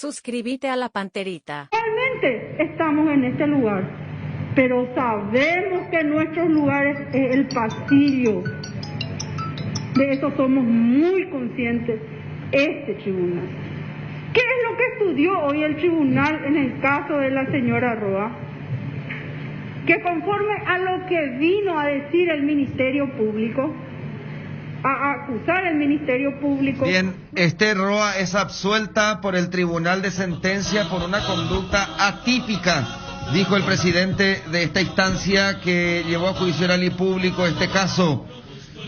Suscríbete a la Panterita. Realmente estamos en este lugar, pero sabemos que nuestros lugares es el pasillo. De eso somos muy conscientes, este tribunal. ¿Qué es lo que estudió hoy el tribunal en el caso de la señora Roa? Que conforme a lo que vino a decir el Ministerio Público, a acusar al Ministerio Público. Bien, Roa es absuelta por el Tribunal de Sentencia por una conducta atípica, dijo el presidente de esta instancia que llevó a juicio oral y público este caso.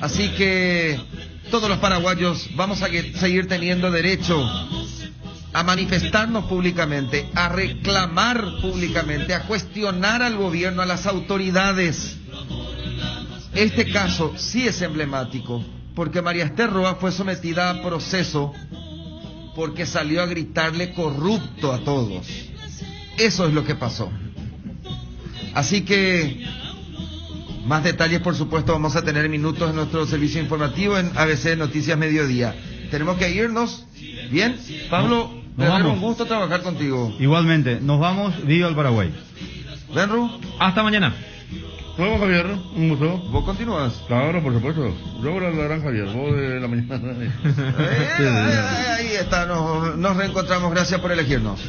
Así que todos los paraguayos vamos a seguir teniendo derecho a manifestarnos públicamente, a reclamar públicamente, a cuestionar al gobierno, a las autoridades. Este caso sí es emblemático, porque María Esther Roa fue sometida a proceso porque salió a gritarle corrupto a todos. Eso es lo que pasó. Así que más detalles, por supuesto, vamos a tener minutos en nuestro servicio informativo en ABC Noticias Mediodía. Tenemos que irnos. Bien, Pablo, me da un gusto trabajar contigo. Igualmente, nos vamos, viva el Paraguay. Benru, hasta mañana. Nos vemos, Javier, un gusto. ¿Vos continúas? Claro, por supuesto. Yo voy a la gran Javier, vos de la mañana. Ahí está, nos reencontramos, gracias por elegirnos.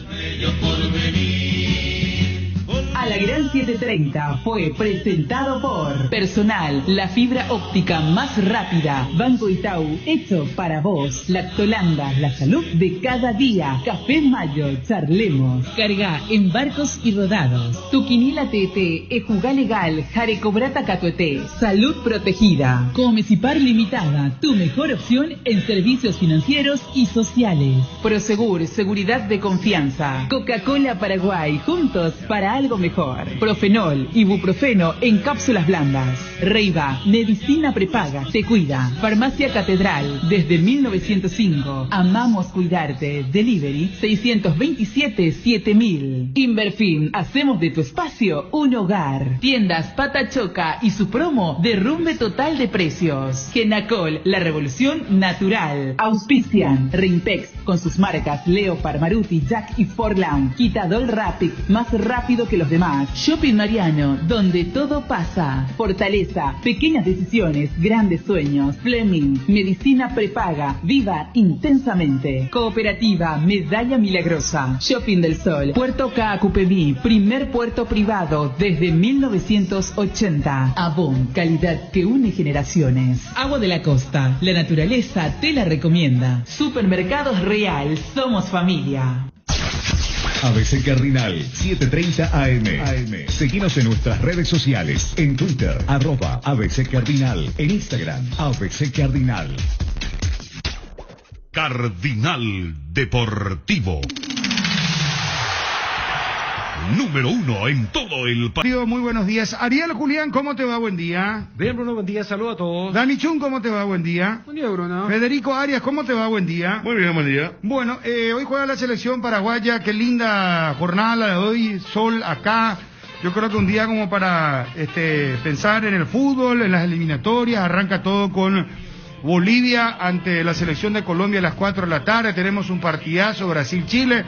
A la Gran 730 fue presentado por Personal, la fibra óptica más rápida. Banco Itaú, hecho para vos. Lactolanda, la salud de cada día. Café Mayo, charlemos. Carga en barcos y rodados. Tuquinila TT, Ejugá Legal, Jarecobrata Catuete. Salud protegida. Comecipar Limitada, tu mejor opción en servicios financieros y sociales. Prosegur, seguridad de confianza. Coca-Cola Paraguay, juntos para algo mejor. Profenol, ibuprofeno en cápsulas blandas. Reiva, medicina prepaga, te cuida. Farmacia Catedral, desde 1905. Amamos cuidarte. Delivery 627-7000. Inverfin, hacemos de tu espacio un hogar. Tiendas Patachoca y su promo derrumbe total de precios. Genacol, la revolución natural. Auspician Rimpex con sus marcas Leopard, Maruti, Jack y Forlan. Quitadol Rapid, más rápido que los demás. Shopping Mariano, donde todo pasa. Fortaleza, pequeñas decisiones, grandes sueños. Fleming, medicina prepaga, viva intensamente. Cooperativa Medalla Milagrosa. Shopping del Sol, Puerto Caacupemí, primer puerto privado desde 1980. Avon, calidad que une generaciones. Agua de la Costa, la naturaleza te la recomienda. Supermercados Real, somos familia. ABC Cardinal 7:30 AM. Seguinos en nuestras redes sociales, en Twitter, @ABC Cardinal, en Instagram, ABC Cardinal. Cardinal Deportivo. Número 1 en todo el país. Muy buenos días. Ariel Julián, ¿cómo te va? Buen día. Bien, Bruno, buen día. Saludos a todos. Dani Chun, ¿cómo te va? Buen día. Buen día, Bruno. Federico Arias, ¿cómo te va? Buen día. Muy bien, buen día. Bueno, hoy juega la selección paraguaya. Qué linda jornada la de hoy. Sol acá. Yo creo que un día como para pensar en el fútbol, en las eliminatorias. Arranca todo con Bolivia ante la selección de Colombia a las 4 de la tarde. Tenemos un partidazo, Brasil-Chile.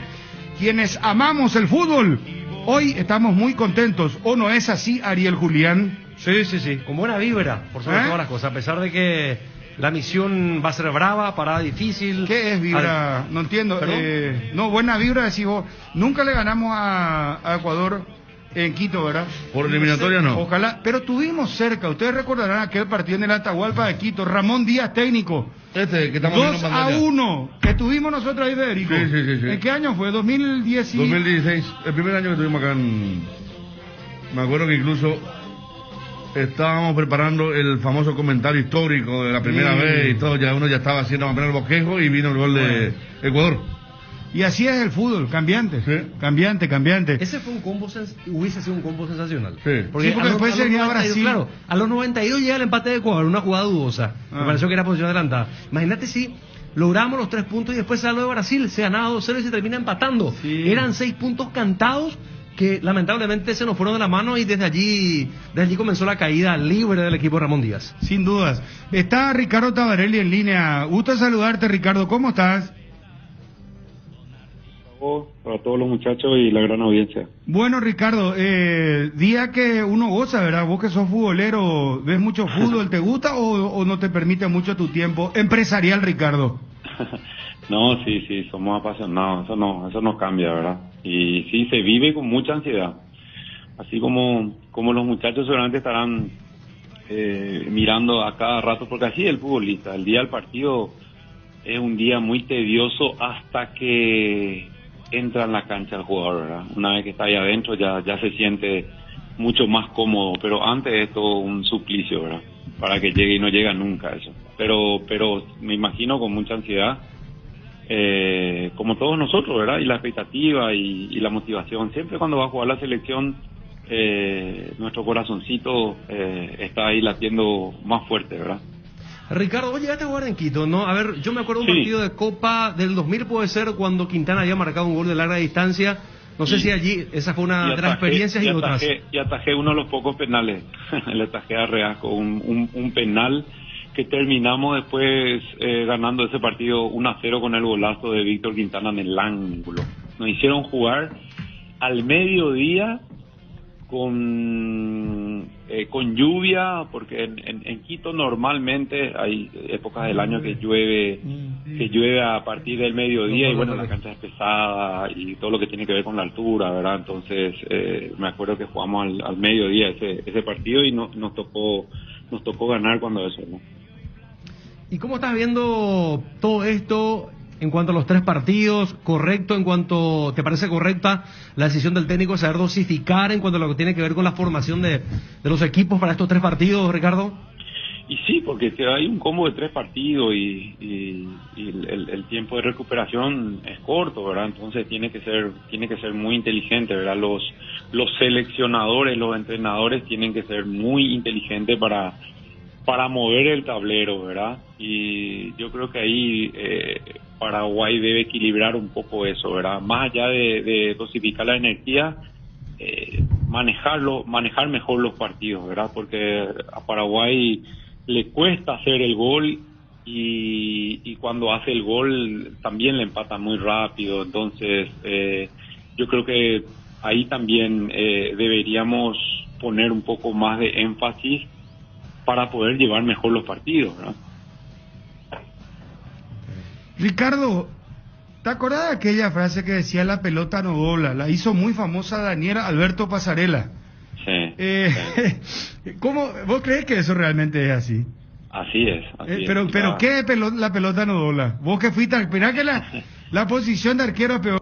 Quienes amamos el fútbol, hoy estamos muy contentos. ¿O no es así, Ariel Julián? Sí, con buena vibra, por sobre todas las cosas, a pesar de que la misión va a ser brava, parada difícil. ¿Qué es vibra? No entiendo. No, buena vibra, decís vos. Nunca le ganamos a Ecuador en Quito, ¿verdad? Por eliminatoria no. Ojalá, pero tuvimos cerca. Ustedes recordarán aquel partido en el Atahualpa de Quito. Ramón Díaz, técnico. Que estamos 2-1, que tuvimos nosotros ahí, Federico. Sí. ¿En qué año fue? 2016, el primer año que estuvimos acá Me acuerdo que incluso estábamos preparando el famoso comentario histórico de la primera vez y todo, uno ya estaba haciendo más o menos el bosquejo y vino el gol de Ecuador. Y así es el fútbol, cambiante. Sí. Cambiante. Ese fue hubiese sido un combo sensacional. Sí. Porque después sería Brasil. Claro, a los 92 llega el empate de Ecuador, una jugada dudosa. Me pareció que era posición adelantada. Imagínate si logramos los 3 puntos y después sale de Brasil, se ganaba 2-0 y se termina empatando. Sí. Eran 6 puntos cantados que lamentablemente se nos fueron de la mano y desde allí comenzó la caída libre del equipo Ramón Díaz. Sin dudas. Está Ricardo Tabarelli en línea. Gusto saludarte, Ricardo. ¿Cómo estás? vos, para todos los muchachos y la gran audiencia. Bueno, Ricardo, día que uno goza, ¿verdad? Vos que sos futbolero, ¿ves mucho fútbol? ¿Te gusta o no te permite mucho tu tiempo empresarial, Ricardo? No, sí, somos apasionados, eso no cambia, ¿verdad? Y sí, se vive con mucha ansiedad. Así como los muchachos seguramente estarán mirando a cada rato, porque así es el futbolista, el día del partido es un día muy tedioso hasta que entra en la cancha el jugador, ¿verdad? Una vez que está ahí adentro ya se siente mucho más cómodo, pero antes es todo un suplicio, ¿verdad? Para que llegue y no llega nunca eso. Pero me imagino con mucha ansiedad, como todos nosotros, ¿verdad? Y la expectativa y la motivación. Siempre cuando va a jugar la selección, nuestro corazoncito está ahí latiendo más fuerte, ¿verdad? Ricardo, vos llegaste a jugar en Quito, ¿no? A ver, yo me acuerdo de un Sí. partido de Copa del 2000, puede ser, cuando Quintana había marcado un gol de larga distancia. No sé si allí esa fue una de las experiencias y otras. Y atajé uno de los pocos penales. Le atajé a Reasco un penal que terminamos después ganando ese partido 1-0 con el golazo de Víctor Quintana en el ángulo. Nos hicieron jugar al mediodía con lluvia, porque en Quito normalmente hay épocas del año que llueve a partir del mediodía y bueno, la cancha es pesada y todo lo que tiene que ver con la altura, ¿verdad? Entonces me acuerdo que jugamos al mediodía ese partido y nos tocó ganar cuando eso, ¿no? ¿Y cómo estás viendo todo esto en cuanto a los 3 partidos? ¿Correcto en cuanto te parece correcta la decisión del técnico de saber dosificar en cuanto a lo que tiene que ver con la formación de los equipos para estos 3 partidos, Ricardo? Y sí, porque hay un combo de 3 partidos y el tiempo de recuperación es corto, ¿verdad? Entonces tiene que ser muy inteligente, ¿verdad? Los seleccionadores, los entrenadores tienen que ser muy inteligentes para mover el tablero, ¿verdad? Y yo creo que ahí Paraguay debe equilibrar un poco eso, ¿verdad? Más allá de dosificar la energía, manejar mejor los partidos, ¿verdad? Porque a Paraguay le cuesta hacer el gol y cuando hace el gol también le empata muy rápido. Entonces yo creo que ahí también deberíamos poner un poco más de énfasis para poder llevar mejor los partidos, ¿no? Ricardo, ¿te acordás de aquella frase que decía la pelota no dobla? La hizo muy famosa Daniel Alberto Pasarela. Sí. ¿Cómo, vos crees que eso realmente es así? Así es. Pero ¿qué la pelota no dobla? Vos que fuiste, esperá que la posición de arquero es peor.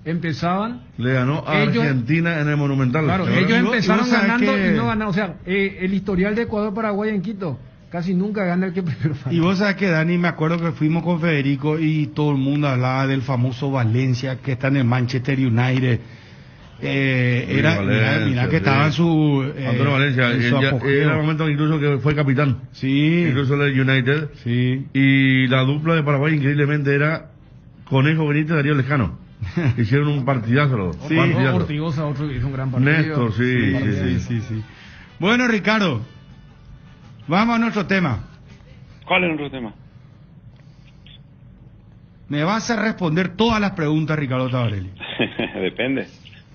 empezaban... Le ganó a ellos, Argentina en el Monumental. Claro, ellos empezaron ganando que... y no ganaron. O sea, el historial de Ecuador-Paraguay en Quito, casi nunca gana el que primero gana. Y vos sabés que, Dani, me acuerdo que fuimos con Federico y todo el mundo hablaba del famoso Valencia, que está en el Manchester United. Era, Valencia, mira que estaba en su... Antonio Valencia, en su apogeo. era el momento incluso que fue capitán. Sí. Incluso del United. Sí. Y la dupla de Paraguay increíblemente era Conejo Benítez y Darío Lejano. Hicieron un partidazo los dos. Sí. Ortigosa, otro que hizo un gran partido. Néstor, sí. Bueno, Ricardo, vamos a nuestro tema. ¿Cuál es nuestro tema? Me vas a responder todas las preguntas, Ricardo Tabarelli. Depende.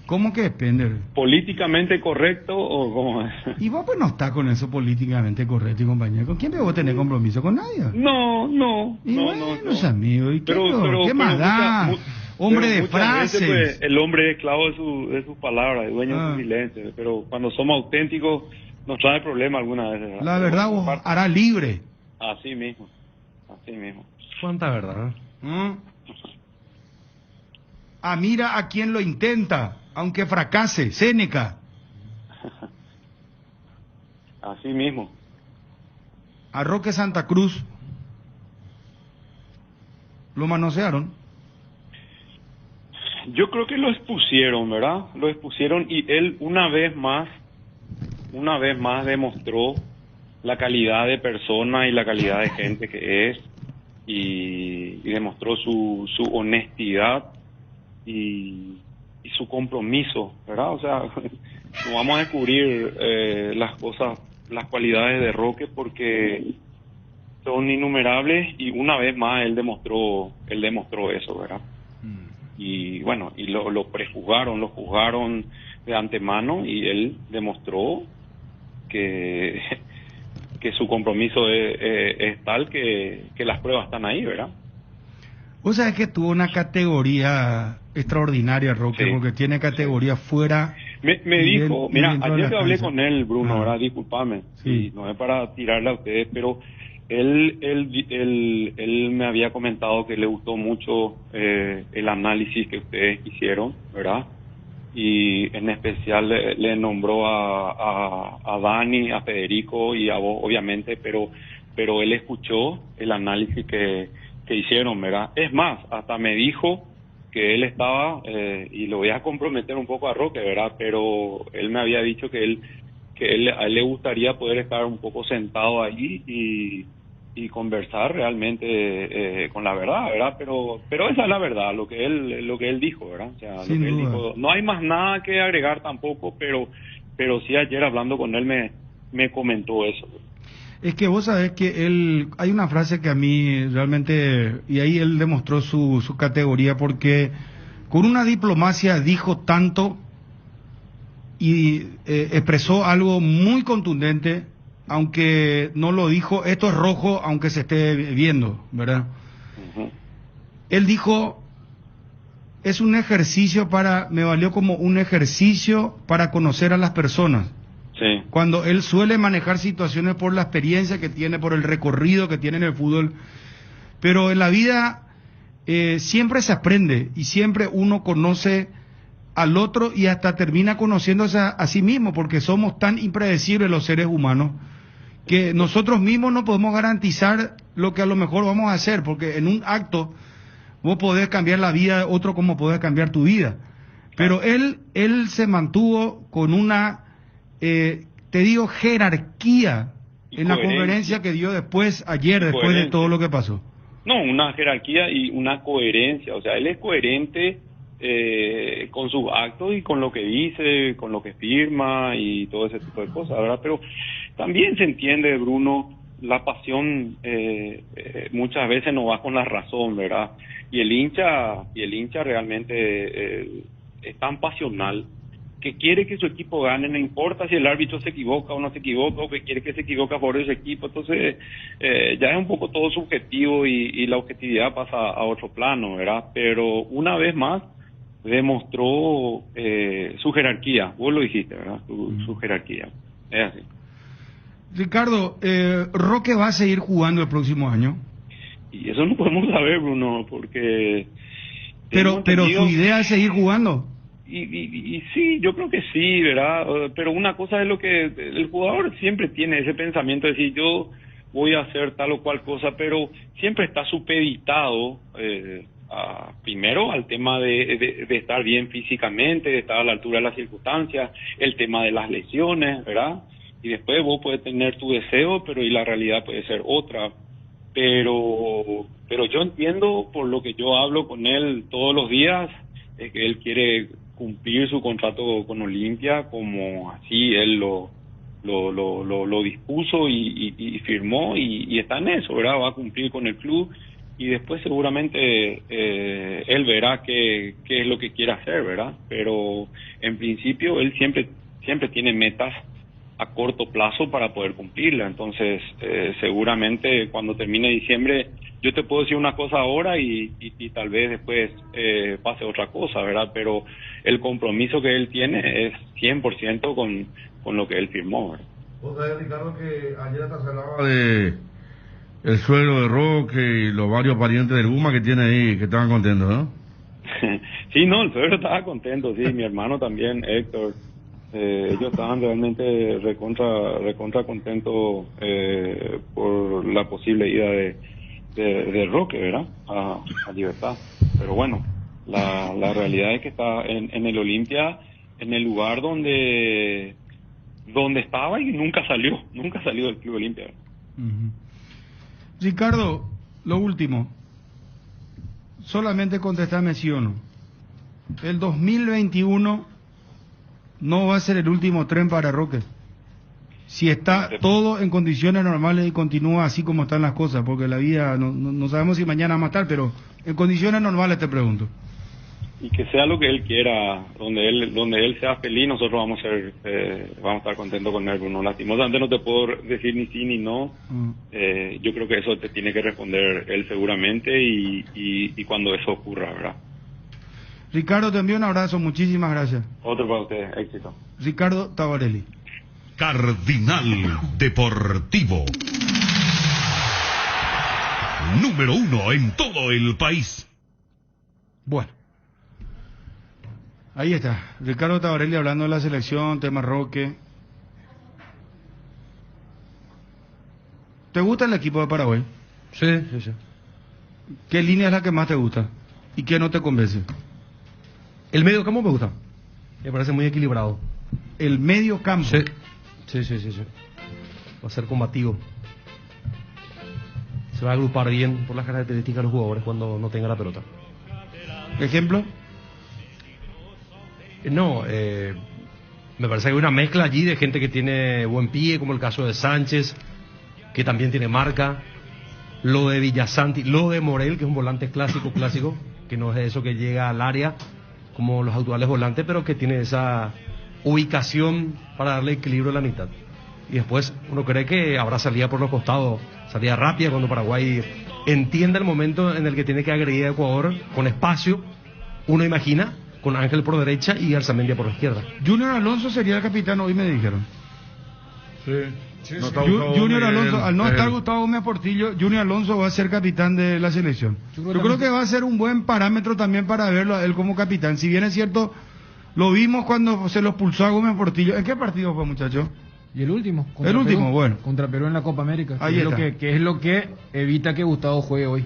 ¿Cómo que depende? ¿Políticamente correcto o cómo es? Y vos pues no estás con eso políticamente correcto, compañero. ¿Con quién vos tenés compromiso? ¿Con nadie? No. Y bueno, amigo, ¿y qué, pero ¿qué más da? Hombre de frases. frases. Pues, el hombre es esclavo de sus palabras, dueño de su silencio. Pero cuando somos auténticos, nos trae problema alguna vez. ¿Verdad? La verdad vos hará libre. Así mismo. ¿Cuánta verdad? Mira a quien lo intenta, aunque fracase. Séneca. Así mismo. A Roque Santa Cruz lo manosearon. Yo creo que lo expusieron, ¿verdad? Lo expusieron y él una vez más demostró la calidad de persona y la calidad de gente que es y demostró su honestidad y su compromiso, ¿verdad? O sea, no vamos a descubrir las cualidades de Roque porque son innumerables y una vez más él demostró eso, ¿verdad? Y bueno, y lo prejuzgaron, lo juzgaron de antemano y él demostró que su compromiso es tal que las pruebas están ahí, ¿verdad? Vos sabés que tuvo una categoría extraordinaria, Roque, sí, porque tiene categoría fuera. Me dijo, mira, ayer que hablé con él, Bruno, ¿verdad? Discúlpame, sí, no es para tirarle a ustedes, pero él me había comentado que le gustó mucho el análisis que ustedes hicieron, ¿verdad? Y en especial le nombró a Dani, a Federico y a vos, obviamente, pero él escuchó el análisis que hicieron, ¿verdad? Es más, hasta me dijo que él estaba, y lo voy a comprometer un poco a Roque, ¿verdad? Pero él me había dicho que a él le gustaría poder estar un poco sentado ahí y conversar realmente con la verdad, pero esa es la verdad, lo que él dijo, ¿verdad? O sea, sin lo que duda. él dijo, no hay más nada que agregar tampoco, pero sí ayer hablando con él me comentó eso. Es que vos sabés que hay una frase que a mí realmente, y ahí él demostró su categoría, porque con una diplomacia dijo tanto y expresó algo muy contundente, aunque no lo dijo, esto es rojo, aunque se esté viendo, ¿verdad? Uh-huh. Él dijo, es un ejercicio me valió como un ejercicio para conocer a las personas. Sí. Cuando él suele manejar situaciones por la experiencia que tiene, por el recorrido que tiene en el fútbol, pero en la vida siempre se aprende y siempre uno conoce al otro y hasta termina conociéndose a sí mismo, porque somos tan impredecibles los seres humanos que nosotros mismos no podemos garantizar lo que a lo mejor vamos a hacer, porque en un acto vos podés cambiar la vida de otro como podés cambiar tu vida. Pero él se mantuvo con una jerarquía en la conferencia que dio ayer, después de todo lo que pasó. No, una jerarquía y una coherencia, o sea, él es coherente con sus actos y con lo que dice, con lo que firma y todo ese tipo de cosas, ¿verdad? Pero también se entiende, Bruno, la pasión muchas veces no va con la razón, ¿verdad? Y el hincha realmente es tan pasional que quiere que su equipo gane, no importa si el árbitro se equivoca o no se equivoca, o que quiere que se equivoque a favor de su equipo. Entonces ya es un poco todo subjetivo y la objetividad pasa a otro plano, ¿verdad? Pero una vez más demostró su jerarquía, vos lo dijiste, ¿verdad? Su jerarquía, es así. Ricardo, ¿Roque va a seguir jugando el próximo año? Y eso no podemos saber, Bruno, porque tengo Pero entendido- su idea es seguir jugando. y sí, yo creo que sí, ¿verdad? Pero una cosa es lo que el jugador siempre tiene ese pensamiento de decir yo voy a hacer tal o cual cosa, pero siempre está supeditado primero al tema de estar bien físicamente, de estar a la altura de las circunstancias, el tema de las lesiones, ¿verdad? Y después vos puedes tener tu deseo, pero y la realidad puede ser otra. Pero yo entiendo, por lo que yo hablo con él todos los días, es que él quiere cumplir su contrato con Olimpia como así él lo dispuso y firmó y está en eso, ¿verdad? Va a cumplir con el club y después seguramente él verá qué es lo que quiere hacer, ¿verdad? Pero en principio él siempre tiene metas a corto plazo para poder cumplirla. Entonces, seguramente cuando termine diciembre, yo te puedo decir una cosa ahora y tal vez después pase otra cosa, ¿verdad? Pero el compromiso que él tiene es 100% con lo que él firmó, ¿verdad? Vos sabés, Ricardo, que ayer hasta se hablaba de el suegro de Roque y los varios parientes del Guma que tiene ahí, que estaban contentos, ¿no? Sí, no, el suegro estaba contento, sí, mi hermano también, Héctor. Ellos estaban realmente recontra contentos por la posible ida de Roque, ¿verdad? A Libertad. Pero bueno, la realidad es que está en el Olimpia, en el lugar donde estaba y nunca salió del Club Olimpia. Uh-huh. Ricardo, lo último, solamente contestame sí o no. El 2021 no va a ser el último tren para Roque. Si está todo en condiciones normales y continúa así como están las cosas, porque la vida no sabemos si mañana va a estar, pero en condiciones normales te pregunto. Y que sea lo que él quiera, donde él sea feliz, nosotros vamos a estar contentos con él, Bruno. Lastimosamente no te puedo decir ni sí ni no. Yo creo que eso te tiene que responder él seguramente y cuando eso ocurra, ¿verdad? Ricardo, te envío un abrazo, muchísimas gracias. Otro para usted, éxito. Ricardo Tabarelli. Cardinal Deportivo. Número 1 en todo el país. Bueno. Ahí está, Ricardo Tabarelli hablando de la selección, tema Roque. ¿Te gusta el equipo de Paraguay? Sí. ¿Qué línea es la que más te gusta? ¿Y qué no te convence? El medio campo me gusta. Me parece muy equilibrado. ¿El medio campo? Sí. Va a ser combativo. Se va a agrupar bien por las características de los jugadores cuando no tenga la pelota. ¿Ejemplo? Me parece que hay una mezcla allí de gente que tiene buen pie, como el caso de Sánchez, que también tiene marca. Lo de Villasanti, lo de Morel, que es un volante clásico, que no es eso que llega al área como los actuales volantes, pero que tiene esa ubicación para darle equilibrio a la mitad. Y después uno cree que habrá salida por los costados, salida rápida cuando Paraguay entienda el momento en el que tiene que agredir a Ecuador con espacio, uno imagina, con Ángel por derecha y Arzamendia por la izquierda. Junior Alonso sería el capitán, hoy me dijeron. Sí. Junior Alonso, al no estar Gustavo Gómez Portillo, Junior Alonso va a ser capitán de la selección. Yo creo que va a ser un buen parámetro también para verlo a él como capitán. Si bien es cierto, lo vimos cuando se lo expulsó a Gómez Portillo. ¿En qué partido fue, muchacho? Y el último. El último, Perú, bueno. Contra Perú en la Copa América. Ahí está. Que es lo que evita que Gustavo juegue hoy.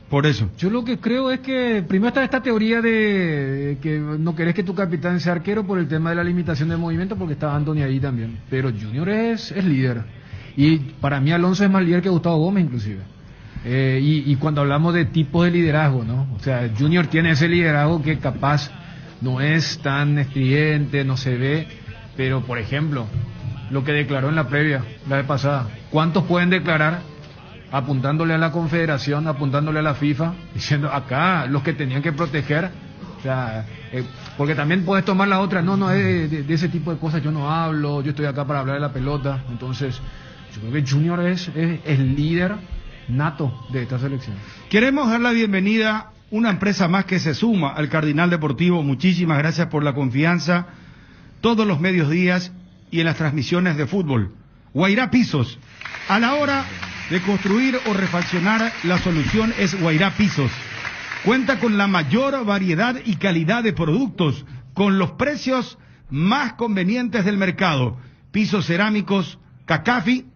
Por eso. Yo lo que creo es que primero está esta teoría de que no querés que tu capitán sea arquero por el tema de la limitación de movimiento, porque está Anthony ahí también. Pero Junior es líder. Y para mí Alonso es más líder que Gustavo Gómez inclusive. Y cuando hablamos de tipos de liderazgo, ¿no? O sea, Junior tiene ese liderazgo que capaz no es tan estridente, no se ve. Pero, por ejemplo, lo que declaró en la previa, la vez pasada. ¿Cuántos pueden declarar apuntándole a la Confederación, apuntándole a la FIFA, diciendo acá los que tenían que proteger? O sea, porque también puedes tomar la otra, de ese tipo de cosas yo no hablo, yo estoy acá para hablar de la pelota. Entonces, yo creo que Junior es líder nato de esta selección. Queremos dar la bienvenida a una empresa más que se suma al Cardinal Deportivo. Muchísimas gracias por la confianza todos los mediodías y en las transmisiones de fútbol. Guairá Pisos. A la hora de construir o refaccionar, la solución es Guairá Pisos. Cuenta con la mayor variedad y calidad de productos, con los precios más convenientes del mercado. Pisos cerámicos Cacafi,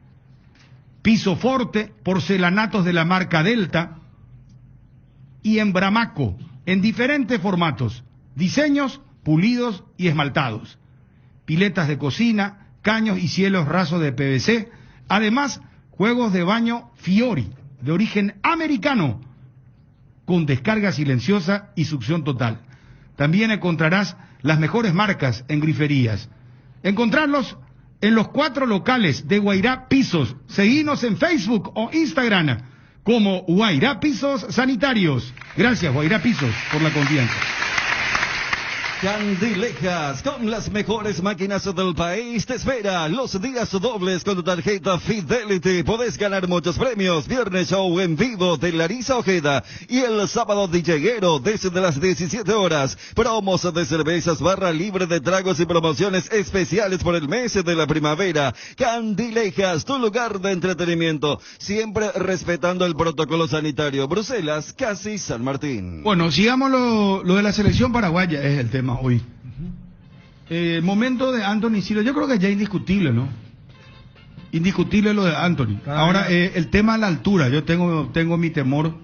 piso Forte, porcelanatos de la marca Delta y en Bramaco, en diferentes formatos, diseños, pulidos y esmaltados. Piletas de cocina, caños y cielos rasos de PVC, además juegos de baño Fiori, de origen americano, con descarga silenciosa y succión total. También encontrarás las mejores marcas en griferías. Encontrarlos en los 4 locales de Guairá Pisos. Seguinos en Facebook o Instagram como Guairá Pisos Sanitarios. Gracias, Guairá Pisos, por la confianza. Candilejas, con las mejores máquinas del país, te espera los días dobles con tu tarjeta Fidelity. Podés ganar muchos premios. Viernes show en vivo de Larisa Ojeda y el sábado DJero desde las 17 horas. Promos de cervezas, barra libre de tragos y promociones especiales por el mes de la primavera. Candilejas, tu lugar de entretenimiento, siempre respetando el protocolo sanitario. Bruselas, casi San Martín. Bueno, sigamos lo de la selección paraguaya, es el tema hoy. El momento de Anthony Silva, yo creo que ya es indiscutible, ¿no? Indiscutible lo de Anthony. Ahora, el tema de la altura, yo tengo mi temor.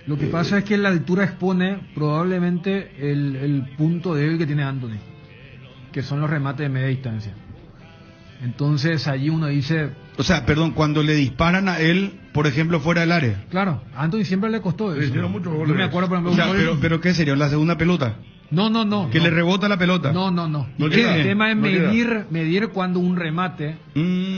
Lo que pasa es que la altura expone probablemente el punto débil que tiene Anthony, que son los remates de media distancia. Entonces allí uno dice... O sea, perdón, cuando le disparan a él, por ejemplo, fuera del área. Claro, a Anthony siempre le costó eso. Hicieron muchos goles. Yo me acuerdo, por ejemplo, O sea, pero ¿qué sería? ¿La segunda pelota? No. Que le rebota la pelota. No. No El llega. tema es No medir cuando un remate,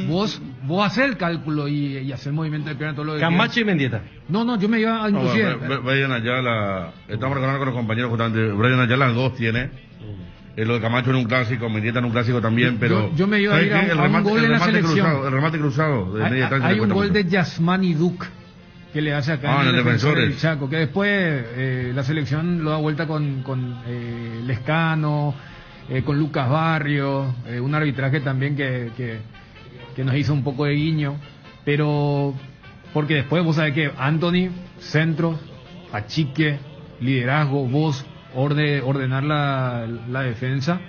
vos hacer el cálculo y hacer el movimiento de pierna, todo lo que Camacho quieras. y Mendieta. No, yo me iba a inclusive. Brian Ayala, estamos recordando con los compañeros justamente, Brian Ayala dos tiene. Lo de Camacho en un clásico, Mendieta en un clásico también, pero... Yo me iba a ir a un gol en la selección. El remate cruzado de media distancia. Hay un gol de Yasmani Duc que le hace acá en el defensor del Chaco, que después la selección lo da vuelta con Lescano, con Lucas Barrio, un arbitraje también que nos hizo un poco de guiño, pero porque después vos sabés que Anthony, centro, achique, liderazgo, voz, ordenar la defensa.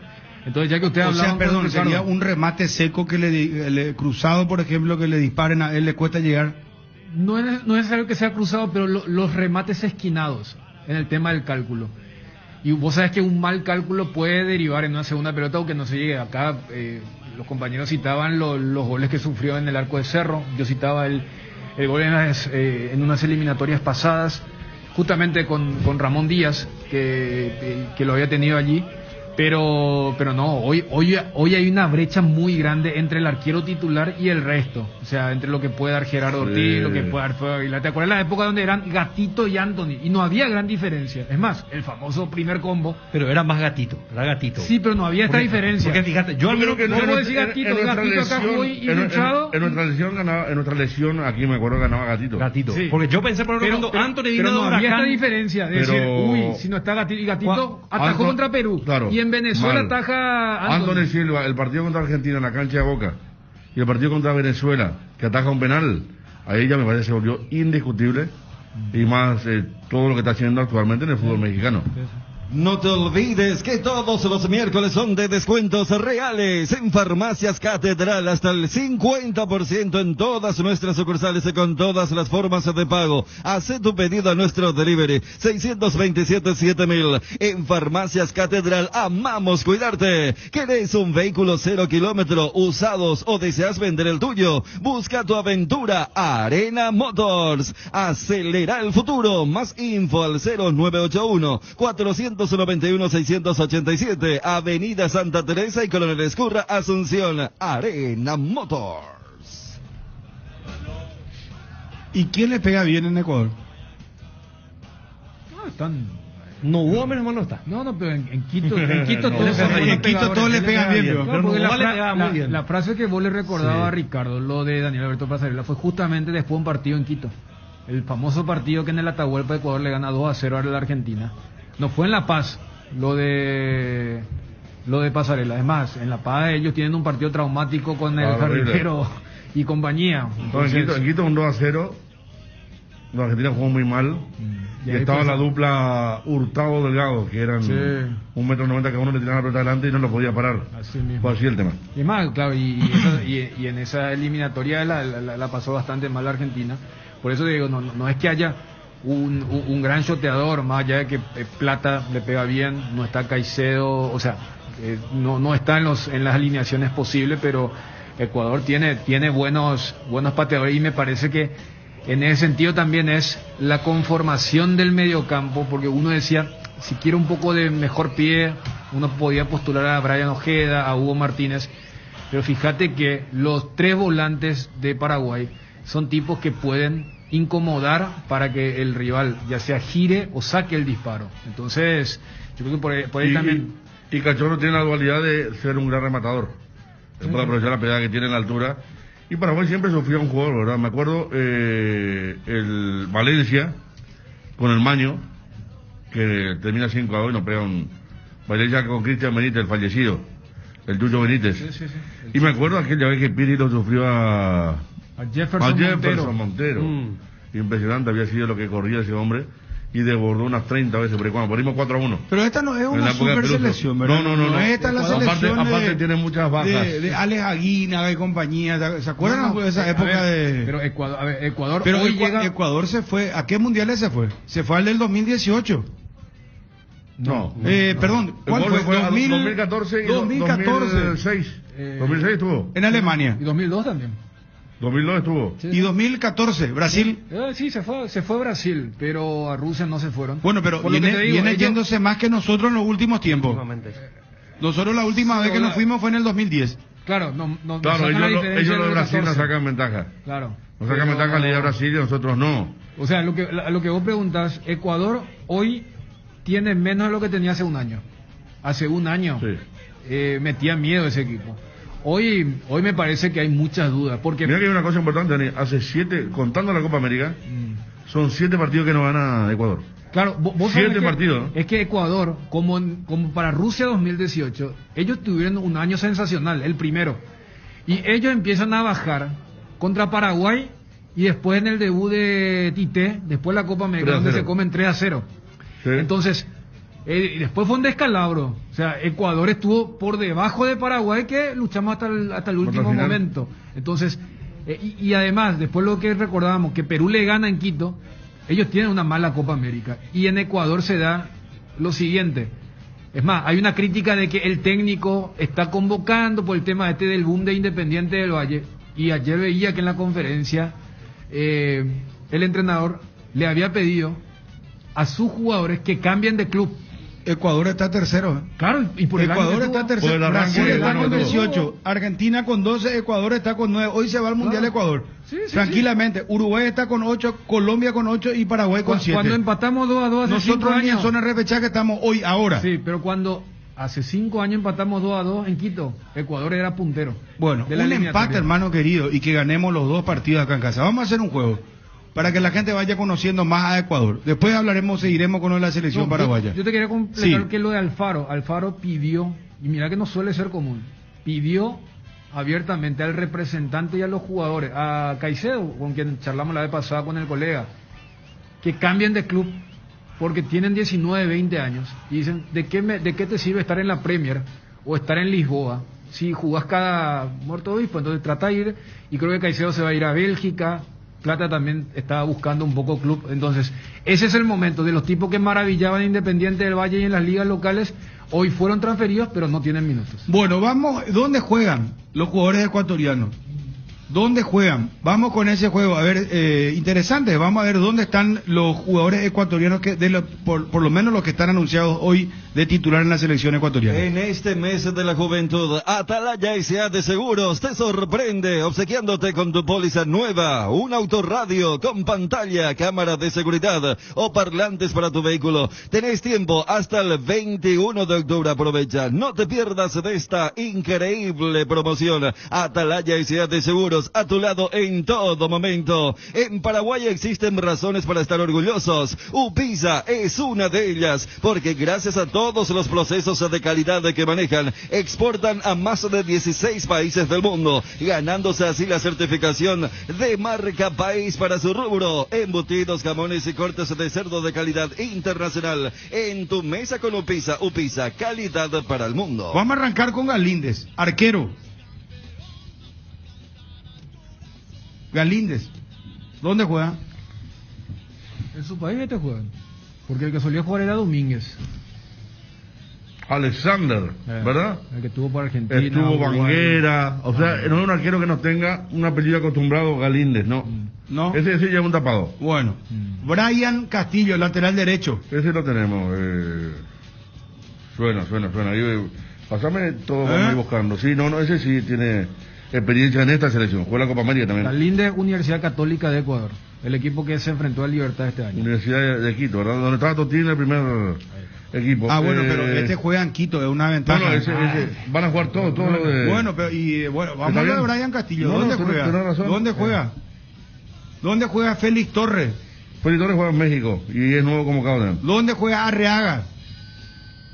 Entonces, ya que usted hablaba... O sea, perdón, sería un remate seco que le cruzado, por ejemplo, que le disparen a él, le cuesta llegar. No es necesario que sea cruzado, pero los remates esquinados en el tema del cálculo. Y vos sabés que un mal cálculo puede derivar en una segunda pelota o que no se llegue. Acá los compañeros citaban los goles que sufrió en el arco de Cerro. Yo citaba el gol en unas eliminatorias pasadas, justamente con Ramón Díaz, que lo había tenido allí. Pero no, hoy hay una brecha muy grande entre el arquero titular y el resto. O sea, entre lo que puede dar Gerardo Ortiz, lo que puede dar Feo Aguilar. ¿Te acuerdas la época donde eran Gatito y Anthony? Y no había gran diferencia. Es más, el famoso primer combo. Pero era más Gatito, era Gatito. Sí, pero no había esta diferencia. Porque fíjate, yo creo que ¿cómo decir Gatito? Gatito acá fue y luchado. En nuestra lesión, aquí me acuerdo que ganaba Gatito. Sí. Porque yo pensé, por ejemplo, cuando Anthony vino de no había Huracán, esta diferencia de decir, si no está Gatito. Y Gatito atajó contra Perú. Claro, y en Venezuela ataja Anthony Silva, el partido contra Argentina en la cancha de Boca y el partido contra Venezuela, que ataja un penal, ahí ya me parece que se volvió indiscutible, y más todo lo que está haciendo actualmente en el fútbol mexicano. No te olvides que todos los miércoles son de descuentos reales en Farmacias Catedral, hasta el 50% en todas nuestras sucursales con todas las formas de pago. Haz tu pedido a nuestro delivery 627-7000. En Farmacias Catedral amamos cuidarte. ¿Querés un vehículo 0 kilómetro usados o deseas vender el tuyo? Busca tu aventura Arena Motors. Acelera el futuro. Más info al 0981-491-687, Avenida Santa Teresa y Coronel Escurra, Asunción. Arena Motors. ¿Y quién le pega bien en Ecuador? No hubo menos mal no está. No, pero en Quito todos le pegan bien, pero la frase que vos le recordaba a Ricardo, lo de Daniel Alberto Pasarela, fue justamente después de un partido en Quito. El famoso partido que en el Atahualpa Ecuador le gana 2-0 a la Argentina. No fue en La Paz lo de Pasarela. Es más, en La Paz ellos tienen un partido traumático con el Jardinero y compañía. Entonces, en Quito un 2-0 No, Argentina jugó muy mal. Y estaba la dupla Hurtado-Delgado, que eran 1,90 m cada uno, le tiraban la pelota adelante y no lo podía parar. Así mismo. Fue así el tema. Y más, claro, y en esa eliminatoria la pasó bastante mal la Argentina. Por eso digo, no es que haya un gran shoteador, más allá de que Plata le pega bien, no está Caicedo, o sea, no está en las alineaciones posibles, pero Ecuador tiene buenos pateadores, y me parece que en ese sentido también es la conformación del mediocampo, porque uno decía, si quiere un poco de mejor pie, uno podía postular a Brian Ojeda, a Hugo Martínez, pero fíjate que los 3 volantes de Paraguay son tipos que pueden incomodar para que el rival ya sea gire o saque el disparo. Entonces, yo creo que por ahí también... Y Cachorro tiene la dualidad de ser un gran rematador. Es para aprovechar la pegada que tiene en la altura. Y Paraguay siempre sufría un jugador, ¿verdad? Me acuerdo el Valencia con el Maño, que termina 5-2 y nos pega un... Valencia con Cristian Benítez, el fallecido, el Yuyo Benítez. Sí. Y me acuerdo aquella vez que Piri lo sufrió a Jefferson Montero. Impresionante había sido lo que corría ese hombre. Y desbordó unas 30 veces, pero cuando ponimos 4-1. Pero esta no es una super selección, ¿verdad? No. Esta es la selección aparte tiene muchas bajas. De Alex Aguinaga y compañía. ¿Se acuerdan de esa época de...? Pero Ecuador pero hoy llega... Ecuador se fue... ¿A qué mundiales se fue? Se fue al del 2018. Perdón, ¿cuál fue? 2014 y 2006. 2006 estuvo. En Alemania. Y 2002 también. 2002 estuvo. Y 2014, Brasil. Sí, se fue Brasil, pero a Rusia no se fueron. Bueno, pero viene yéndose más que nosotros en los últimos tiempos. Nosotros la última vez que nos fuimos fue en el 2010. Claro, ellos de Brasil nos sacan ventaja. Claro. Nos sacan ventaja la Liga de Brasil y nosotros no. O sea, lo que vos preguntás, Ecuador hoy tiene menos de lo que tenía hace un año. Hace un año metía miedo ese equipo. Hoy me parece que hay muchas dudas, porque... Mira que hay una cosa importante, Dani, hace 7, contando la Copa América, son 7 partidos que no gana Ecuador. Claro, vos 7 partidos. Es que Ecuador, como para Rusia 2018, ellos tuvieron un año sensacional, el primero, y ellos empiezan a bajar contra Paraguay, y después en el debut de Tite, después la Copa América, donde se comen 3-0. Sí. Entonces... y después fue un descalabro. O sea, Ecuador estuvo por debajo de Paraguay, que luchamos hasta el último momento. Entonces, y además, después lo que recordábamos, que Perú le gana en Quito, ellos tienen una mala Copa América. Y en Ecuador se da lo siguiente. Es más, hay una crítica de que el técnico está convocando por el tema del boom de Independiente del Valle. Y ayer veía que en la conferencia el entrenador le había pedido a sus jugadores que cambien de club. Ecuador está tercero. Claro, y por Ecuador está tercero. Brasil está con 18, Argentina con 12, Ecuador está con 9. Hoy se va al Mundial Ecuador. Tranquilamente. Sí. Uruguay está con 8, Colombia con 8 y Paraguay con 7. Cuando empatamos 2-2 hace 5 años. Nosotros en zona de repechaje estamos hoy, ahora. Sí, pero cuando hace 5 años empatamos 2-2 en Quito, Ecuador era puntero. Bueno, un empate, hermano querido, y que ganemos los 2 partidos acá en casa. Vamos a hacer un juego para que la gente vaya conociendo más a Ecuador. Después seguiremos con lo de la selección paraguaya. Yo te quería completar que lo de Alfaro. Alfaro pidió, y mira que no suele ser común, pidió abiertamente al representante y a los jugadores, a Caicedo, con quien charlamos la vez pasada con el colega, que cambien de club, porque tienen 19, 20 años, y dicen, ¿de qué te sirve estar en la Premier o estar en Lisboa si jugás cada muerto obispo? Entonces trata de ir, y creo que Caicedo se va a ir a Bélgica. Plata también estaba buscando un poco club. Entonces, ese es el momento de los tipos que maravillaban Independiente del Valle y en las ligas locales. Hoy fueron transferidos, pero no tienen minutos. Bueno, vamos. ¿Dónde juegan los jugadores ecuatorianos? ¿Dónde juegan? Vamos con ese juego. A ver, interesante. Vamos a ver dónde están los jugadores ecuatorianos, por lo menos los que están anunciados hoy de titular en la selección ecuatoriana. En este mes de la juventud, Atalaya S.A. de Seguros te sorprende obsequiándote con tu póliza nueva, un autorradio con pantalla, cámara de seguridad o parlantes para tu vehículo. Tenés tiempo hasta el 21 de octubre. Aprovecha. No te pierdas de esta increíble promoción. Atalaya S.A. de Seguros, años a tu lado en todo momento. En Paraguay existen razones para estar orgullosos. UPISA es una de ellas, porque gracias a todos los procesos de calidad que manejan, exportan a más de 16 países del mundo, ganándose así la certificación de marca país para su rubro. Embutidos, jamones y cortes de cerdo de calidad internacional. En tu mesa con UPISA. UPISA, calidad para el mundo. Vamos a arrancar con Galíndez, arquero. Galíndez, ¿dónde juega? En su país te juegan. Porque el que solía jugar era Domínguez. Alexander, ¿verdad? El que estuvo por Argentina. Estuvo Banguera, o sea, no es un arquero que no tenga un apellido acostumbrado, Galíndez, ¿no? No. Ese ya es un tapado. Bueno, Brian Castillo, lateral derecho. Ese lo tenemos. Suena. Ahí, pásame todo, vamos a ir buscando. Sí, no, ese sí tiene experiencia en esta selección. Juega la Copa América también. Galíndez, Universidad Católica de Ecuador. El equipo que se enfrentó a Libertad este año. Universidad de Quito, ¿verdad? Donde estaba Totín el primer equipo. Ah, bueno, pero este juega en Quito, es una ventaja. No, ese, van a jugar todo lo de... Bueno, pero vamos a hablar de Brian Castillo. ¿Dónde juega? ¿Dónde juega? ¿Dónde juega Félix Torres? Félix Torres juega en México y es nuevo convocado. ¿Dónde juega Arreaga?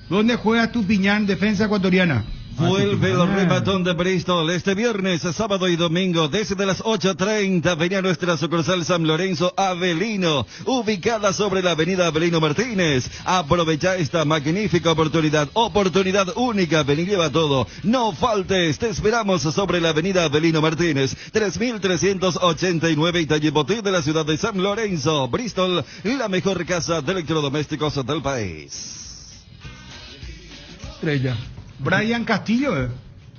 ¿Dónde juega Tupiñán, defensa ecuatoriana? Vuelve el rematón de Bristol este viernes, sábado y domingo desde las 8:30. Venía nuestra sucursal San Lorenzo Avelino, ubicada sobre la avenida Avelino Martínez. Aprovecha esta magnífica oportunidad única. Ven y lleva todo. No faltes, te esperamos sobre la avenida Avelino Martínez, 3389 Itallipotí de la ciudad de San Lorenzo. Bristol, la mejor casa de electrodomésticos del país. Estrella. Brian Castillo,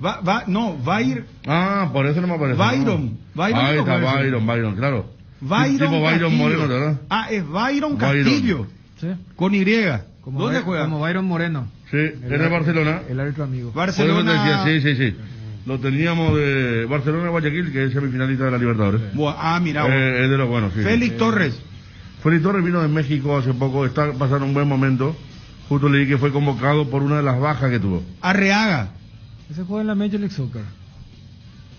va a ir. Ah, por eso no me aparece. Byron. Ahí está Byron, claro. Byron Moreno, ¿verdad? Ah, es Byron Castillo. Sí. Con Y. ¿Dónde juega? Como Byron Moreno. Sí, en Barcelona. El árbitro amigo. Barcelona. Sí. Lo teníamos de Barcelona Guayaquil, que es semifinalista de la Libertadores. Mira. Es de los buenos, sí. Félix Torres. Félix Torres vino de México hace poco, está pasando un buen momento. Justo leí que fue convocado por una de las bajas que tuvo. Arreaga. Ese juega en la Major League Soccer.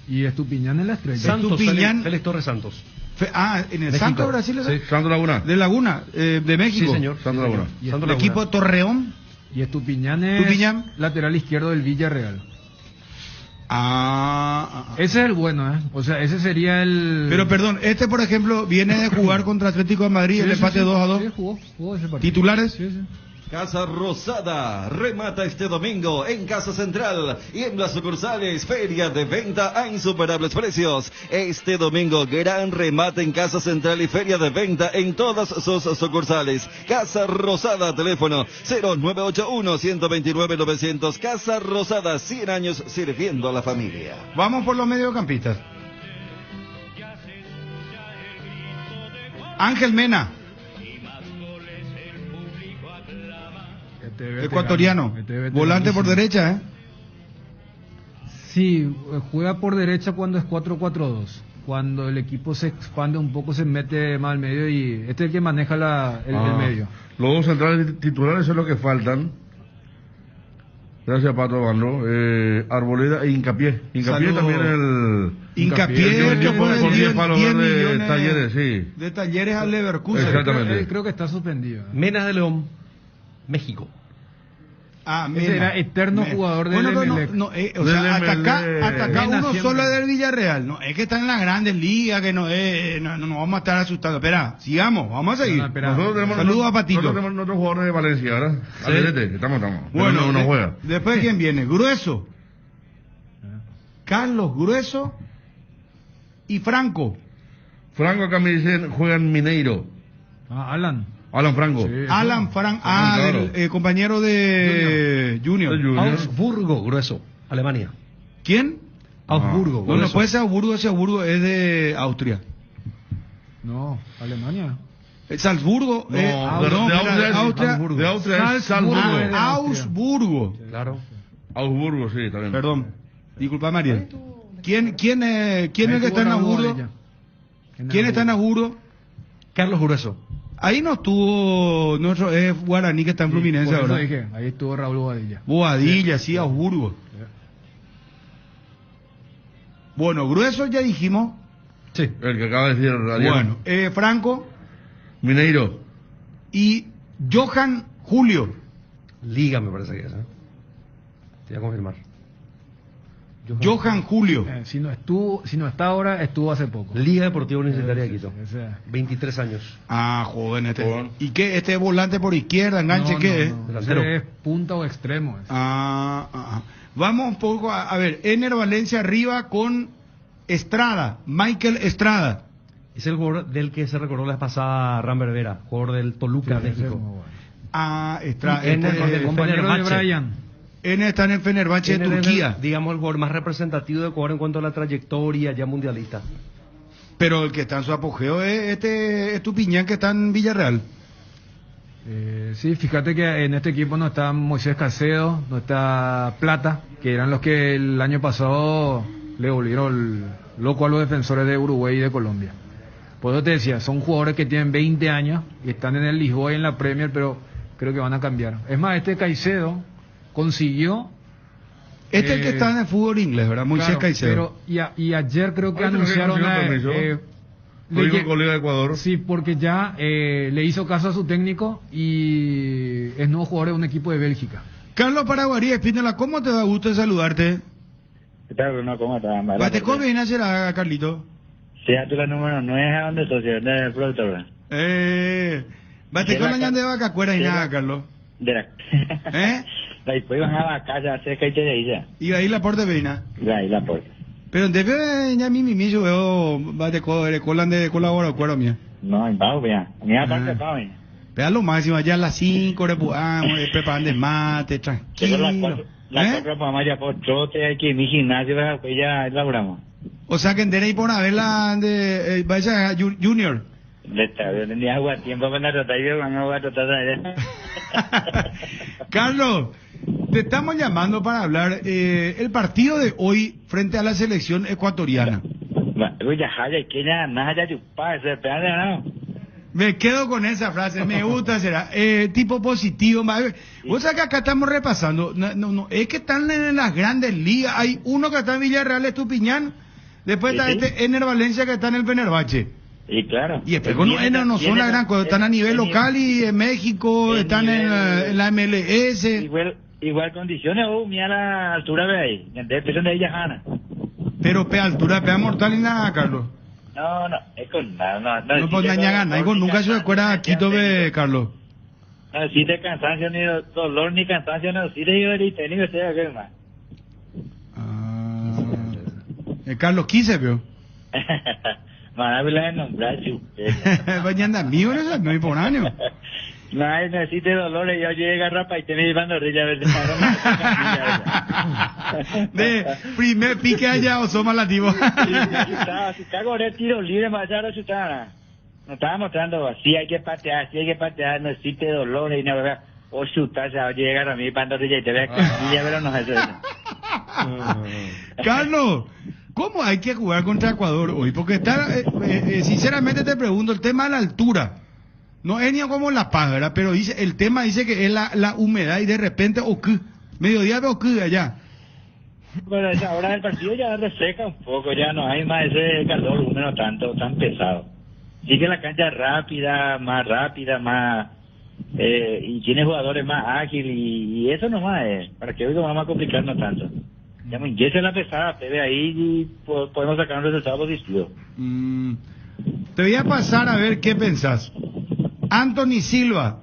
Y Estupiñán en la Estrella. Santos, Félix Torres Santos. En el Santos Brasil. Sí. Santos Laguna. De Laguna, de México. Sí, señor. Santos Laguna. El equipo Torreón. Y Estupiñán es lateral izquierdo del Villarreal. Ese es el bueno, O sea, ese sería el... Pero perdón, por ejemplo, viene de jugar contra Atlético de Madrid, el empate 2-2. Sí, jugó ese partido. ¿Titulares? Sí. Casa Rosada remata este domingo en Casa Central y en las sucursales. Feria de venta a insuperables precios. Este domingo, gran remate en Casa Central y feria de venta en todas sus sucursales. Casa Rosada, teléfono 0981-129-900. Casa Rosada, 100 años sirviendo a la familia. Vamos por los mediocampistas. Ángel Mena. Ecuatoriano, volante por derecha, Sí, juega por derecha cuando es 4-4-2. Cuando el equipo se expande un poco se mete más al medio y este es el que maneja el medio. Los dos centrales titulares son los que faltan. Gracias, Pato Bando. Arboleda e Hincapié. Hincapié también Hincapié el que pone 10 millones Talleres, sí. De Talleres al Leverkusen. Exactamente. Creo que está suspendido. Mena de León, México. Ese era eterno jugador del Emelec. O sea, hasta acá uno siempre. Solo es del Villarreal. No, es que está en las grandes ligas, que no vamos a estar asustados. Espera, sigamos, vamos a seguir. Saludos a Patito. Nosotros tenemos otros jugadores de Valencia, ¿verdad? ¿Sí? Estamos. Bueno, no juega. Después, ¿quién viene? Grueso. Carlos Grueso y Franco. Franco acá me dicen juega en Mineiro. Alan Franco. Sí, Alan Franco. Claro. Compañero de Junior. Augsburgo, Grueso, Alemania. ¿Quién? Augsburgo. No puede ser Augsburgo, ese Augsburgo es de Austria. No, Alemania. Salzburgo. De Austria es Salzburgo. Augsburgo. Claro. Augsburgo, sí, está bien. Perdón. Disculpa, María. ¿Quién es el que está en Augsburgo? ¿Quién está en Augsburgo? Carlos Grueso. Ahí no estuvo es Guaraní que está en Fluminense ahora. Ahí estuvo Raúl Boadilla. Boadilla, sí, Augsburgo. Bueno, Grueso ya dijimos. Sí. El que acaba de decir Ariel. Bueno, Franco. Mineiro. Y Johan Julio. Liga me parece que es, ¿eh? Te voy a confirmar. Johan Julio. Si no está ahora, estuvo hace poco. Liga Deportiva Universitaria de Quito. O sea, 23 años. Ah, joven este. ¿Y qué? ¿Este volante por izquierda, enganche qué es? Delantero. es punta o extremo. Vamos un poco a ver, Ener Valencia arriba con Estrada, Michael Estrada. Es el jugador del que se recordó la vez pasada Ram Berbera, jugador del Toluca, México. Estrada. El compañero de Brian. Ener está en el Fenerbahce de Turquía. Digamos el jugador más representativo de Ecuador en cuanto a la trayectoria ya mundialista. Pero el que está en su apogeo es Estupiñán, que está en Villarreal. Sí, fíjate que en este equipo no está Moisés Caicedo, no está Plata, que eran los que el año pasado le volvieron loco a los defensores de Uruguay y de Colombia. Por eso te decía, son jugadores que tienen 20 años y están en el Lisboa y en la Premier, pero creo que van a cambiar. Es más, Caicedo consiguió... es el que está en el fútbol inglés, ¿verdad? Moisés Caicedo. Pero y ayer creo que anunciaron... colega de Ecuador. Sí, porque ya le hizo caso a su técnico y es nuevo jugador de un equipo de Bélgica. Carlos Paraguarí, Espínola, ¿cómo te da gusto de saludarte? ¿Qué tal, Bruno? ¿Cómo estás? ¿Cómo viene a hacer a Carlito? Sí, a tu la número 9, ¿a dónde socio? ¿Dónde el productor? Bate con la ñan de vaca, cuera y nada, Carlos. De la... Después van a vaca, ya cerca y te de ella. ¿Y ahí la porta veina? Y ahí la porta. Pero debe ya mi yo veo bate colan de colaborar cuero mía. No, en bajo, vea. Mira, aparte, bajo, vea. Vea lo máximo, allá a las 5 preparan de mate, tranquilo. La 4 para ya por trote, hay que ir a mi gimnasio, pues ya elaboramos. O sea que en Dene y por haber la de vaya Junior. Ni agua tiempo para tratar yo, van a tratar de... Carlos, te estamos llamando para hablar el partido de hoy frente a la selección ecuatoriana. Me quedo con esa frase, me gusta, será tipo positivo. Vos sabés que acá estamos repasando, no, es que están en las grandes ligas. Hay uno que está en Villarreal, Estupiñán, después está Ener Valencia que está en el Fenerbahce. Y claro. Y después con Ener no son la gran cosa, están a nivel local y en México, están en la MLS. Igual condiciones, mira la altura de ahí, de ella Hanna. Pero altura, mortal y nada, Carlos. No, es con nada, no pues nada, nunca se recuerda a Quito de Carlos. No, si te cansancio ni dolor ni cansancio, no, si te iba a ir técnico, sea que más. Carlos 15, pero. Maravilla de nombrar, Bañando amigos, no hay por año. No, necesite dolores, yo llegué a rapa y te me iban a orilla de primer pique allá o somos lativos. Si cago de tiro libre, más allá no chutara. Nos estaba mostrando, sí hay que patear, necesite dolores y no, ¿verdad? O chutar, o llegar a mí para orilla y te veas que ya pero no es eso. Carlos, ¿cómo hay que jugar contra Ecuador hoy? Porque está, sinceramente te pregunto, el tema de la altura. No es ni como la paz, ¿verdad? Pero el tema dice que es la humedad y de repente, mediodía veo allá. Bueno, a esa hora del partido ya reseca un poco, ya no hay más ese calor húmedo tan pesado. Sí que la cancha es rápida, más y tiene jugadores más ágiles y eso nomás es, para que hoy no vamos a complicarnos tanto. Ya me inyece la pesada, te ve ahí y podemos sacar un resultado positivo. Te voy a pasar a ver qué pensás. Anthony Silva,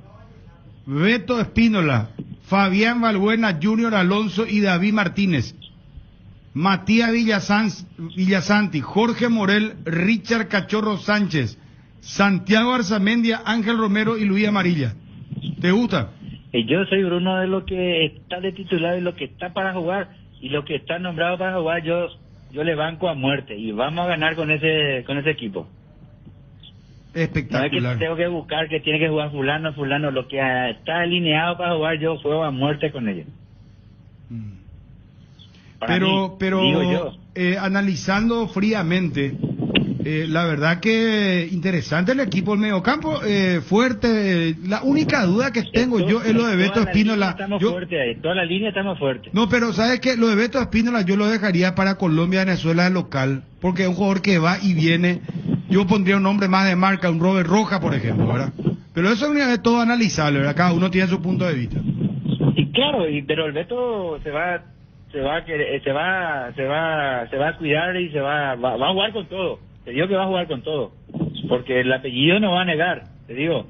Beto Espínola, Fabián Valbuena, Junior Alonso y David Martínez, Matías Villasanti, Jorge Morel, Richard Cachorro Sánchez, Santiago Arzamendia, Ángel Romero y Luis Amarilla. ¿Te gusta? Yo soy Bruno de lo que está de titular y lo que está para jugar y lo que está nombrado para jugar, yo le banco a muerte y vamos a ganar con ese equipo. Espectacular. No es que tengo que buscar que tiene que jugar fulano, lo que está alineado para jugar yo juego a muerte con ellos. Pero analizando fríamente, La verdad que interesante el equipo, el mediocampo, fuerte. La única duda que tengo yo es lo de Beto Espínola. Toda la línea estamos fuertes. No, pero ¿sabes qué? Lo de Beto Espínola yo lo dejaría para Colombia, Venezuela de local, porque es un jugador que va y viene. Yo pondría un nombre más de marca, un Robert Roja, por ejemplo, ¿verdad? Pero eso es todo analizable, ¿verdad? Cada uno tiene su punto de vista. Y claro, pero el Beto se va a cuidar y va a jugar con todo. Te digo que va a jugar con todo, porque el apellido no va a negar, te digo.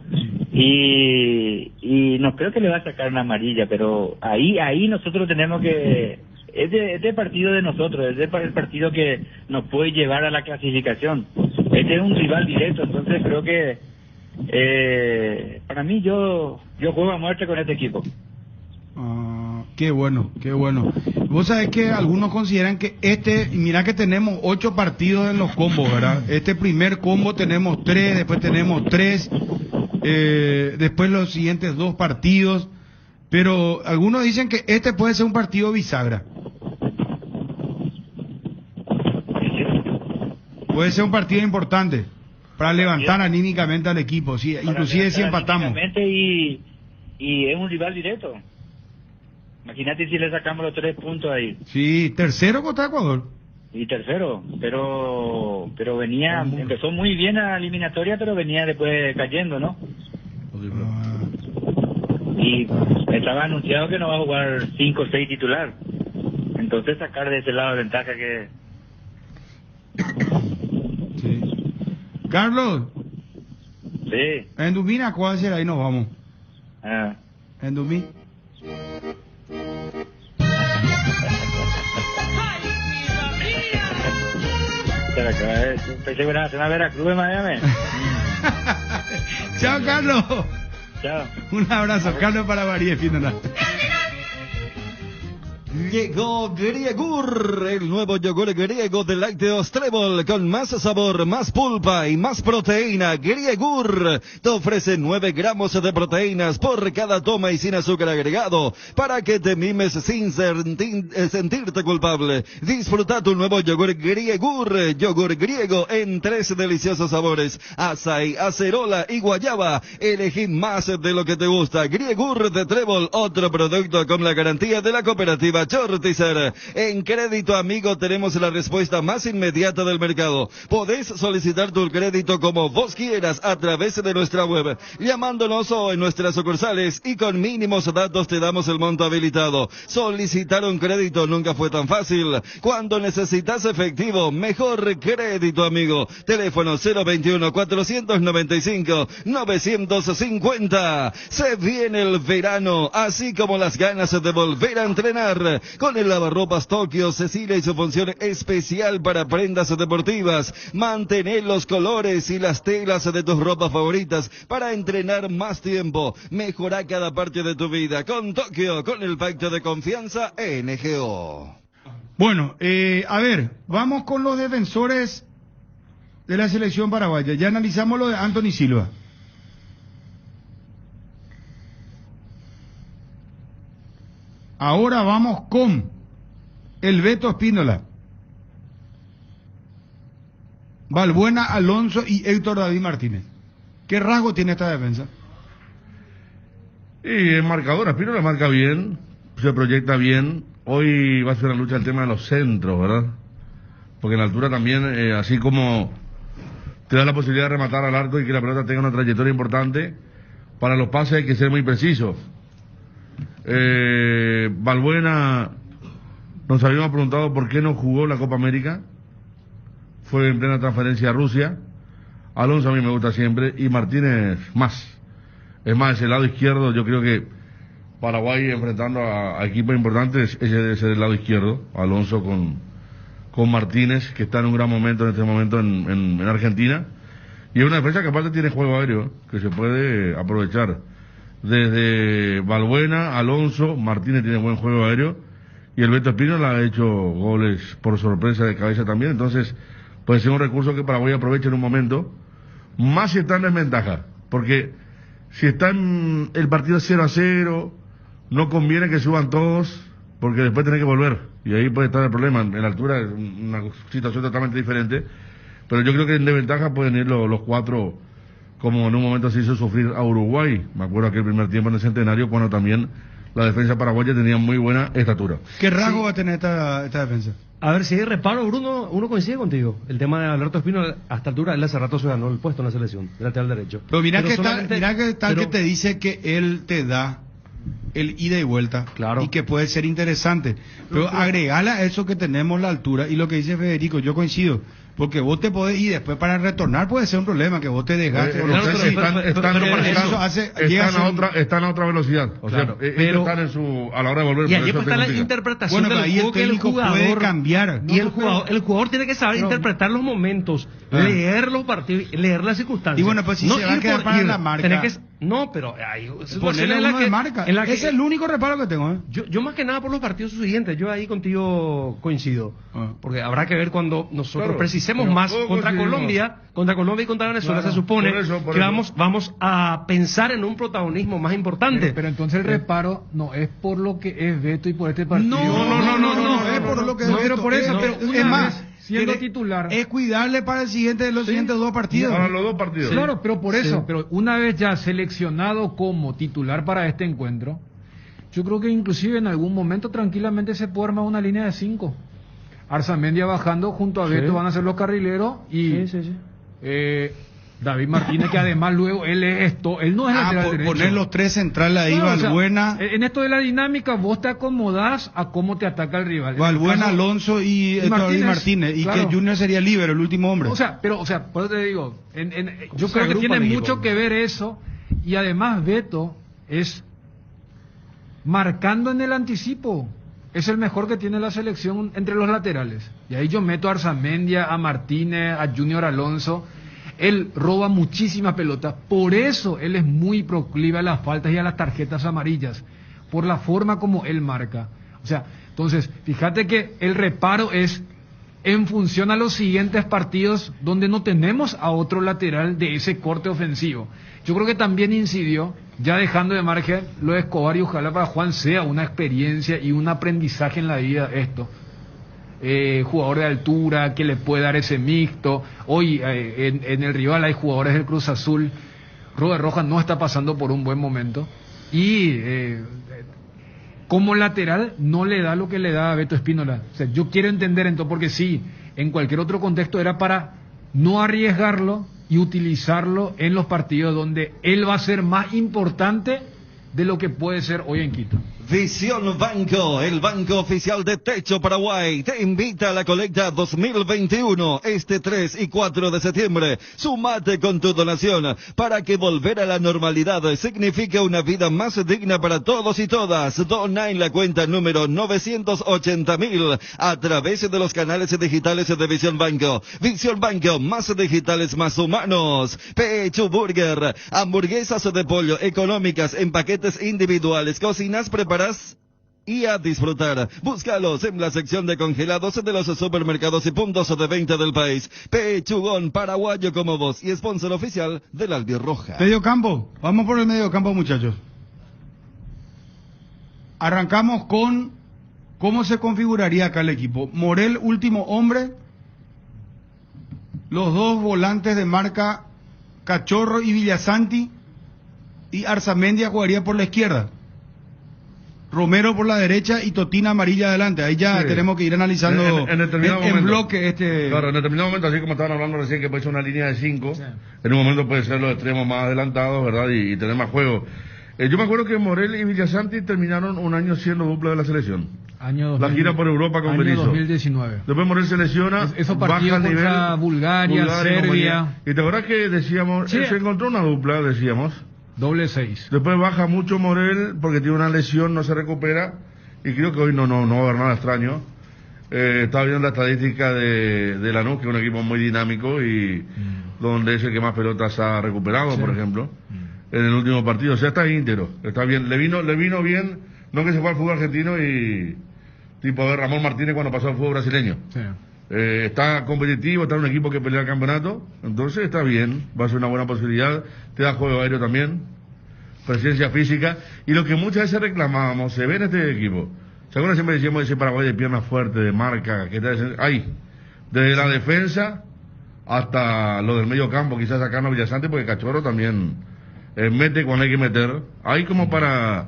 Y no creo que le va a sacar una amarilla, pero ahí nosotros tenemos que... Este partido de nosotros, es el partido que nos puede llevar a la clasificación. Este es un rival directo, entonces creo que para mí yo juego a muerte con este equipo. Qué bueno, qué bueno. Vos sabés que algunos consideran que mira que tenemos 8 partidos en los combos, ¿verdad? Este primer combo tenemos 3, después tenemos 3, después los siguientes 2 partidos, pero algunos dicen que este puede ser un partido bisagra. Puede ser un partido importante para levantar anímicamente al equipo, sí, inclusive si empatamos. Y es un rival directo. Imagínate si le sacamos los 3 puntos ahí. Sí, tercero contra Ecuador. Y tercero, pero empezó muy bien la eliminatoria, pero venía después cayendo, ¿no? Y estaba anunciado que no va a jugar 5 o 6 titular. Entonces sacar de ese lado ventaja que... Sí. Carlos. Sí. En Dumina, ¿cuál será? Ahí nos vamos. En Dumí. Pensé que era a Veracruz de Miami. Chao, Carlos. Chao. Un abrazo, Carlos para María Espínola. Llegó Griegur, el nuevo yogur griego de lácteos Trébol, con más sabor, más pulpa y más proteína. Griegur te ofrece 9 gramos de proteínas por cada toma y sin azúcar agregado, para que te mimes sin sentirte culpable. Disfruta tu nuevo yogur Griegur, yogur griego en 3 deliciosos sabores: açaí, acerola y guayaba. Elegí más de lo que te gusta. Griegur de Trébol, otro producto con la garantía de la cooperativa Chortizer. En Crédito Amigo tenemos la respuesta más inmediata del mercado. Podés solicitar tu crédito como vos quieras a través de nuestra web, llamándonos o en nuestras sucursales, y con mínimos datos te damos el monto habilitado. Solicitar un crédito nunca fue tan fácil. Cuando necesitas efectivo, mejor Crédito Amigo. Teléfono 021-495-950. Se viene el verano, así como las ganas de volver a entrenar. Con el lavarropas Tokio Cecilia y su función especial para prendas deportivas. Mantén los colores y las telas de tus ropas favoritas para entrenar más tiempo. Mejora cada parte de tu vida con Tokio, con el pacto de confianza NGO. Bueno, a ver, vamos con los defensores de la selección paraguaya. Ya analizamos lo de Anthony Silva. Ahora vamos con el Beto Espínola, Balbuena, Alonso y Héctor David Martínez. ¿Qué rasgo tiene esta defensa? Y es marcador, Espínola marca bien, se proyecta bien. Hoy va a ser una lucha el tema de los centros, ¿verdad? Porque en la altura también, así como te da la posibilidad de rematar al arco y que la pelota tenga una trayectoria importante, para los pases hay que ser muy precisos. Balbuena, nos habíamos preguntado por qué no jugó la Copa América. Fue en plena transferencia a Rusia. Alonso a mí me gusta siempre, y Martínez más. Es más, ese lado izquierdo, yo creo que Paraguay enfrentando a equipos importantes, ese debe ser el lado izquierdo. Alonso con Martínez, que está en un gran momento en este momento en Argentina. Y es una defensa que aparte tiene juego aéreo, que se puede aprovechar. Desde Balbuena, Alonso, Martínez tiene buen juego aéreo, y el Beto Espínola ha hecho goles por sorpresa de cabeza también. Entonces puede ser un recurso que Paraguay aproveche en un momento, más si está en desventaja, porque si está en el partido 0-0, no conviene que suban todos, porque después tienen que volver, y ahí puede estar el problema. En la altura es una situación totalmente diferente, Pero yo creo que en desventaja pueden ir los cuatro, como en un momento se hizo sufrir a Uruguay. Me acuerdo que el primer tiempo en el Centenario, cuando también la defensa paraguaya tenía muy buena estatura. ¿Qué rasgo va a tener esta defensa? A ver, si hay reparo, Bruno, uno coincide contigo. El tema de Alberto Espino, a esta altura, él hace rato se ganó el puesto en la selección, de lateral derecho. Pero mira que te dice que él te da el ida y vuelta, claro, y que puede ser interesante. Pero agregale a eso que tenemos la altura, y lo que dice Federico, yo coincido. Porque vos te podés, y después para retornar puede ser un problema, que vos te desgastes. Están a otra velocidad. O sea, ellos están a la hora de volver. Y allí está la interpretación del juego que el jugador puede cambiar. Y el jugador tiene que saber interpretar los momentos, leer los partidos, leer las circunstancias. Y bueno, pues si se va a quedar para la marca. No, pero hay ponerle uno de marca. Es el único reparo que tengo. Yo más que nada por los partidos siguientes, yo ahí contigo coincido. Porque habrá que ver cuando nosotros precisemos más contra Colombia y contra Venezuela, se supone que vamos a pensar en un protagonismo más importante. Pero entonces el reparo no es por lo que es Beto y por este partido. No, es por lo que es Beto. Pero por eso, es más, siendo titular. Es cuidarle para los siguientes dos partidos. Para los dos partidos. Claro, pero por eso, pero una vez ya seleccionado como titular para este encuentro, yo creo que inclusive en algún momento tranquilamente se puede armar una línea de 5. Arzamendia bajando junto a Beto van a ser los carrileros y David Martínez, que además luego él no es lateral derecho. Poner los tres centrales ahí, Valbuena. En esto de la dinámica vos te acomodás a cómo te ataca el rival. Valbuena, Alonso y Martínez. Y que Junior sería líbero, el último hombre. O sea, por eso te digo, yo creo que tiene mucho que ver eso. Y además Beto es marcando en el anticipo. Es el mejor que tiene la selección entre los laterales. Y ahí yo meto a Arzamendia, a Martínez, a Junior Alonso. Él roba muchísimas pelotas. Por eso él es muy proclive a las faltas y a las tarjetas amarillas. Por la forma como él marca. O sea, entonces, fíjate que el reparo es en función a los siguientes partidos donde no tenemos a otro lateral de ese corte ofensivo. Yo creo que también incidió, ya dejando de margen lo de Escobar, y ojalá para Juan sea una experiencia y un aprendizaje en la vida esto. Jugador de altura que le puede dar ese mixto. Hoy en el rival hay jugadores del Cruz Azul. Robert Rojas no está pasando por un buen momento y como lateral no le da lo que le da a Beto Espínola. O sea, yo quiero entender entonces, porque sí, en cualquier otro contexto era para no arriesgarlo y utilizarlo en los partidos donde él va a ser más importante de lo que puede ser hoy en Quito. Visión Banco, el banco oficial de Techo Paraguay, te invita a la colecta 2021, este 3 y 4 de septiembre. Sumate con tu donación para que volver a la normalidad signifique una vida más digna para todos y todas. Dona en la cuenta número 980.000 a través de los canales digitales de Visión Banco. Visión Banco, más digitales, más humanos. Pecho Burger, hamburguesas de pollo económicas en paquetes individuales, cocinas preparadas y a disfrutar. Búscalos en la sección de congelados de los supermercados y puntos de venta del país. Pechugón, paraguayo como vos y sponsor oficial del Albirroja. Medio campo, vamos por el medio campo, muchachos. Arrancamos con cómo se configuraría acá el equipo. Morel, último hombre. Los dos volantes de marca, Cachorro y Villasanti. Y Arzamendia jugaría por la izquierda. Romero por la derecha y Totina amarilla adelante. Ahí ya tenemos que ir analizando en bloque Claro, en determinado momento, así como estaban hablando recién, que puede ser una línea de 5, en un momento puede ser los extremos más adelantados, ¿verdad? Y tener más juego. Yo me acuerdo que Morel y Villasanti terminaron un año siendo dupla de la selección. La gira por Europa con Berizzo. 2019. Después Morel se lesiona, esos partidos contra Bulgaria, Serbia. Y te acuerdas que decíamos, se encontró una dupla, decíamos. Doble 6. Después baja mucho Morel porque tiene una lesión, no se recupera. Y creo que hoy no va a haber nada extraño. Estaba viendo la estadística de Lanús, que es un equipo muy dinámico y donde es el que más pelotas ha recuperado, por ejemplo, en el último partido. O sea, está íntegro, está bien. Le vino bien, no que se fue al fútbol argentino y tipo a ver Ramón Martínez cuando pasó al fútbol brasileño. Sí. Está competitivo, está en un equipo que pelea el campeonato, entonces está bien, va a ser una buena posibilidad, te da juego aéreo también, presencia física, y lo que muchas veces reclamábamos, se ve en este equipo, ¿se acuerdan? Siempre decíamos ese Paraguay de piernas fuertes, de marca, que está ahí, desde la defensa hasta lo del medio campo, quizás sacarnos a Villasante, porque Cachorro también mete cuando hay que meter. Ahí como para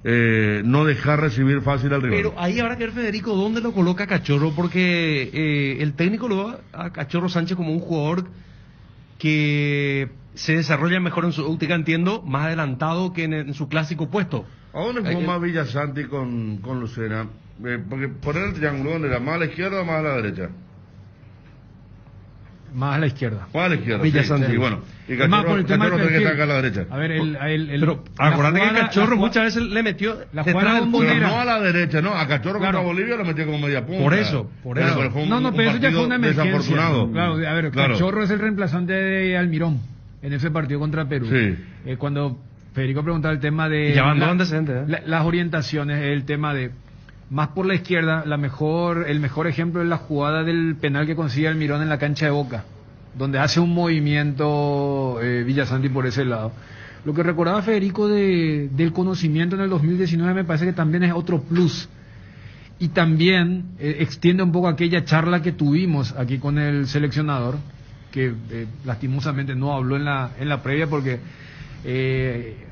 no dejar recibir fácil al rival. Pero ahí habrá que ver, Federico, dónde lo coloca Cachorro, porque el técnico lo ve a Cachorro Sánchez como un jugador que se desarrolla mejor en su óptica, entiendo, más adelantado que en su clásico puesto. ¿A dónde jugó más Villasanti con Lucena? Porque poner el triángulo, ¿dónde era? ¿Más a la izquierda o más a la derecha? Más a la izquierda. Más a la izquierda. Villasanti. Sí, bueno. Y Cachorro tiene que estar acá a la derecha. A ver, pero acordate que Cachorro muchas veces le metió la detrás jugada del Pero punto. no a la derecha, no. A Cachorro contra Bolivia lo metió como media punta. Por eso. Pero fue un pero eso ya fue una emergencia. Desafortunado. Claro, a ver, Cachorro es el reemplazante de Almirón en ese partido contra Perú. Sí. Cuando Federico preguntaba el tema de Ya van dos antecedentes, las orientaciones, el tema de más por la izquierda, el mejor ejemplo es la jugada del penal que consigue Almirón en la cancha de Boca, donde hace un movimiento Villasanti por ese lado. Lo que recordaba Federico del conocimiento en el 2019 me parece que también es otro plus. Y también extiende un poco aquella charla que tuvimos aquí con el seleccionador, que lastimosamente no habló en la previa porque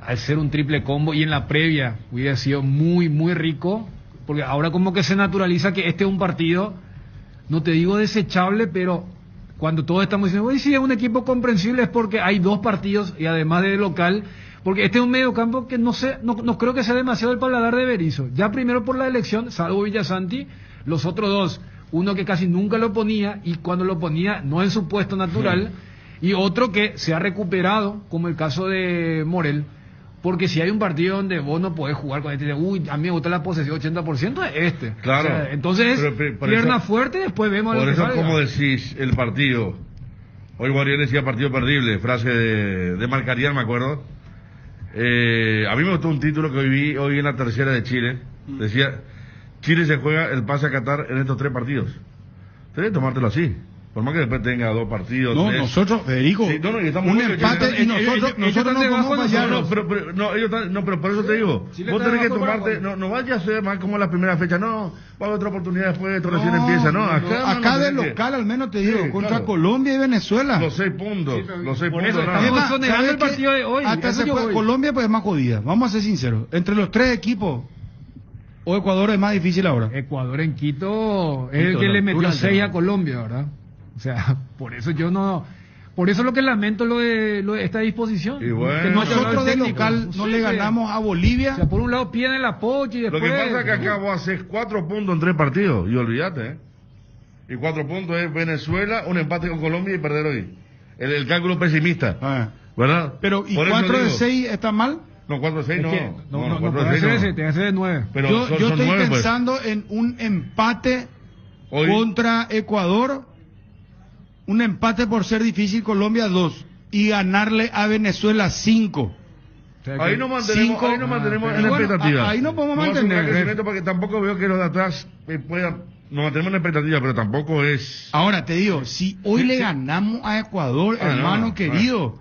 al ser un triple combo y en la previa hubiera sido muy, muy rico, porque ahora como que se naturaliza que este es un partido, no te digo desechable, pero cuando todos estamos diciendo, oye, si es un equipo comprensible es porque hay dos partidos y además de local, porque este es un mediocampo que no creo que sea demasiado el paladar de Berizzo. Ya primero por la elección, salvo Villasanti, los otros dos, uno que casi nunca lo ponía y cuando lo ponía no en su puesto natural, y otro que se ha recuperado, como el caso de Morel, porque si hay un partido donde vos no podés jugar con este, uy, a mí me gusta la posesión 80%, es este. Claro. O sea, entonces, pierna fuerte, después vemos por lo que eso, salga. como decís, el partido. Hoy Guardián decía partido perdible, frase de Marcarián, me acuerdo. A mí me gustó un título que vi hoy en la tercera de Chile. Decía, Chile se juega el pase a Qatar en estos 3 partidos. Tenés que tomártelo así. Por más que después tenga 2 partidos. No, 3. nosotros, Federico, Sí, no, y estamos un muy empate bien. y nosotros no podemos fallar. Pero por eso te digo, Chile vos está tenés que abajo para tomarte, Paraguay. no vayas a ser más como la primera fecha, no, va a haber otra oportunidad después, esto recién empieza, no, Acá de local al menos te digo, Sí, contra claro. Colombia y Venezuela. Los 6 puntos, los 6 por puntos. eso nada. estamos más. sonegando ¿sabes el qué? partido de hoy. Hasta Eso se yo fue, voy. Colombia pues es más jodida, vamos a ser sinceros. Entre los 3 equipos, o Ecuador es más difícil ahora. Ecuador en Quito es el Quito, que la le metió altura, 6 a ¿no? Colombia, ¿verdad? O sea, por eso por eso lo que lamento lo de esta disposición. Y bueno, que no haya hablado Nosotros el de técnico. local no Sí, le que- ganamos a Bolivia. O sea, por un lado piden el apoyo y Lo después... que pasa es que acá vos haces 4 puntos en 3 partidos, y olvídate, Y 4 puntos es Venezuela, un empate con Colombia y perder hoy. El cálculo pesimista, ¿verdad? Pero, ¿y Por eso 4 de digo, 6 está mal? No, 4 de 6 no. No, 4 puede de 6 ser no. ese, tiene que ser de 9. Pero Yo son estoy 9, pues. pensando en un empate Hoy, contra Ecuador, un empate por ser difícil Colombia 2 y ganarle a Venezuela 5. ahí nos mantenemos, cinco- ahí nos mantenemos pero en la bueno, expectativa. ahí nos podemos No va a ser un gran mantener. crecimiento porque tampoco veo que los de atrás puedan. Nos mantenemos en la expectativa, pero tampoco es. Ahora te digo, si hoy le ganamos a Ecuador, hermano no, querido,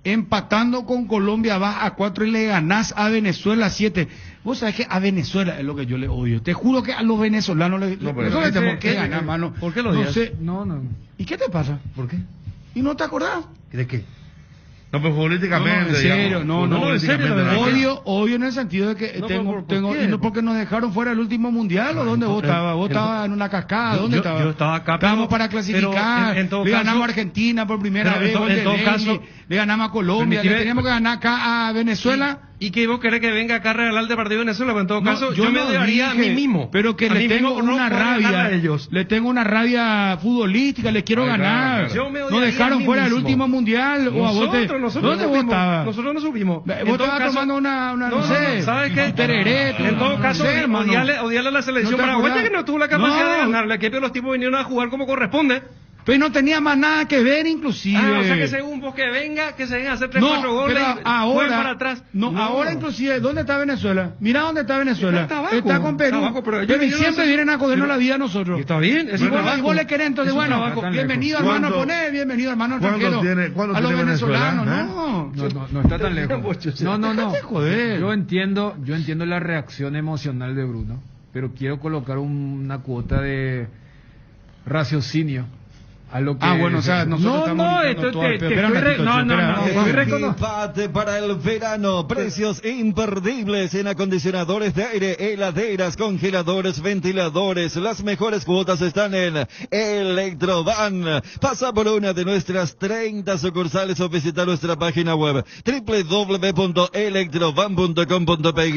empatando con Colombia vas a 4 y le ganás a Venezuela 7. Vos sabés que a Venezuela es lo que yo le odio. Te juro que a los venezolanos No, pero nosotros ese- tenemos que ganar, mano. ¿Por qué lo No odias? sé. No. ¿Y qué te pasa? ¿Por qué? ¿Y no te acordás? ¿De qué? No, pues futbolísticamente. No, en serio, digamos, no, en serio, futbolísticamente, odio en el sentido de que No, tengo, ¿por qué? y no porque nos dejaron fuera el último mundial, o dónde vos estabas, vos estabas en una cascada, ¿dónde estabas? Yo estaba acá, estábamos pero- para clasificar, pero en todo le ganamos caso- a Argentina por primera pero vez, gol de en todo Lenny, caso- le ganamos a Colombia, le Permitime- teníamos que ganar acá a Venezuela. ¿Y que vos querés que venga acá a regalar de partido de Venezuela? Pero en todo No, caso, yo me no odiaría a mí dije, mismo. pero que A le mí tengo mismo por no una poder ganarle rabia, a ellos. le tengo una rabia futbolística, le quiero Ay, ganar. claro. Yo me Nos odiaría dejaron a mí fuera el mismo. último mundial, o a vos te, Nosotros ¿dónde no vos supimos, estabas? nosotros no supimos. Vos En todo estabas caso- tomando una no sé, ¿sabes qué? un tereré, En todo no caso, sé, hermano. odiarle a la selección ¿No te paraguaya acordás? que no tuvo la capacidad No. de ganarle. Que los tipos vinieron a jugar como corresponde. Pero no tenía más nada que ver, inclusive. O sea que según vos que venga, que se vengan a hacer 3, no, 4 goles pero y jueguen para ahora, atrás. ahora inclusive, ¿dónde está Venezuela? Mira dónde está Venezuela. Está abajo, Está con Perú. está abajo, pero ellos pero vinieron siempre a hacer- vienen a jodernos pero- la vida a nosotros. Y está bien, es Y un vos, trabajo. y vos le querés entonces, Es un bueno, trabajo. bienvenido ¿Cuándo- hermano Poné, bienvenido hermano ¿Cuánto extranjero. tiene- cuánto a los tiene venezolanos, Venezuela, No está tan lejos. No. Déjate joder. Yo entiendo la reacción emocional de Bruno, pero quiero colocar una cuota de raciocinio a lo que... bueno, o sea, nosotros estamos esto todo al peor. Espera un ratito, Empate para el verano, precios imperdibles en acondicionadores de aire, heladeras, congeladores, ventiladores. Las mejores cuotas están en Electrovan. Pasa por una de nuestras 30 sucursales o visita nuestra página web www.electrovan.com.py.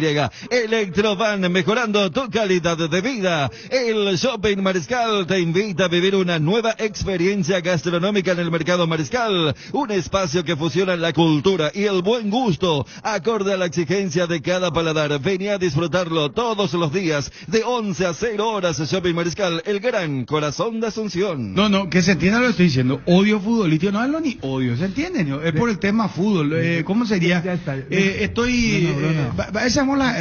Electrovan, mejorando tu calidad de vida. El Shopping Mariscal te invita a vivir una nueva experiencia gastronómica en el Mercado Mariscal, un espacio que fusiona la cultura y el buen gusto, acorde a la exigencia de cada paladar. Vení a disfrutarlo todos los días, de 11 a 0 horas. Shopping Mariscal, el gran corazón de Asunción. No, que se entienda lo que estoy diciendo. Odio futbolístico, no hablo ni odio, ¿se entiende? ¿No? Es por el tema fútbol. ¿Cómo sería? Estoy... Esa mola...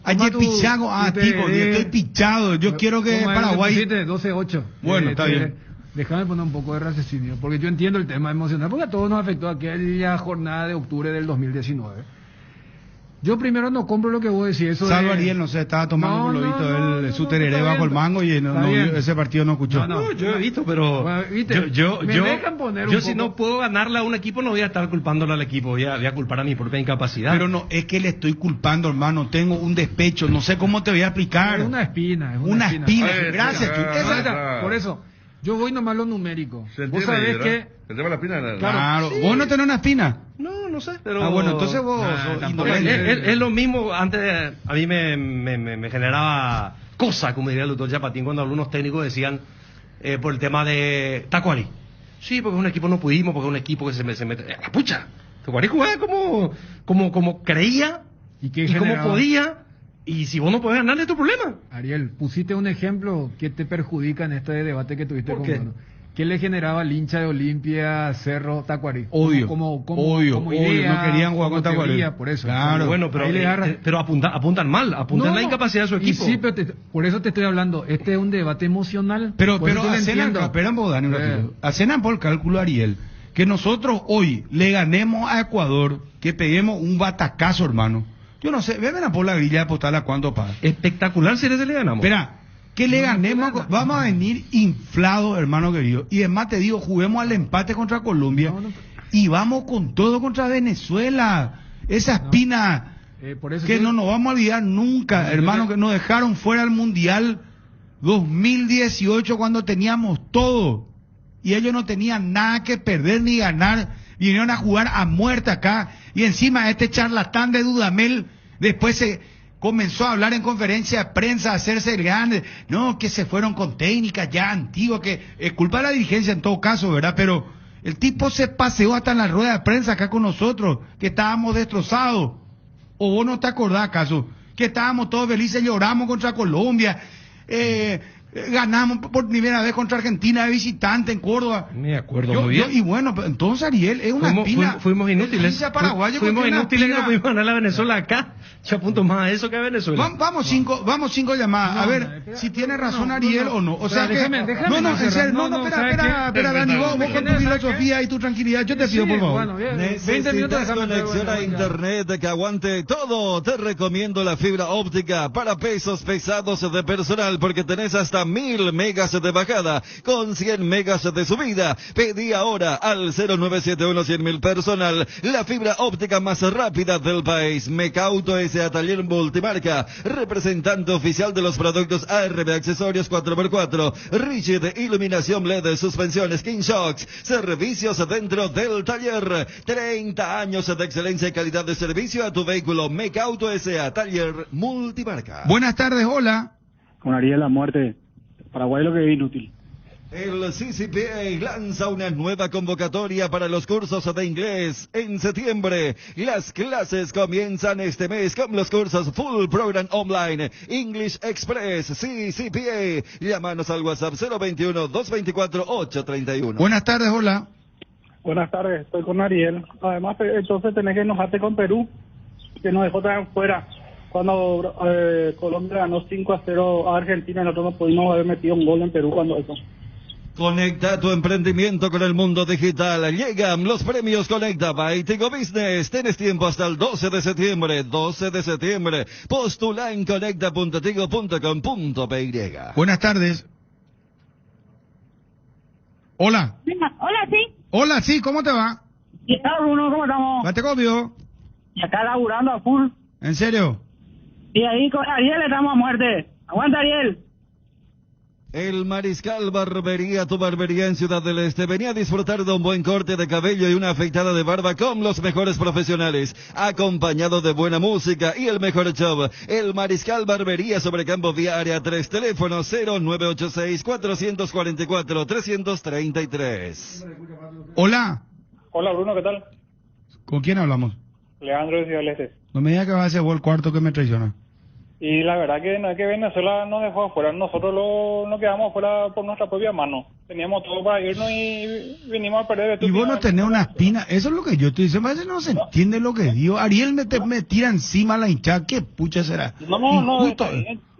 Ayer pichago, tipo, estoy pichado. Yo quiero que Paraguay... 12-8. Bueno, está bien. Déjame poner un poco de raciocinio, porque yo entiendo el tema emocional, porque a todos nos afectó aquella jornada de octubre del 2019. Yo primero no compro lo que vos decís. Eso Salvo Ariel, no sé, estaba tomando un globito, su tereré bajo el mango y ese partido no escuchó. No, yo he visto, pero bueno, yo si no puedo ganarle a un equipo no voy a estar culpándolo al equipo, voy a culpar a mi propia incapacidad. Pero no, es que le estoy culpando, hermano, tengo un despecho, no sé cómo te voy a explicar. Es una espina. Gracias, por eso. Yo voy nomás lo numérico. Vos sabés que... ¿El tema de la espina? Claro. Sí. ¿Vos no tenés una espina? No sé, pero... bueno, entonces vos... Es lo mismo, antes a mí me generaba cosa, como diría el doctor Chapatín, cuando algunos técnicos decían por el tema de Tacuarí. Sí, porque es un equipo no pudimos, porque es un equipo que se mete... ¡La pucha! Tacuarí jugaba como creía y como podía... Y si vos no podés ganarle, es tu problema. Ariel, pusiste un ejemplo que te perjudica en este debate que tuviste con Bruno. ¿Qué le generaba al hincha de Olimpia, Cerro, Tacuarí? Odio. Como idea, no querían jugar con Tacuarí. Por eso. Claro. Bueno, pero apuntan mal, apuntan la incapacidad de su equipo. Sí, pero por eso te estoy hablando. Este es un debate emocional. Pero esperan vos, Dani, un ratito. Hacen por cálculo, Ariel, que nosotros hoy le ganemos a Ecuador, que peguemos un batacazo, hermano. Yo no sé, ven a por la grilla de apostar a cuánto paga. Espectacular si le ganamos. Espera, que le ganemos, vamos a venir inflados, hermano querido. Y además te digo, juguemos al empate contra Colombia y vamos con todo contra Venezuela. Esa espina que no nos vamos a olvidar nunca, hermano, que nos dejaron fuera del Mundial 2018 cuando teníamos todo. Y ellos no tenían nada que perder ni ganar. Vinieron a jugar a muerte acá. Y encima este charlatán de Dudamel después se comenzó a hablar en conferencia de prensa, a hacerse el grande. No, que se fueron con técnicas ya antiguas, que es culpa de la dirigencia en todo caso, ¿verdad? Pero el tipo se paseó hasta en la rueda de prensa acá con nosotros, que estábamos destrozados. ¿O vos no te acordás acaso? Que estábamos todos felices, lloramos contra Colombia. Ganamos por primera vez contra Argentina de visitante en Córdoba. Me acuerdo muy bien. Y bueno, entonces Ariel, es una espina. Fuimos inútiles. Fuimos inútiles que no pudimos ganar a Venezuela acá. Yo apunto más a eso que a Venezuela. Vamos cinco llamadas. A ver si tiene razón Ariel o no. O sea que... Déjame espera, Dani, vos con tu filosofía y tu tranquilidad. Yo te pido, por favor. Necesitas conexión a internet que aguante todo. Te recomiendo la fibra óptica para pesos pesados de personal, porque tenés hasta 1000 megas de bajada con 100 megas de subida. Pedí ahora al 0971-100.000 personal la fibra óptica más rápida del país. Mecauto S.A. Taller Multimarca, representante oficial de los productos ARB accesorios 4x4, Rigid, iluminación LED, suspensiones King Shocks, servicios dentro del taller. 30 años de excelencia y calidad de servicio a tu vehículo. Mecauto S.A. Taller Multimarca. Buenas tardes, hola. Con Ariel la muerte. Paraguay lo que es inútil. El CCPA lanza una nueva convocatoria para los cursos de inglés en septiembre. Las clases comienzan este mes con los cursos Full Program Online, English Express, CCPA. Llámanos al WhatsApp 021-224-831. Buenas tardes, hola. Buenas tardes, estoy con Ariel. Además, entonces tenés que enojarte con Perú, que nos dejó tan fuera. Cuando Colombia ganó 5-0 a Argentina, nosotros no pudimos haber metido un gol en Perú cuando eso. Conecta tu emprendimiento con el mundo digital. Llegan los premios Conecta by Tigo Business. Tienes tiempo hasta el 12 de septiembre. Postula en conecta.tigo.com.py. Buenas tardes. Hola. Hola, sí. Hola, sí, ¿cómo te va? ¿Qué tal, Bruno? ¿Cómo estamos? ¿Te copio? Y acá laburando a full. ¿En serio? Y ahí con Ariel estamos a muerte. Aguanta, Ariel. El Mariscal Barbería, tu barbería en Ciudad del Este. Venía a disfrutar de un buen corte de cabello y una afeitada de barba con los mejores profesionales, acompañado de buena música y el mejor show. El Mariscal Barbería sobre Campo Vía Área 3, teléfono 0986-444-333. Hola. Hola, Bruno, ¿qué tal? ¿Con quién hablamos? Leandro de Ciudad del Este. No me digas que va a ser vos el cuarto que me traiciona. Y la verdad que no es que Venezuela nos dejó afuera, nosotros nos quedamos afuera por nuestra propia mano. Teníamos todo para irnos y vinimos a perder. Y vos no tenés una espina, eso es lo que yo estoy diciendo, a veces no se entiende lo que digo. Ariel me tira encima la hinchada, ¿qué pucha será? No,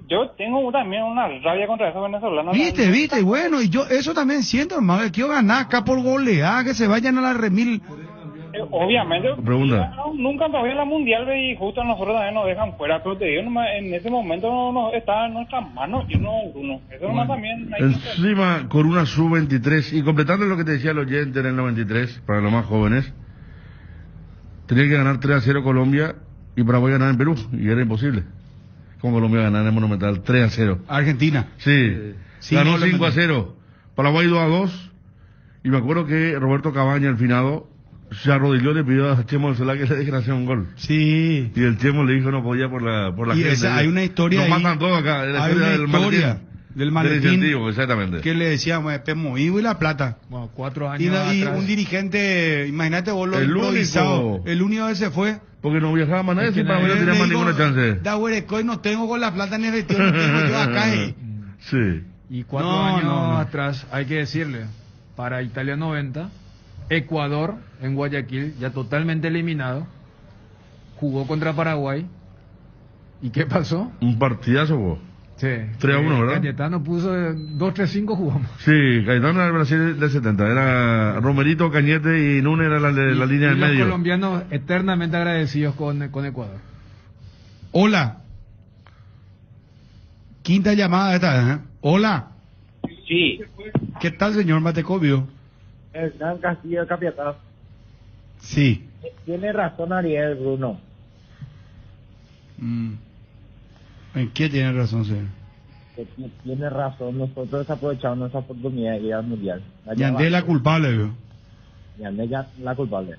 yo tengo también una rabia contra esos venezolanos. Viste, y bueno, y yo eso también siento, hermano, quiero ganar acá por goleada, que se vayan a la remil. Obviamente, Pregunta. nunca todavía la mundial y justo a nosotros también nos dejan fuera, pero te digo, en ese momento no está en nuestras manos, yo no, Bruno. Eso nomás también hay que Encima, con una sub-23, y completando lo que te decía el oyente en el 93, para los más jóvenes, tenía que ganar 3-0 Colombia y Paraguay ganar en Perú, y era imposible. Como Colombia ganar en el Monumental, 3-0. Argentina. Sí, ganó 5-0, Paraguay 2-2, y me acuerdo que Roberto Cabaña, el finado, se arrodilló y le pidió a Chemo Solá que le dejen hacer un gol. Sí. Y el Chemo le dijo no podía por la y gente. esa, hay una historia. Nos matan todos acá. Hay una historia del maletín. Del incentivo, exactamente. Que le decíamos, Pemoivo y La Plata. Bueno, 4 años Y atrás. un dirigente, imagínate vos lo El improvisado. único. El único que se fue. Porque no viajaba más nadie, sin para no tenía más ninguna chance. Da huerecoy, no tengo con La Plata en el vestido, no tengo yo acá. Sí. Y 4 años atrás, hay que decirle, para Italia 90, Ecuador en Guayaquil, ya totalmente eliminado, jugó contra Paraguay. ¿Y qué pasó? Un partidazo, vos. Sí. 3-1, ¿verdad? Cayetano puso 2-3-5 jugamos. Sí, Cayetano era el Brasil del 70. Era Romerito, Cañete y Núñez era la línea del medio. Los colombianos eternamente agradecidos con Ecuador. Hola. Quinta llamada esta, ¿eh? Hola. Sí. ¿Qué tal, señor Matecobio? Hernán Castillo Capiatá. Sí. Tiene razón Ariel, Bruno. ¿En qué tiene razón, señor? Tiene razón, nosotros aprovechamos nuestra oportunidad de ir al mundial. Yandé la culpable, veo. Yandé ya la culpable.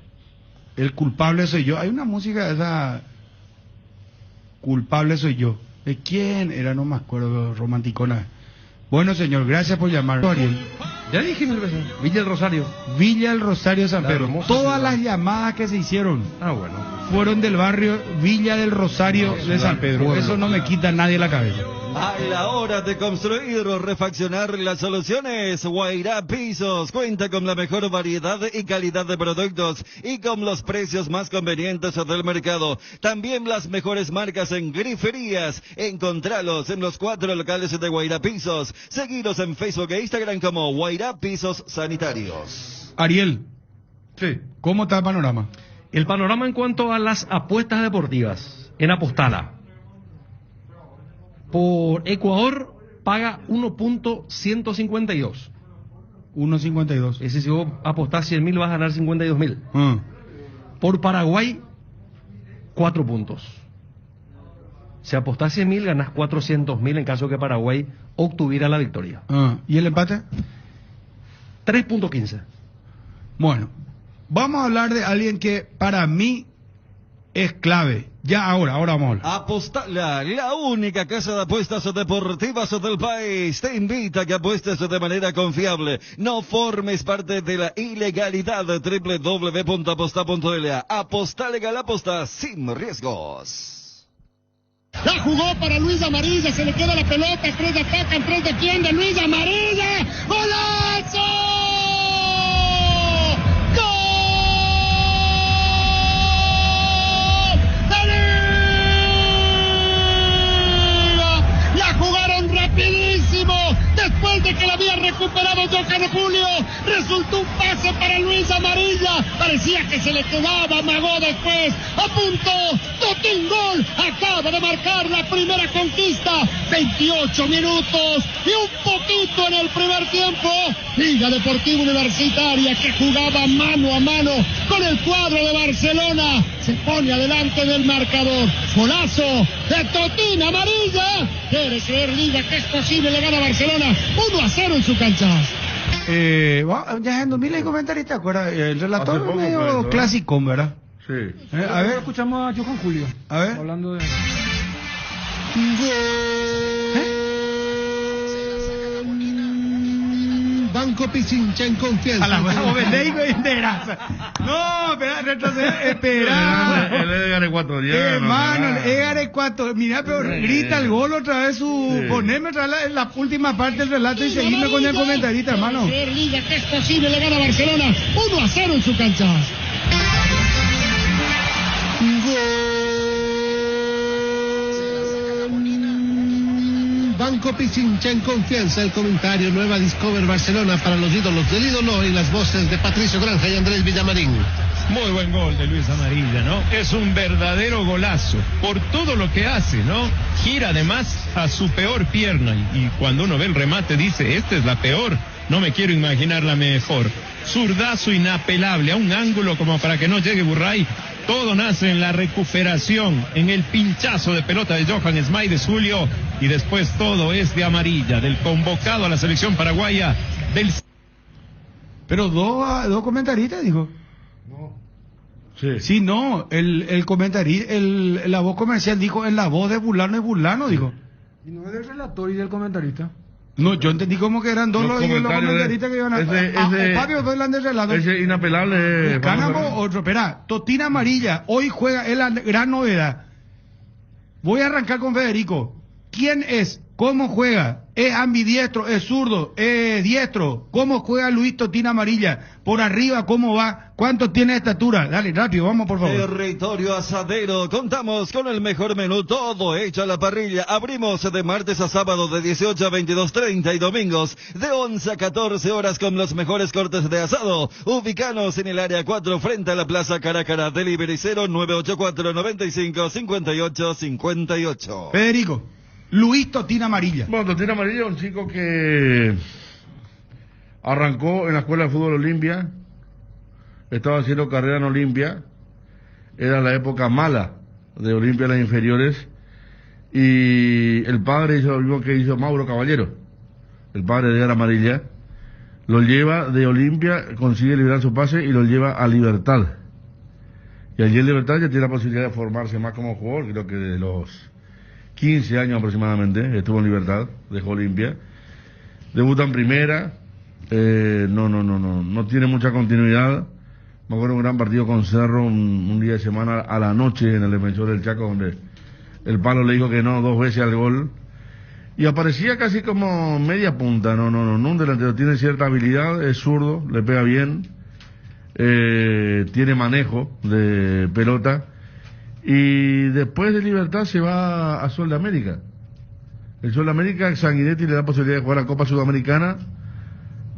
El culpable soy yo. Hay una música esa. Culpable soy yo. ¿De quién era? No me acuerdo, romanticona. Bueno, señor, gracias por llamar. Ariel. Ya dije 1000 veces. Villa del Rosario. Villa del Rosario, San Pedro. Todas las llamadas que se hicieron fueron del barrio Villa del Rosario de San Pedro. Eso no me quita nadie la cabeza. A la hora de construir o refaccionar las soluciones, Guairá Pisos cuenta con la mejor variedad y calidad de productos y con los precios más convenientes del mercado. También las mejores marcas en griferías. Encontralos en los 4 locales de Guairá Pisos. Seguidos en Facebook e Instagram como Guairá Pisos Sanitarios. Ariel, sí. ¿Cómo está el panorama? El panorama en cuanto a las apuestas deportivas en Apostala. Por Ecuador paga 1.152. 1.52. Ese si vos apostás 100.000 vas a ganar 52.000. Por Paraguay, 4 puntos. Si apostás 100.000 ganas 400.000 en caso que Paraguay obtuviera la victoria. ¿Y el empate? 3.15. Bueno, vamos a hablar de alguien que para mí es clave. Ya ahora vamos a hablar. Apostala, la única casa de apuestas deportivas del país, te invita a que apuestes de manera confiable. No formes parte de la ilegalidad. www.aposta.la. Aposta legal, aposta sin riesgos. La jugó para Luis Amarilla, se le queda la pelota, 3 atacan, 3 defienden, Luis Amarilla, ¡golazo! Después de que la había recuperado Johan Julio, resultó un pase para Luis Amarilla, parecía que se le quedaba, amagó después, a punto, Totín gol, acaba de marcar la primera conquista, 28 minutos y un poquito en el primer tiempo, Liga Deportiva Universitaria que jugaba mano a mano con el cuadro de Barcelona, se pone adelante del marcador, golazo de Totín amarilla, quiere creer Liga que es posible, le gana Barcelona 1-0 en su cancha. Ya en 2000 hay comentarios, ¿te acuerdas? El relator es medio clásico, ¿verdad? Sí. A ver, escuchamos a Johan Julio. A ver. Hablando de... Banco Pichincha en confianza. A la huevo, de grasa. No, espera. El Edgar ecuatoriano. Hermano, el Edgar ecuatoriano. Mira, pero grita el gol otra vez Poneme otra vez la última parte del relato y seguime con el comentarista, hermano. Liga que es posible, le gana Barcelona 1-0 en su cancha. Banco Pichincha en confianza, el comentario Nueva Discover Barcelona para los ídolos del ídolo y las voces de Patricio Granja y Andrés Villamarín. Muy buen gol de Luis Amarilla, ¿no? Es un verdadero golazo por todo lo que hace, ¿no? Gira además a su peor pierna y cuando uno ve el remate dice, esta es la peor, no me quiero imaginar la mejor. Zurdazo inapelable a un ángulo como para que no llegue Burray. Todo nace en la recuperación, en el pinchazo de pelota de Johan Smay de Julio y después todo es de Amarilla, del convocado a la selección paraguaya del... Pero dos comentaristas, dijo. Sí, no, el comentarista, la voz comercial dijo en la voz de Burlano y Burlano, dijo. ¿Y no es del relator y del comentarista? No, yo entendí como que eran dos los comentaristas que iban a... Ese, Fabio, dos eran del relator. Ese inapelable... Cánamo, otro, espera, Totín amarilla, hoy juega, es la gran novedad. Voy a arrancar con Federico. ¿Quién es? ¿Cómo juega? ¿Es ambidiestro? ¿Es zurdo? ¿Es diestro? ¿Cómo juega Luis Totín amarilla? ¿Por arriba cómo va? ¿Cuánto tiene de estatura? Dale, rápido, vamos por favor. Territorio Asadero, contamos con el mejor menú, todo hecho a la parrilla. Abrimos de martes a sábado de 18 a 22:30 y domingos de 11 a 14 horas con los mejores cortes de asado. Ubicanos en el área 4 frente a la Plaza Caracara. Delivery 0984 95 58 58. Federico. Luis Totín amarilla. Bueno, Totín amarilla es un chico que arrancó en la Escuela de Fútbol Olimpia, estaba haciendo carrera en Olimpia, era la época mala de Olimpia en las inferiores, y el padre hizo lo mismo que hizo Mauro Caballero, el padre de Edgar Amarilla, lo lleva de Olimpia, consigue liberar su pase y lo lleva a Libertad. Y allí en Libertad ya tiene la posibilidad de formarse más como jugador, creo que de los 15 años aproximadamente, estuvo en Libertad, dejó Olimpia, debuta en primera, no tiene mucha continuidad. Me acuerdo un gran partido con Cerro, un día de semana a la noche en el defensor del Chaco, donde el palo le dijo que no 2 veces al gol, y aparecía casi como media punta, no un delantero, tiene cierta habilidad, es zurdo, le pega bien, tiene manejo de pelota. Y después de Libertad se va a Sol de América. El Sol de América, Sanguinetti le da posibilidad de jugar la Copa Sudamericana.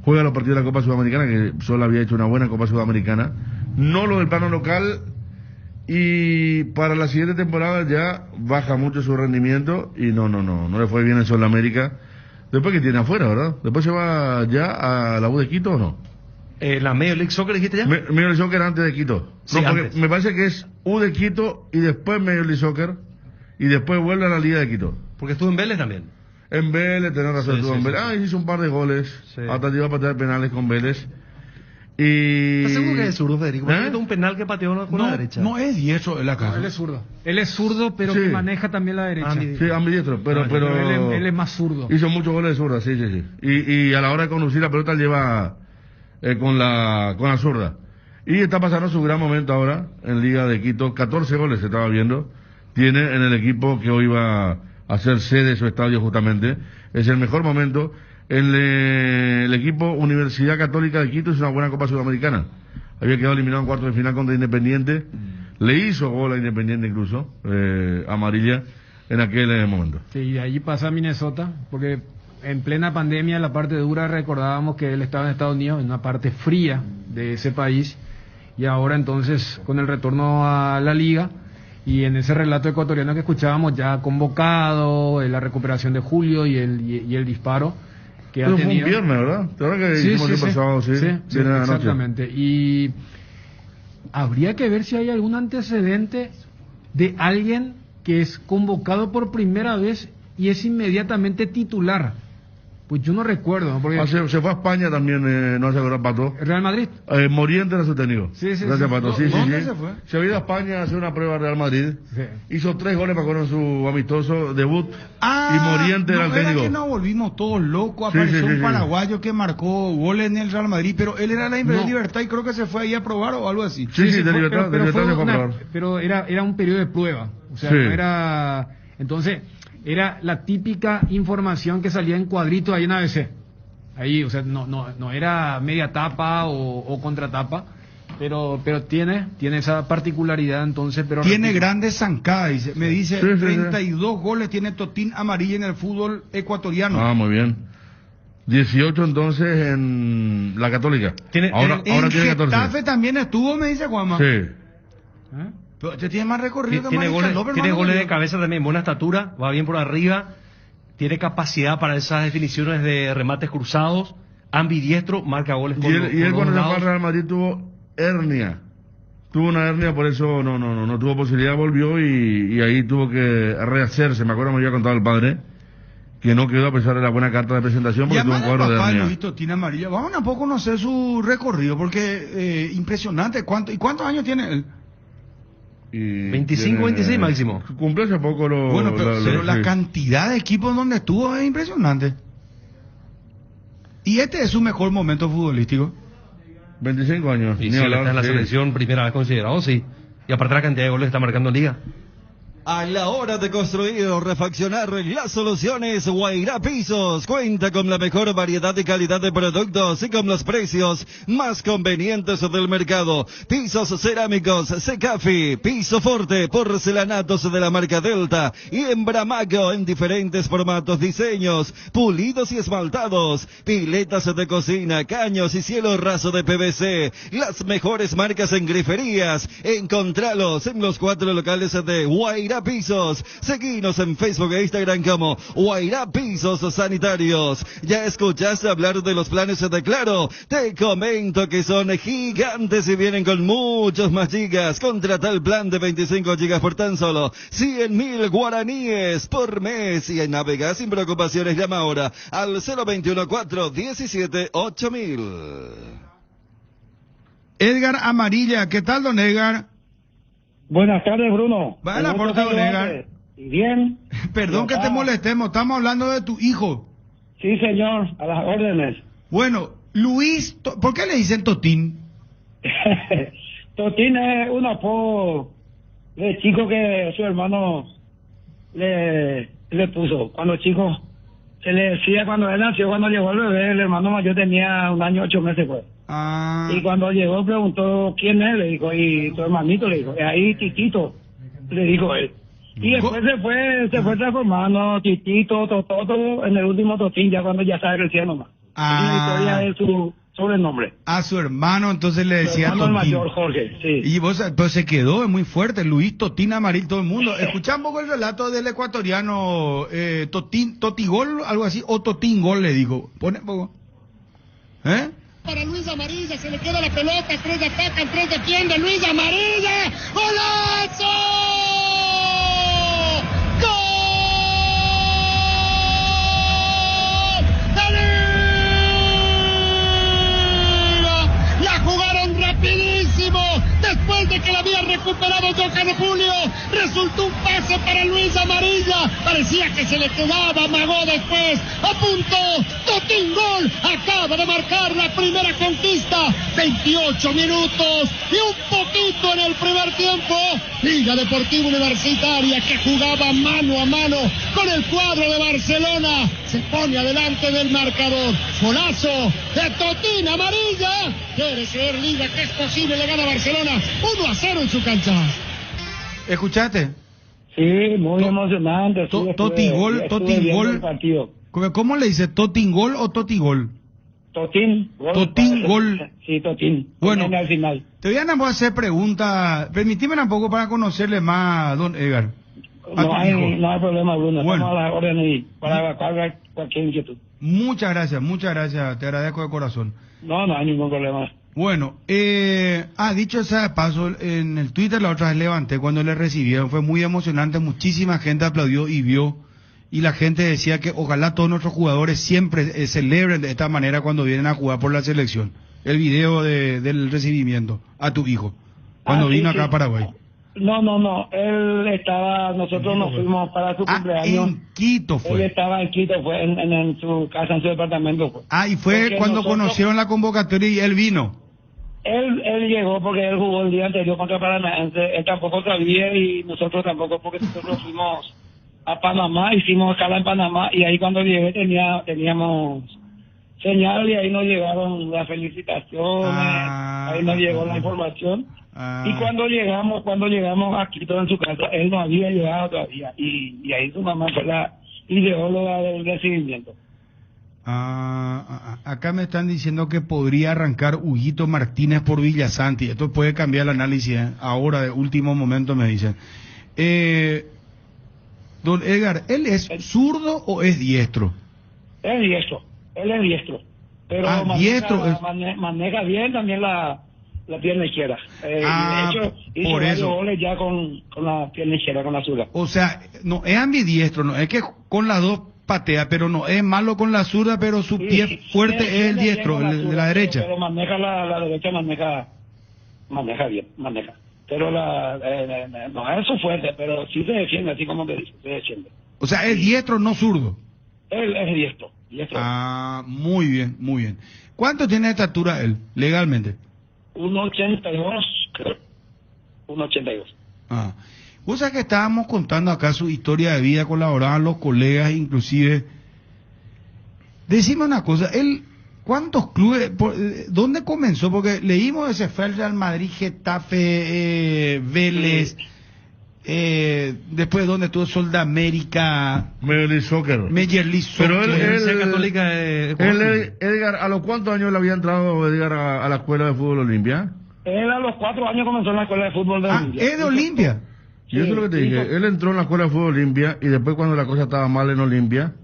Juega los partidos de la Copa Sudamericana, que Sol había hecho una buena Copa Sudamericana. No lo del plano local. Y para la siguiente temporada ya baja mucho su rendimiento. Y no le fue bien el Sol de América. Después que tiene afuera, ¿verdad? Después se va ya a la U de Quito, ¿o no? ¿La Major League Soccer dijiste ya? Major League Soccer antes de Quito. Sí, no, porque antes. me parece que es U de Quito y después Major League Soccer y después vuelve a la Liga de Quito. Porque estuvo en Vélez también. En Vélez, tenés razón, estuvo en Vélez. Hizo un par de goles. Sí. Hasta llegó a patear penales con Vélez. Y... ¿Estás seguro que es zurdo, Federico? Porque un penal que pateó con la derecha. No es diestro en la casa. No, él es zurdo. Él es zurdo, pero que maneja también la derecha. Sí, ambidiestro, pero él es más zurdo. Hizo muchos goles de zurda, sí. Y a la hora de conducir la pelota lleva con la zurda. Y está pasando su gran momento ahora en Liga de Quito. 14 goles se estaba viendo. Tiene en el equipo que hoy va a ser sede de su estadio justamente. Es el mejor momento. El equipo Universidad Católica de Quito es una buena Copa Sudamericana. Había quedado eliminado en cuartos de final contra Independiente. Le hizo gol a Independiente incluso, amarilla, en aquel momento. Sí, y de allí pasa a Minnesota, porque en plena pandemia, en la parte dura, recordábamos que él estaba en Estados Unidos, en una parte fría de ese país, y ahora entonces con el retorno a la liga y en ese relato ecuatoriano que escuchábamos ya convocado, la recuperación de Julio y el disparo que ha tenido. Fue un viernes, ¿verdad? Ahora que hicimos el pasado, sí, exactamente. Y habría que ver si hay algún antecedente de alguien que es convocado por primera vez y es inmediatamente titular. Pues yo no recuerdo, ¿no? Porque se fue a España también, no se acuerda, Pato. ¿Real Madrid? Moriente era su técnico. Gracias, Pato. ¿Dónde se fue? Se había ido a España a hacer una prueba Real Madrid. Hizo 3 goles para con su amistoso debut. Y Moriente era el técnico. Que nos volvimos todos locos. Apareció un paraguayo que marcó goles en el Real Madrid, pero él era la de Libertad y creo que se fue ahí a probar o algo así. De Libertad, se fue a probar. Pero era un periodo de prueba. O sea, no era... Entonces... Era la típica información que salía en cuadrito ahí en ABC. Ahí, o sea, no era media tapa o contratapa, pero tiene esa particularidad entonces. Pero tiene grandes zancadas, dice. Me dice, 32 goles tiene Totín Amarilla en el fútbol ecuatoriano. Ah, muy bien. 18 entonces en la Católica. Ahora tiene 14. Getafe también estuvo, me dice Juanma. Sí. Pero usted tiene más recorrido que tiene goles, López, tiene goles de cabeza también, buena estatura, va bien por arriba, tiene capacidad para esas definiciones de remates cruzados, ambidiestro, marca goles con y él cuando se fue al lados. Real Madrid tuvo hernia. Tuvo una hernia, por eso no tuvo posibilidad, volvió y ahí tuvo que rehacerse. Me acuerdo, me había contado el padre que no quedó a pesar de la buena carta de presentación porque tuvo un cuadro de hernia. Luis Totín Amarilla. Vamos a poco conocer su recorrido porque impresionante. ¿Cuántos años tiene él? 25, 26 máximo. Cumplió hace poco pero la cantidad de equipos donde estuvo es impresionante. ¿Y este es su mejor momento futbolístico? 25 años. Y si está en la selección primera vez considerado, sí. Y aparte la cantidad de goles que está marcando en liga. A la hora de construir o refaccionar las soluciones, Guairá Pisos cuenta con la mejor variedad y calidad de productos y con los precios más convenientes del mercado. Pisos cerámicos, Secafi, piso forte, porcelanatos de la marca Delta y Embramaco en diferentes formatos, diseños, pulidos y esmaltados, piletas de cocina, caños y cielo raso de PVC. Las mejores marcas en griferías. Encontralos en los 4 locales de Guairá Pisos. Seguinos en Facebook e Instagram como Guairá Pisos Sanitarios. ¿Ya escuchaste hablar de los planes de Claro? Te comento que son gigantes y vienen con muchos más gigas. Contrata el plan de 25 gigas por tan solo 100.000 guaraníes por mes y navega sin preocupaciones. Llama ahora al 021-417-8000. Edgar Amarilla, ¿qué tal, don Edgar? Buenas tardes, Bruno. Vaya aporte, don Edgar. Bien. Perdón que te molestemos, estamos hablando de tu hijo. Sí, señor, a las órdenes. Bueno, Luis, ¿por qué le dicen Totín? Totín es un apodo de chico que su hermano le puso. Cuando chico, se le decía cuando él nació, cuando llegó el bebé, el hermano mayor tenía 1 año 8 meses, pues. Y cuando llegó preguntó quién es, le dijo, y tu hermanito, le dijo, ahí Titito, le dijo él. Y después se fue transformando Titito, Tototo, en el último Totín, ya cuando ya estaba creciendo más. La historia es su sobrenombre. A su hermano entonces le decía Totín. Hermano mayor, Jorge, sí. Y vos, pues se quedó, es muy fuerte, Luis Totín Amaril, todo el mundo. Escuchá un poco el relato del ecuatoriano, Totigol, algo así, o Totingol le digo. Pone un poco. Para Luis Amarilla, se le queda la pelota, 3 atacan, 3 defienden, Luis Amarilla, ¡golazo! ¡Gol! ¡Gol! La jugaron rapidísimo, después de que la había recuperado Johan Julio, resultó un pase para Luis Amarilla, parecía que se le quedaba, amagó después, apuntó, Totín gol, acaba de marcar la primera conquista, 28 minutos y un poquito en el primer tiempo, Liga Deportiva Universitaria que jugaba mano a mano con el cuadro de Barcelona, se pone adelante del marcador, golazo de Totín Amarilla, quiere creer Liga que es posible, le gana a Barcelona 1-0 en su cancha. ¿Escuchaste? Sí, muy emocionante. Totigol. ¿Cómo le dice? ¿Totingol o Totigol? Totín. Gol. Sí, Totín. Bueno, al final. te voy a hacer preguntas. Permitime un poco para conocerle más, don Edgar. No hay problema, Bruno. Bueno. Estamos a la orden y para evacuar cualquier inquietud. Muchas gracias. Te agradezco de corazón. No hay ningún problema. Bueno, dicho ese de paso, en el Twitter la otra vez levanté cuando le recibieron, fue muy emocionante, muchísima gente aplaudió y vio, y la gente decía que ojalá todos nuestros jugadores siempre celebren de esta manera cuando vienen a jugar por la selección. El video del recibimiento a tu hijo, cuando vino acá a Paraguay. No, él estaba, nosotros nos fuimos para su cumpleaños. En Quito fue. Él estaba en Quito, fue en su casa, en su departamento. Fue. Y fue porque cuando conocieron la convocatoria y él vino. Él llegó porque él jugó el día anterior contra Paranaense, él tampoco sabía y nosotros tampoco, porque nosotros fuimos a Panamá, hicimos escala en Panamá y ahí cuando llegué teníamos señal y ahí nos llegaron las felicitaciones, ahí nos llegó la información. Y cuando llegamos aquí todo en su casa, él no había llegado todavía y ahí su mamá fue la ideóloga del recibimiento. Acá me están diciendo que podría arrancar Huguito Martínez por Villasanti. Esto puede cambiar el análisis, ahora de último momento me dicen. Don Edgar, ¿él es zurdo o es diestro? Él es diestro. Pero maneja bien también la pierna izquierda. De hecho, hizo varios goles ya con la pierna izquierda, con la zurda. O sea, no es ambidiestro, no es que con las dos patea, pero no es malo con la zurda, pero su pie fuerte es el diestro, el de la derecha. Pero maneja la derecha, maneja bien. Pero no es su fuerte, pero sí se defiende, así como te dice, se defiende. O sea, es diestro, no zurdo. Él es diestro. Muy bien. ¿Cuánto tiene de estatura él, legalmente? 1.82, creo. 1.82. Vos sabés que estábamos contando acá su historia de vida, colaboraban los colegas, inclusive. Decime una cosa, él, ¿cuántos clubes, dónde comenzó? Porque leímos ese fue el Real Madrid, Getafe, Vélez, después donde estuvo Sol de América, Major League Soccer. Pero él Católica Edgar, ¿a los cuántos años le había entrado Edgar a la escuela de fútbol Olimpia? Él a los 4 años comenzó en la escuela de fútbol de Olimpia. ¿Es de Olimpia? Y eso es lo que te dije, él entró en la escuela de fútbol Olimpia y después cuando la cosa estaba mal en Olimpia,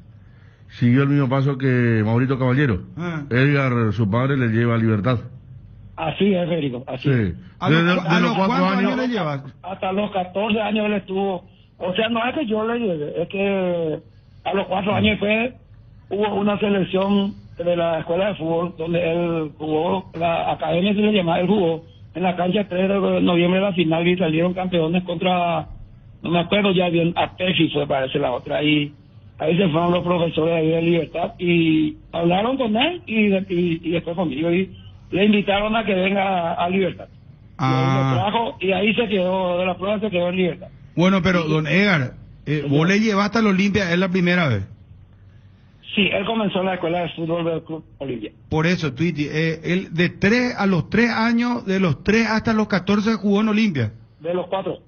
siguió el mismo paso que Maurito Caballero. Edgar, su padre, le lleva a Libertad. Así es, Federico, así. Sí. ¿A los 4 años le llevas? Hasta los 14 años él estuvo, o sea, no es que yo le lleve, es que a los 4 años hubo una selección de la escuela de fútbol donde él jugó, la academia se le llama, él jugó en la cancha 3 de noviembre de la final y salieron campeones contra, no me acuerdo ya bien, a Pefi fue parece la otra, y ahí se fueron los profesores de Libertad y hablaron con él y después conmigo y le invitaron a que venga a Libertad. Y ahí lo trajo y ahí se quedó, de la prueba se quedó en Libertad. Bueno, pero don Edgar, vos le llevaste a la Olimpia, ¿es la primera vez? Sí, él comenzó en la escuela de fútbol del Club Olimpia. Por eso, Twitty, él de 3 a los 3 años, de los 3 hasta los 14 jugó en Olimpia. De los 4.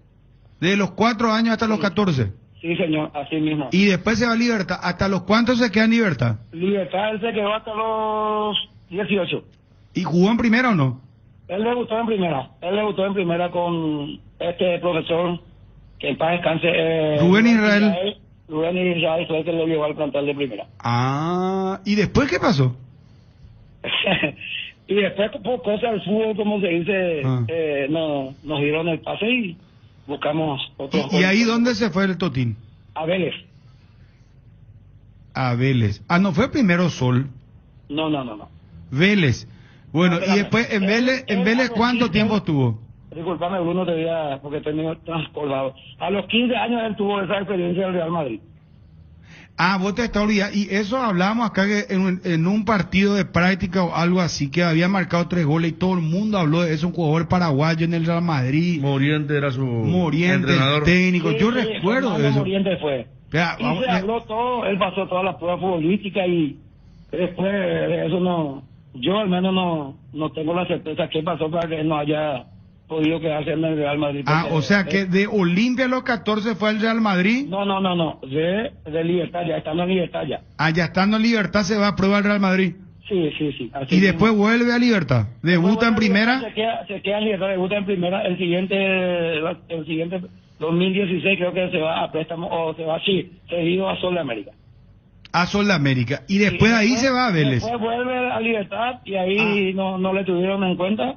De los 4 años hasta los 14. Sí, señor, así mismo. Y después se va a Libertad. ¿Hasta los cuántos se queda en Libertad? Libertad, él se quedó hasta los 18. ¿Y jugó en primera o no? Él debutó en primera con este profesor, que en paz descanse. Rubén Israel. Rubén Israel fue el que lo llevó al plantel de primera. ¿Y después qué pasó? Y después, por cosas del fútbol, como se dice, nos dieron el pase y buscamos otro. ¿Y ahí dónde se fue el Totín? A Vélez. A Vélez. ¿No fue primero Sol? No. Vélez. Bueno, y después en Vélez ¿cuánto tiempo estuvo? Disculpame, Bruno, te diga, porque tengo transcolgado. A los 15 años él tuvo esa experiencia del Real Madrid. Vos te estás olvidando. Y eso hablamos acá que en un partido de práctica o algo así, que había marcado 3 goles y todo el mundo habló de eso, un jugador paraguayo en el Real Madrid. Moriente era su entrenador. Técnico. Sí, yo recuerdo de eso. Moriente fue. Se habló todo, él pasó todas las pruebas futbolísticas y después de eso yo al menos no tengo la certeza qué pasó para que él no haya podido quedarse en el Real Madrid. O sea que de Olimpia a los 14 fue al Real Madrid. No, de Libertad, ya estando en Libertad ya. Ya estando en Libertad se va a prueba al Real Madrid. Sí. Así Y después vuelve a Libertad. Debuta en primera. Se queda en Libertad, debuta en primera. El siguiente 2016 creo que se va a préstamo, o se va así, cedido a Sol de América. A Sol de América. Y después de ahí se va a Vélez. Después vuelve a Libertad y ahí no le tuvieron en cuenta.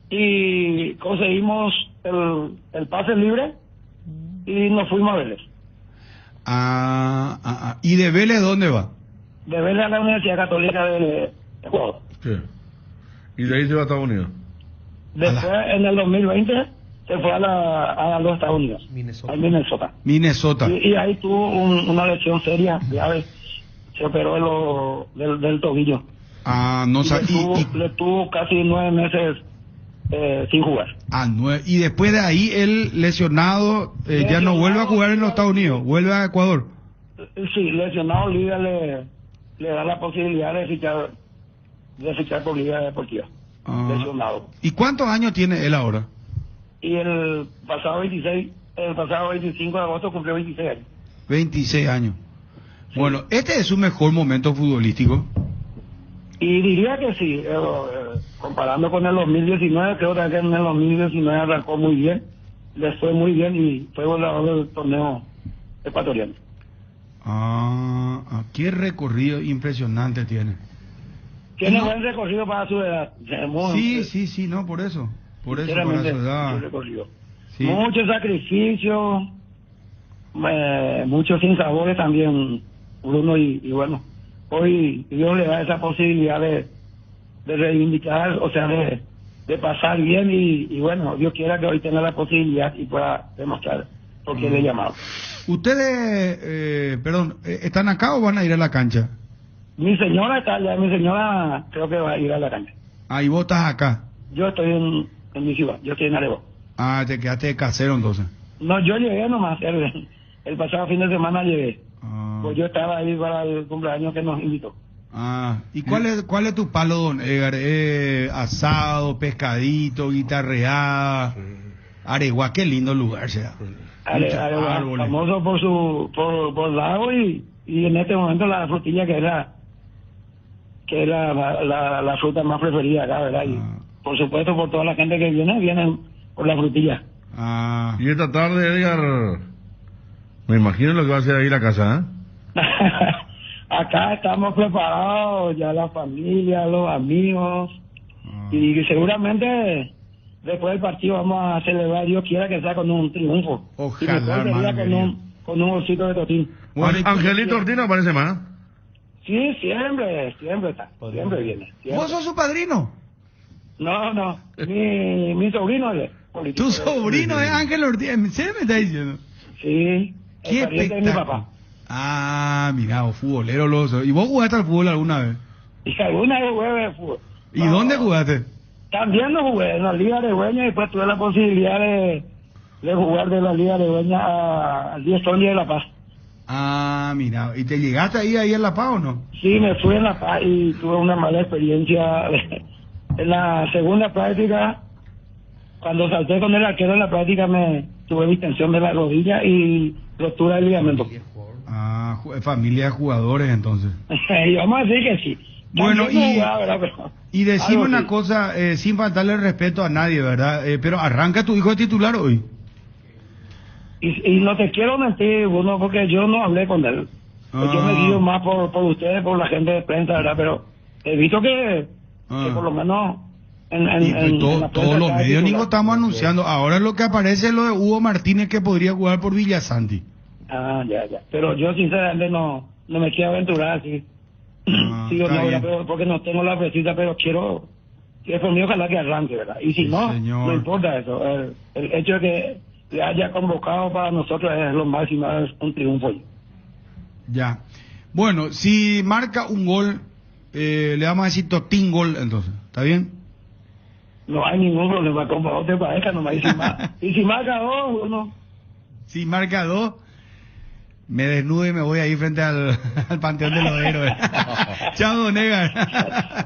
Y conseguimos el pase libre y nos fuimos a Vélez. ¿Y de Vélez dónde va? De Vélez a la Universidad Católica de Ecuador. Sí. Y de ahí se va a Estados Unidos. Después, en el 2020, se fue a los Estados Unidos. Minnesota. Y ahí tuvo una lesión seria, grave. Se operó del tobillo. No sabía. Le tuvo casi 9 meses sin jugar. 9. Y después de ahí, él lesionado, ya no vuelve a jugar en los Estados Unidos, vuelve a Ecuador. Sí, lesionado, Liga le da la posibilidad de fichar por Liga Deportiva. Lesionado. ¿Y cuántos años tiene él ahora? Y el pasado 25 de agosto cumplió 26 años. 26 años. Sí. Bueno, este es su mejor momento futbolístico. Y diría que sí, comparando con el 2019, creo que en el 2019 arrancó muy bien, les fue muy bien y fue goleador del torneo ecuatoriano. Qué recorrido impresionante tiene. Tiene buen recorrido para su edad. Sí, no, por eso para su edad. Sí. Mucho sacrificio, muchos sinsabores también, Bruno, y bueno, hoy Dios le da esa posibilidad de reivindicar, o sea, de pasar bien y bueno, Dios quiera que hoy tenga la posibilidad y pueda demostrar por qué le he llamado. ¿Ustedes, están acá o van a ir a la cancha? Mi señora está allá, mi señora creo que va a ir a la cancha. ¿Y vos estás acá? Yo estoy en mi ciudad, yo estoy en Arevalo. Te quedaste de casero entonces. No, yo llegué nomás, el pasado fin de semana llegué. Pues yo estaba ahí para el cumpleaños que nos invitó. ¿Y cuál es tu palo, don Edgar? Asado, pescadito, guitarreada, Areguá, qué lindo lugar sea. Areguá, famoso por lago y en este momento la frutilla que es la fruta más preferida acá, ¿verdad? Y por supuesto por toda la gente que vienen por la frutilla. Y esta tarde, Edgar, me imagino lo que va a hacer ahí la casa, ¿eh? Acá estamos preparados, ya la familia, los amigos, y seguramente después del partido vamos a celebrar, Dios quiera que sea con un triunfo. Ojalá, con un osito de totín. Angelito Ortiz no aparece más. Sí, siempre está, siempre viene. Siempre. ¿Vos sos su padrino? No, mi sobrino es político. ¿Tu sobrino es Ángel Ortiz? ¿En serio me está diciendo? Sí, qué espectáculo. Mi papá. Mira, futbolero loso. ¿Y vos jugaste al fútbol alguna vez? Y alguna vez jugué al fútbol. ¿Y dónde jugaste? También no jugué en la Liga Aregueña y después tuve la posibilidad de jugar de la Liga Aregueña al 10 de La Paz. Mira, ¿y te llegaste ahí en La Paz o no? Sí, me fui en La Paz y tuve una mala experiencia. En la segunda práctica, cuando salté con el arquero en la práctica, tuve distensión de la rodilla y rotura del ligamento. Familia de jugadores entonces. Y vamos a decir que sí. Bueno, jugaba, y decime una cosa, sin faltarle respeto a nadie, ¿verdad? Pero arranca tu hijo de titular hoy. Y no te quiero mentir, Bruno, porque yo no hablé con él. Yo me guío más por ustedes, por la gente de prensa, ¿verdad? Pero he visto que por lo menos en todos los medios ni estamos anunciando. Ahora lo que aparece es lo de Hugo Martínez, que podría jugar por Villasanti. Ya. Pero yo sinceramente no me quiero aventurar así. Porque no tengo la precisa, pero quiero por mí ojalá que arranque, ¿verdad? Y si no importa eso. El hecho de que le haya convocado para nosotros es lo máximo, es un triunfo. Ya. Bueno, si marca un gol, le vamos a decir Totín gol, entonces. ¿Está bien? No hay ningún problema, como vos te parezca, no me dice más. Y si marca 2, uno. Si marca 2, me desnudo y me voy ahí frente al Panteón de los Héroes. Chao, don Edgar.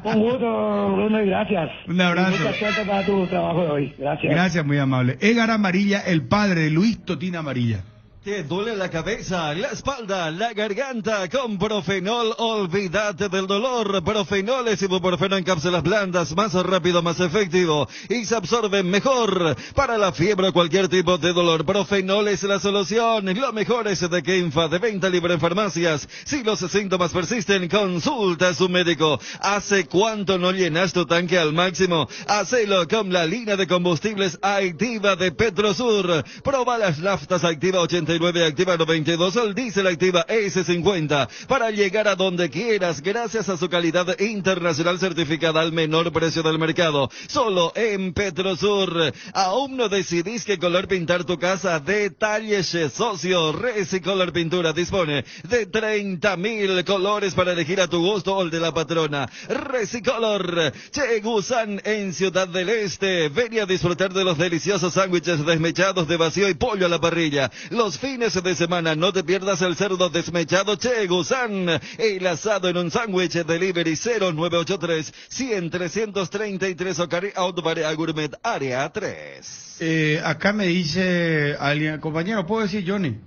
Un gusto, Bruno, y gracias. Un abrazo. Mucha suerte para tu trabajo de hoy. Gracias. Gracias, muy amable. Edgar Amarilla, el padre de Luis Totín Amarilla. ¿Te duele la cabeza, la espalda, la garganta? Con Profenol, olvídate del dolor. Profenol es ibuprofeno en cápsulas blandas, más rápido, más efectivo y se absorbe mejor. Para la fiebre o cualquier tipo de dolor, Profenol es la solución. Lo mejor es de Kenfa, de venta libre en farmacias. Si los síntomas persisten, consulta a su médico. ¿Hace cuánto no llenas tu tanque al máximo? Hacelo con la línea de combustibles Activa de Petrosur. Proba las naftas Activa 89, Activa 92, el diésel Activa S50 para llegar a donde quieras gracias a su calidad internacional certificada al menor precio del mercado. Solo en Petrosur. ¿Aún no decidís qué color pintar tu casa? Detalles, socio. Resicolor Pintura dispone de 30.000 colores para elegir a tu gusto o el de la patrona. Resicolor. Chegusan en Ciudad del Este. Ven a disfrutar de los deliciosos sándwiches desmechados de vacío y pollo a la parrilla. Los fines de semana no te pierdas el cerdo desmechado Chegusan. El asado en un sándwich delivery 0983 100 333 Ocari Outbarea Gourmet Área 3. Acá me dice alguien, compañero, puedo decir Johnny,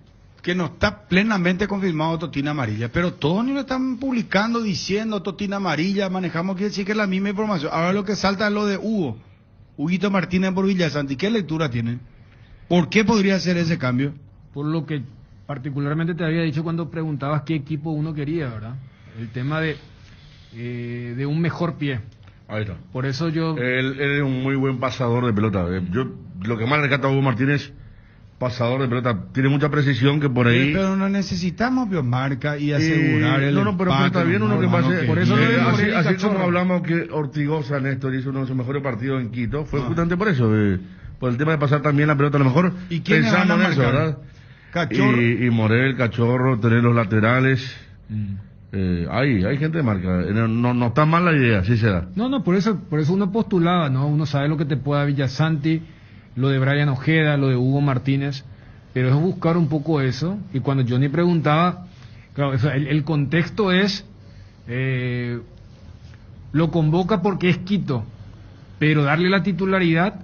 que no está plenamente confirmado Totina Amarilla, pero todos ni lo están publicando diciendo Totina Amarilla, manejamos, quiere decir que es la misma información. Ahora lo que salta es lo de Huguito Martínez por Villasanti. ¿Qué lectura tienen? ¿Por qué podría ser ese cambio? Por lo que particularmente te había dicho cuando preguntabas qué equipo uno quería, ¿verdad? El tema de un mejor pie. Ahí está. Por eso yo... Él es un muy buen pasador de pelota. Yo lo que más le rescato a Hugo Martínez, pasador de pelota, tiene mucha precisión que por ahí... Pero no necesitamos biomarca y asegurar el No, pero está bien uno que pase... Por eso así como hablamos que Ortigosa, Néstor, hizo uno de sus mejores partidos en Quito, fue justamente por eso, por el tema de pasar también la pelota a lo mejor. ¿Y quiénes pensando van a en eso, marcar? ¿verdad? Cachorro. Y Morel, Cachorro, tener los laterales... hay gente de marca, no está mal la idea, sí se da. No, por eso uno postulaba, ¿no? Uno sabe lo que te puede dar Villasanti, lo de Brian Ojeda, lo de Hugo Martínez, pero es buscar un poco eso. Y cuando Johnny preguntaba, claro, o sea, el contexto es, lo convoca porque es Quito, pero darle la titularidad,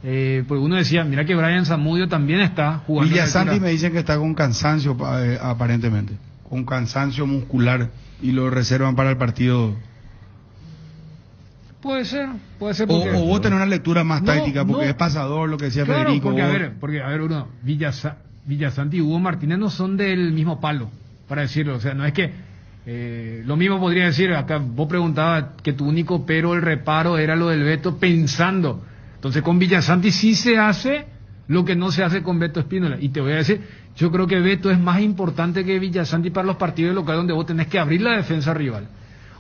porque uno decía, mira que Brian Zamudio también está jugando. Villasanti me dicen que está con cansancio, aparentemente, con cansancio muscular, y lo reservan para el partido. Puede ser porque... O vos tenés una lectura más táctica, porque no. es pasador, lo que decía Claro, Federico. porque a ver, uno, Villasanti y Hugo Martínez no son del mismo palo, para decirlo. O sea, no es que lo mismo podría decir, acá vos preguntabas que tu único pero el reparo era lo del Beto, pensando. Entonces con Villasanti sí se hace lo que no se hace con Beto Espínola. Y te voy a decir, yo creo que Beto es más importante que Villasanti para los partidos locales donde vos tenés que abrir la defensa rival.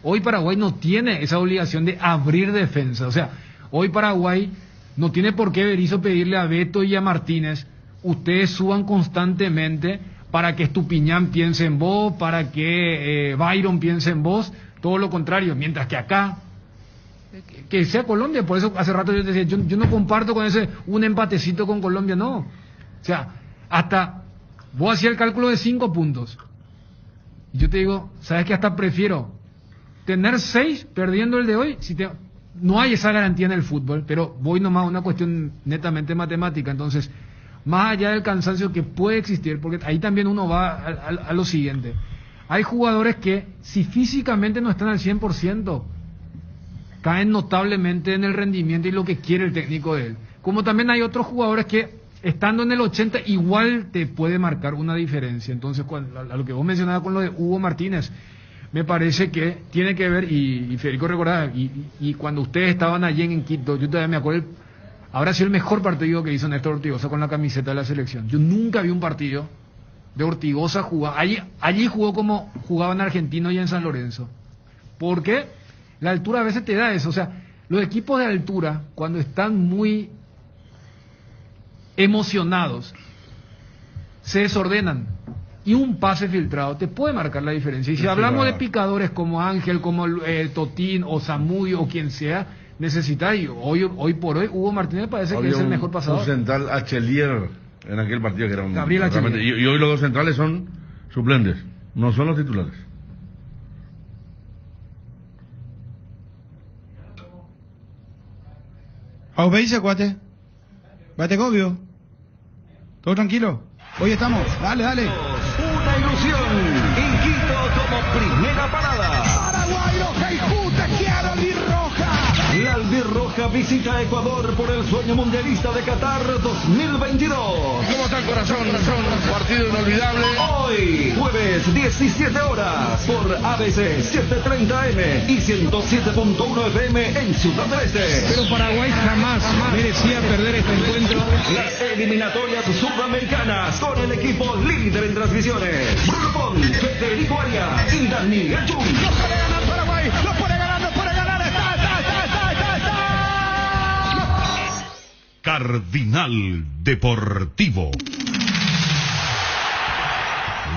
Hoy Paraguay no tiene esa obligación de abrir defensa. O sea, hoy Paraguay no tiene por qué Berizzo pedirle a Beto y a Martínez, ustedes suban constantemente para que Estupiñán piense en vos, para que Byron piense en vos, todo lo contrario. Mientras que acá, que sea Colombia, por eso hace rato yo te decía, yo no comparto con ese un empatecito con Colombia, no. O sea, hasta vos hacías el cálculo de 5 puntos. Y yo te digo, ¿sabes qué? Hasta prefiero tener 6 perdiendo el de hoy. No hay esa garantía en el fútbol, pero voy nomás a una cuestión netamente matemática. Entonces, más allá del cansancio que puede existir, porque ahí también uno va a lo siguiente. Hay jugadores que, si físicamente no están al 100%, caen notablemente en el rendimiento y lo que quiere el técnico de él. Como también hay otros jugadores que, estando en el 80, igual te puede marcar una diferencia. Entonces, a lo que vos mencionabas con lo de Hugo Martínez, me parece que tiene que ver, y Federico recordaba, y cuando ustedes estaban allí en Quito, yo todavía me acuerdo, habrá sido el mejor partido que hizo Néstor Ortigosa con la camiseta de la selección. Yo nunca vi un partido de Ortigosa jugar. Allí jugó como jugaba en Argentino y en San Lorenzo. Porque la altura a veces te da eso. O sea, los equipos de altura, cuando están muy emocionados, se desordenan. Y un pase filtrado te puede marcar la diferencia. Y si hablamos de picadores como Ángel, como Totín o Zamudio o quien sea, necesita, y hoy por hoy Hugo Martínez parece que es el mejor pasador. Un central Achelier en aquel partido que era un... Gabriel Achelier. Y hoy los dos centrales son suplentes, no son los titulares. ¿Aún veis, cuate? ¿Bate cobio? ¿Todo tranquilo? Hoy estamos. Dale. Una ilusión. Quito como primera parada. Paraguay, roja y justa, quiero albirroja. La albirroja visita Ecuador por el sueño mundialista de Qatar 2022. ¿Cómo está el corazón? Partido inolvidable. Hoy, jueves 17 horas, por ABC 730M y 107.1 FM en Ciudad del Este. Pero Paraguay jamás merecía perder este encuentro. Las eliminatorias sudamericanas con el equipo líder en transmisiones. Bruno Pon, Federico Arias y Daniel Achun. No puede ganar Paraguay, no puede ganar, está. Cardinal Deportivo.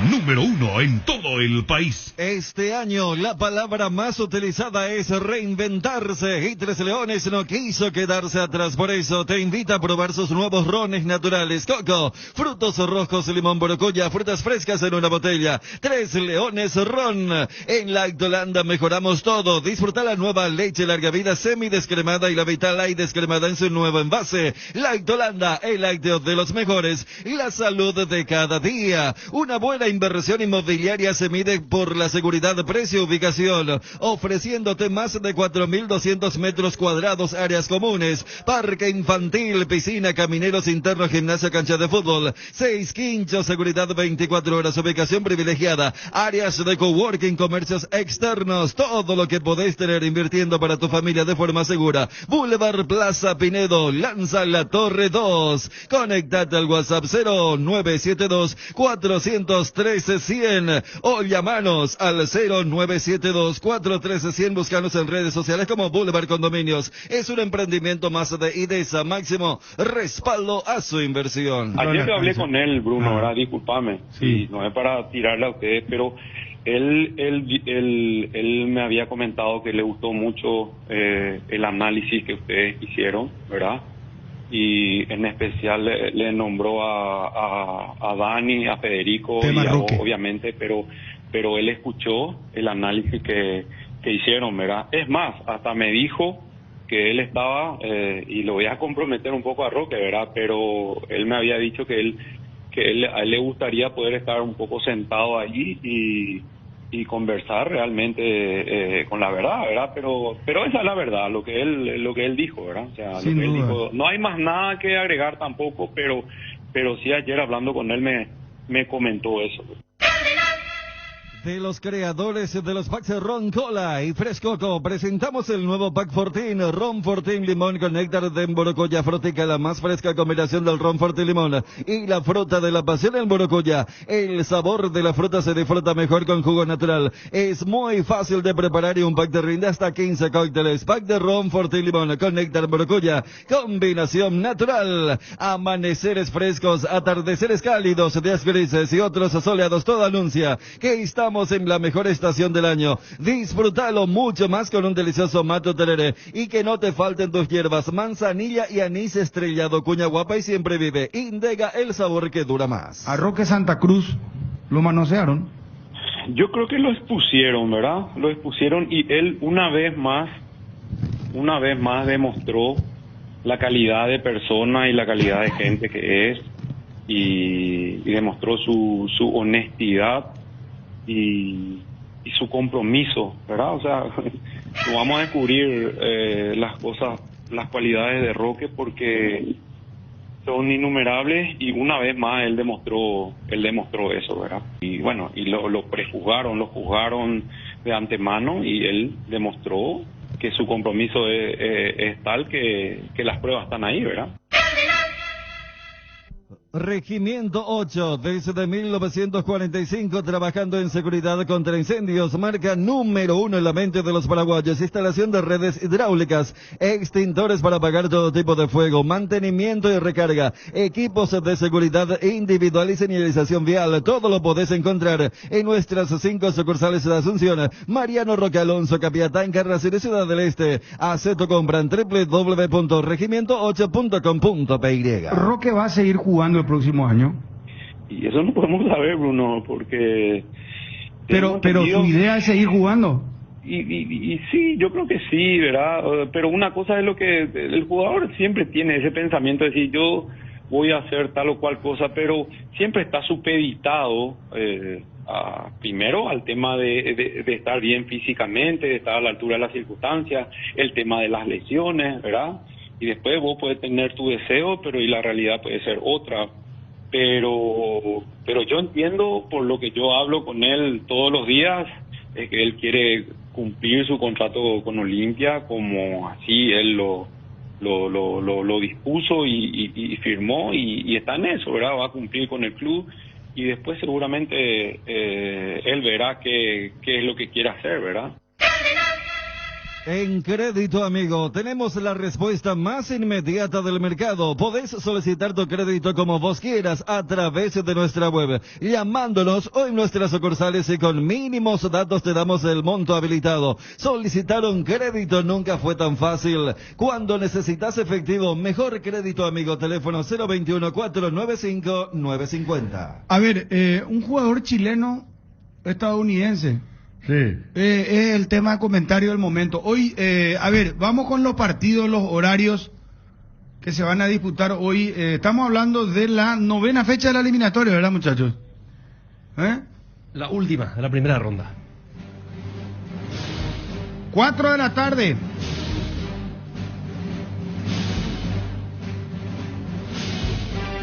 Número 1 en todo el país. Este año la palabra más utilizada es reinventarse y Tres Leones no quiso quedarse atrás. Por eso te invita a probar sus nuevos rones naturales. Coco, frutos rojos, limón, borocoya, frutas frescas en una botella. Tres Leones Ron. En Lactolanda mejoramos todo. Disfruta la nueva leche larga vida semidescremada y la Vitalite descremada en su nuevo envase. Lactolanda, el lácteo de los mejores. La salud de cada día. Una buena inversión inmobiliaria se mide por la seguridad, precio, ubicación, ofreciéndote más de 4.200 metros cuadrados, áreas comunes, parque infantil, piscina, camineros internos, gimnasio, cancha de fútbol, 6 quinchos, seguridad 24 horas, ubicación privilegiada, áreas de coworking, comercios externos, todo lo que podés tener invirtiendo para tu familia de forma segura. Boulevard Plaza Pinedo, lanza la Torre 2. Conectate al WhatsApp 0972 413 100 o llamanos al 0972 413 100. Búscanos en redes sociales como Boulevard Condominios. Es un emprendimiento más de IDESA, máximo respaldo a su inversión. Ayer que hablé con él, Bruno, ¿verdad? Discúlpame, sí, no es para tirarle a ustedes, pero él me había comentado que le gustó mucho el análisis que ustedes hicieron, ¿verdad? Y en especial le nombró a Dani, a Federico y a vos, obviamente, pero él escuchó el análisis que hicieron, ¿verdad? Es más, hasta me dijo que él estaba, y lo voy a comprometer un poco a Roque, ¿verdad? Pero él me había dicho que a él le gustaría poder estar un poco sentado allí y conversar realmente con la verdad, pero esa es la verdad, lo que él dijo, ¿verdad? O sea, Sin lo que él duda. dijo, no hay más nada que agregar tampoco, pero sí ayer hablando con él me comentó eso. De los creadores de los packs Ron Cola y Frescoco, presentamos el nuevo pack Fortín, Ron Fortín Limón con néctar de Borocoya, frutica, la más fresca combinación del Ron Fortín Limón y la fruta de la pasión en Borocoya. El sabor de la fruta se disfruta mejor con jugo natural. Es muy fácil de preparar y un pack te rinde hasta 15 cócteles. Pack de Ron Fortín Limón con néctar Borocoya, combinación natural. Amaneceres frescos, atardeceres cálidos, días grises y otros soleados. Todo anuncia que estamos en la mejor estación del año. Disfrútalo mucho más con un delicioso mato tereré y que no te falten tus hierbas, manzanilla y anís estrellado. Cuña guapa y siempre vive. Indega, el sabor que dura más. A Roque Santa Cruz lo manosearon. Yo creo que lo expusieron, ¿verdad? Lo expusieron y él una vez más demostró la calidad de persona y la calidad de gente que es y demostró su honestidad y su compromiso, ¿verdad? O sea, no vamos a descubrir las cualidades de Roque porque son innumerables y una vez más él demostró eso, ¿verdad? Y bueno, y lo juzgaron de antemano y él demostró que su compromiso es tal que las pruebas están ahí, ¿verdad? Regimiento 8, desde 1945 trabajando en seguridad contra incendios, marca número 1 en la mente de los paraguayos. Instalación de redes hidráulicas, extintores para apagar todo tipo de fuego, mantenimiento y recarga, equipos de seguridad individual y señalización vial. Todo lo podés encontrar en nuestras 5 sucursales de Asunción, Mariano Roque Alonso, Capiatán, Carrasco y Ciudad del Este. Haz tu compra en www.regimiento8.com.py. Roque va a seguir jugando el próximo año. Y eso no podemos saber, Bruno, porque... Pero su idea es seguir jugando. Y sí, yo creo que sí, ¿verdad? Pero una cosa es lo que el jugador siempre tiene, ese pensamiento de decir, yo voy a hacer tal o cual cosa, pero siempre está supeditado primero al tema de estar bien físicamente, de estar a la altura de las circunstancias, el tema de las lesiones, ¿verdad? Y después vos puedes tener tu deseo, pero y la realidad puede ser otra. Pero yo entiendo, por lo que yo hablo con él todos los días, es que él quiere cumplir su contrato con Olimpia como así él lo dispuso y firmó y está en eso, ¿verdad? Va a cumplir con el club y después seguramente él verá qué es lo que quiere hacer, ¿verdad? En Crédito Amigo tenemos la respuesta más inmediata del mercado. Podés solicitar tu crédito como vos quieras a través de nuestra web, llamándonos o en nuestras sucursales y con mínimos datos te damos el monto habilitado. Solicitar un crédito nunca fue tan fácil. Cuando necesitas efectivo, mejor Crédito Amigo, teléfono 021-495-950. A ver, un jugador chileno estadounidense. Sí. Es el tema de comentario del momento. Hoy, a ver, vamos con los partidos, los horarios que se van a disputar hoy. Estamos hablando de la 9ª fecha de la eliminatoria, ¿verdad, muchachos? La última, de la primera ronda. 4 de la tarde.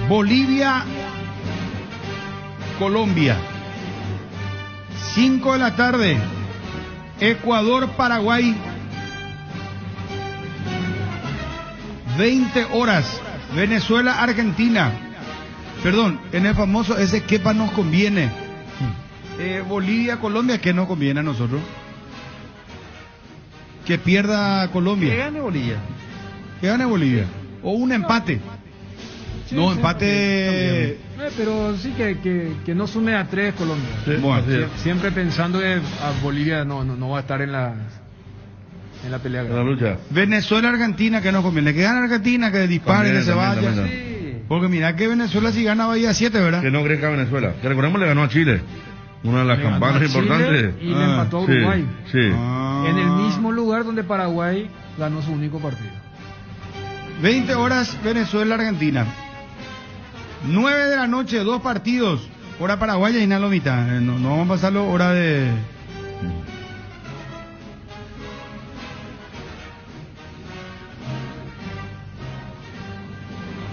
Bolivia, Colombia. 5 de la tarde, Ecuador, Paraguay. 20 horas, Venezuela, Argentina. Perdón, en el famoso ese quepa nos conviene. Bolivia, Colombia, ¿qué nos conviene a nosotros? Que pierda Colombia. Que gane Bolivia. Que gane Bolivia. O un empate. Sí, no, sí, empate. Pero sí que no sume a 3 Colombia. Sí, bueno, siempre pensando que a Bolivia no va a estar en la pelea. En la lucha. Venezuela, Argentina, que nos conviene. Que gane Argentina, que dispare, que se vaya. Sí. Porque mira que Venezuela si gana vaya a 7, ¿verdad? Que no crezca Venezuela. Que recordemos le ganó a Chile. Una de las campanas importantes. Y le empató a Uruguay. Sí. En el mismo lugar donde Paraguay ganó su único partido. 20 horas, Venezuela, Argentina. 9 de la noche, 2 partidos. Hora paraguaya y nada mitad. No vamos a pasarlo hora de...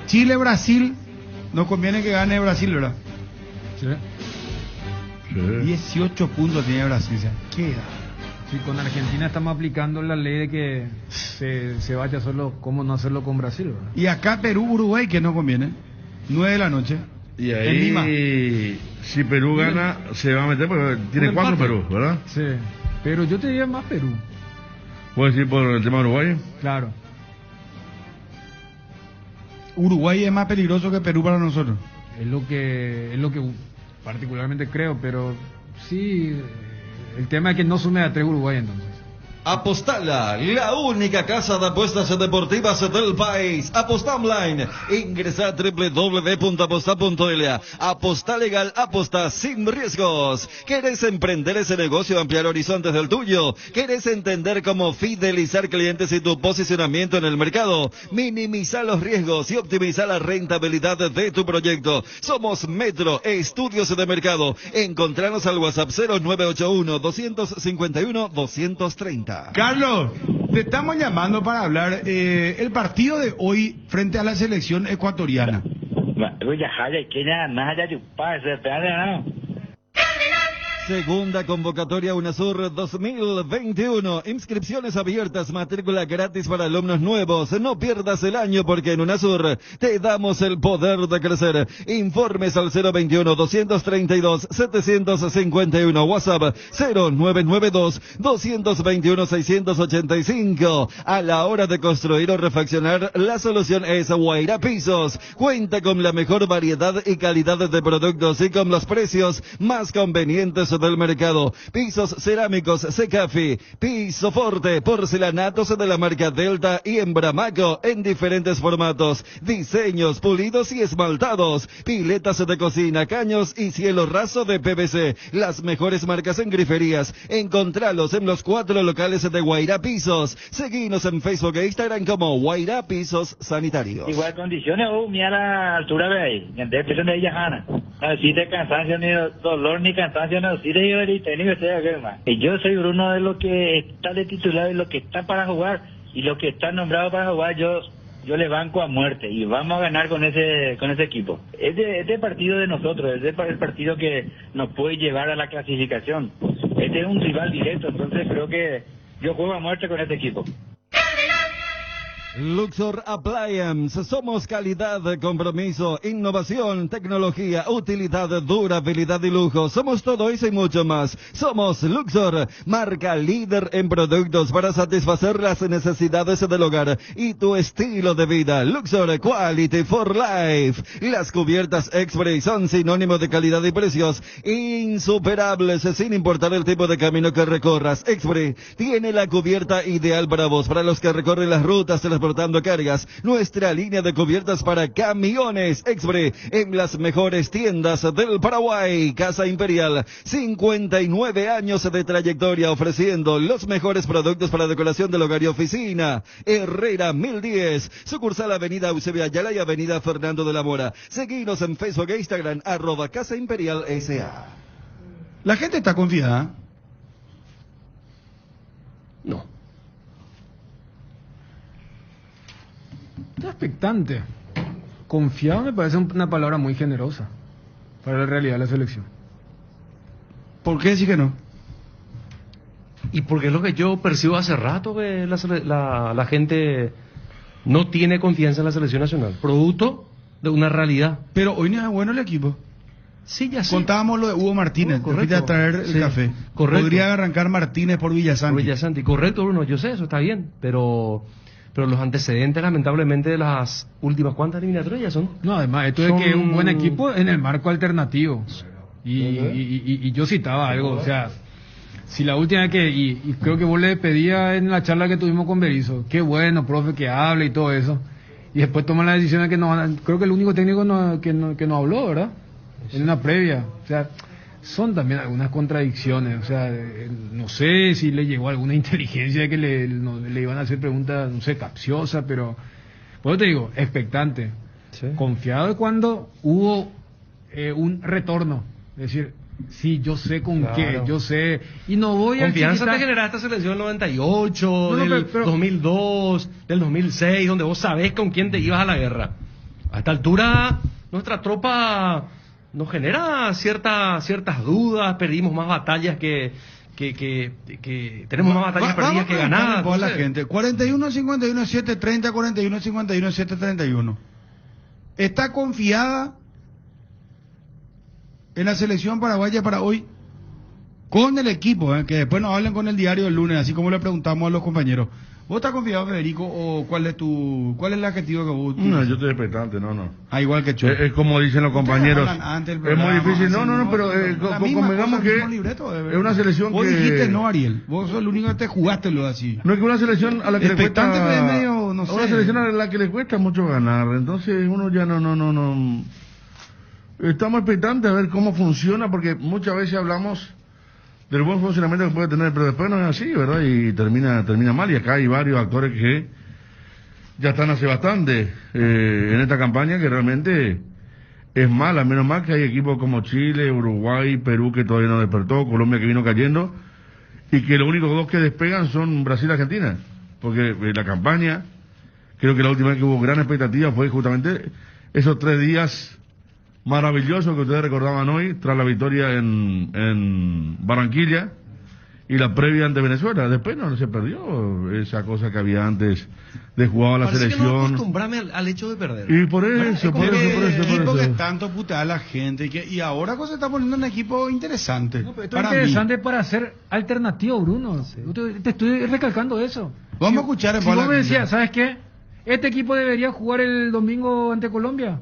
Chile, Brasil. Nos conviene que gane Brasil, ¿verdad? Sí. 18 puntos tiene Brasil. ¿Qué da? Sí, con Argentina estamos aplicando la ley de que se vaya solo, cómo no hacerlo con Brasil, ¿verdad? Y acá Perú, Uruguay, que nos conviene. 9 de la noche. Y ahí, si Perú gana, se va a meter porque tiene 4 Perú, ¿verdad? Sí, pero yo te diría más Perú. ¿Puedes decir por el tema de Uruguay? Claro. Uruguay es más peligroso que Perú para nosotros. Es lo que particularmente creo, pero sí, el tema es que no sume a 3 Uruguay entonces. Apostala, la única casa de apuestas deportivas del país. Aposta online. Ingresa a www.aposta.la. Aposta legal, aposta sin riesgos. ¿Querés emprender ese negocio, ampliar horizontes del tuyo? ¿Querés entender cómo fidelizar clientes y tu posicionamiento en el mercado? Minimizar los riesgos y optimizar la rentabilidad de tu proyecto. Somos Metro Estudios de Mercado. Encontranos al WhatsApp 0981-251-230. Carlos, te estamos llamando para hablar el partido de hoy frente a la selección ecuatoriana. Segunda convocatoria UNASUR 2021. Inscripciones abiertas, matrícula gratis para alumnos nuevos. No pierdas el año porque en UNASUR te damos el poder de crecer. Informes al 021-232-751. WhatsApp 0992-221-685. A la hora de construir o refaccionar, la solución es Guaira Pisos. Cuenta con la mejor variedad y calidad de productos y con los precios más convenientes del mercado. Pisos cerámicos Secafi, piso forte, porcelanatos de la marca Delta y Embramaco en diferentes formatos, diseños, pulidos y esmaltados, piletas de cocina, caños y cielo raso de PVC. Las mejores marcas en griferías. Encontralos en los 4 locales de Guairá Pisos. Seguinos en Facebook e Instagram como Guairá Pisos Sanitarios. Igual condiciones o a la altura de ahí, en presión de ella Hanna. No existe cansancio ni dolor ni cansancio, no existe y yo soy Bruno de lo que está de titular y lo que está para jugar y lo que está nombrado para jugar, yo le banco a muerte y vamos a ganar con ese equipo. Este partido de nosotros, es el partido que nos puede llevar a la clasificación. Este es un rival directo, entonces creo que yo juego a muerte con este equipo. Luxor Appliance, somos calidad, compromiso, innovación, tecnología, utilidad, durabilidad y lujo. Somos todo eso y mucho más. Somos Luxor, marca líder en productos para satisfacer las necesidades del hogar y tu estilo de vida. Luxor Quality for Life. Las cubiertas X-Spray son sinónimo de calidad y precios insuperables sin importar el tipo de camino que recorras. X-Spray tiene la cubierta ideal para vos, para los que recorren las rutas transportando cargas. Nuestra línea de cubiertas para camiones X-Spray en las mejores tiendas del Paraguay. Casa Imperial, 59 años de trayectoria ofreciendo los mejores productos para decoración del hogar y oficina. Herrera 1010, sucursal Avenida Eusebio Ayala y Avenida Fernando de la Mora. Seguinos en Facebook e Instagram @Casa Imperial SA. La gente está confiada. No. Está expectante. Confiado me parece una palabra muy generosa para la realidad de la selección. ¿Por qué decir que no? Y porque es lo que yo percibo hace rato, que la gente no tiene confianza en la selección nacional, producto de una realidad. Pero hoy no es bueno el equipo. Sí, ya sé. Contábamos lo de Hugo Martínez, correcto. A traer el café. Correcto. Podría arrancar Martínez por Villasanti. Correcto, Bruno, yo sé, eso está bien, pero los antecedentes, lamentablemente, de las últimas, ¿cuántas eliminatorias ya son? No, además, esto es que es un buen equipo en el marco alternativo. Y yo citaba algo, o sea, si la última que, y creo que vos le pedías en la charla que tuvimos con Berizzo, qué bueno, profe, que hable y todo eso, y después toman la decisión de que no, creo que el único técnico que no habló, ¿verdad? En una previa, o sea, son también algunas contradicciones, o sea, no sé si le llegó alguna inteligencia de que le iban a hacer preguntas, no sé, capciosas, pero, pues te digo, expectante, sí. Confiado de cuando hubo un retorno, es decir, sí, yo sé con qué, yo sé, y no voy a... Confianza te genera esta selección del 98, del 2002, del 2006, donde vos sabés con quién te ibas a la guerra. A esta altura, nuestra tropa nos genera ciertas dudas, perdimos más batallas que tenemos más batallas perdidas que ganadas. No la gente. 41-51-730, 41-51-731. ¿Está confiada en la selección paraguaya para hoy? Con el equipo, que después nos hablen con el diario el lunes, así como le preguntamos a los compañeros. ¿Vos estás confiado, Federico, o cuál es el adjetivo que vos... No, yo estoy expectante, no. Ah, igual que yo. Es como dicen los compañeros. Es muy difícil, pero convengamos que es una selección vos que... Vos dijiste no, Ariel. Vos sos el único que te jugaste lo así. No, es que una selección a la que le cuesta... Expectante, pero es medio, no sé. Una selección a la que le cuesta mucho ganar. Entonces uno ya no... Estamos expectantes a ver cómo funciona, porque muchas veces hablamos del buen funcionamiento que puede tener, pero después no es así, ¿verdad? Y termina mal, y acá hay varios actores que ya están hace bastante en esta campaña, que realmente es mala. Menos mal que hay equipos como Chile, Uruguay, Perú, que todavía no despertó, Colombia, que vino cayendo, y que los únicos dos que despegan son Brasil y Argentina, porque la campaña, creo que la última vez que hubo gran expectativa fue justamente esos 3 días maravilloso que ustedes recordaban hoy, tras la victoria en Barranquilla y la previa ante Venezuela. Después no se perdió esa cosa que había antes de jugar a la selección. Que no acostumbrarme al hecho de perder. Y por eso. Que tanto putea a la gente y ahora se está poniendo un equipo interesante. No, pero interesante para ser alternativo, Bruno. Sí. Te estoy recalcando eso. Vamos a escuchar. Si vos me decías, ¿sabes qué? Este equipo debería jugar el domingo ante Colombia.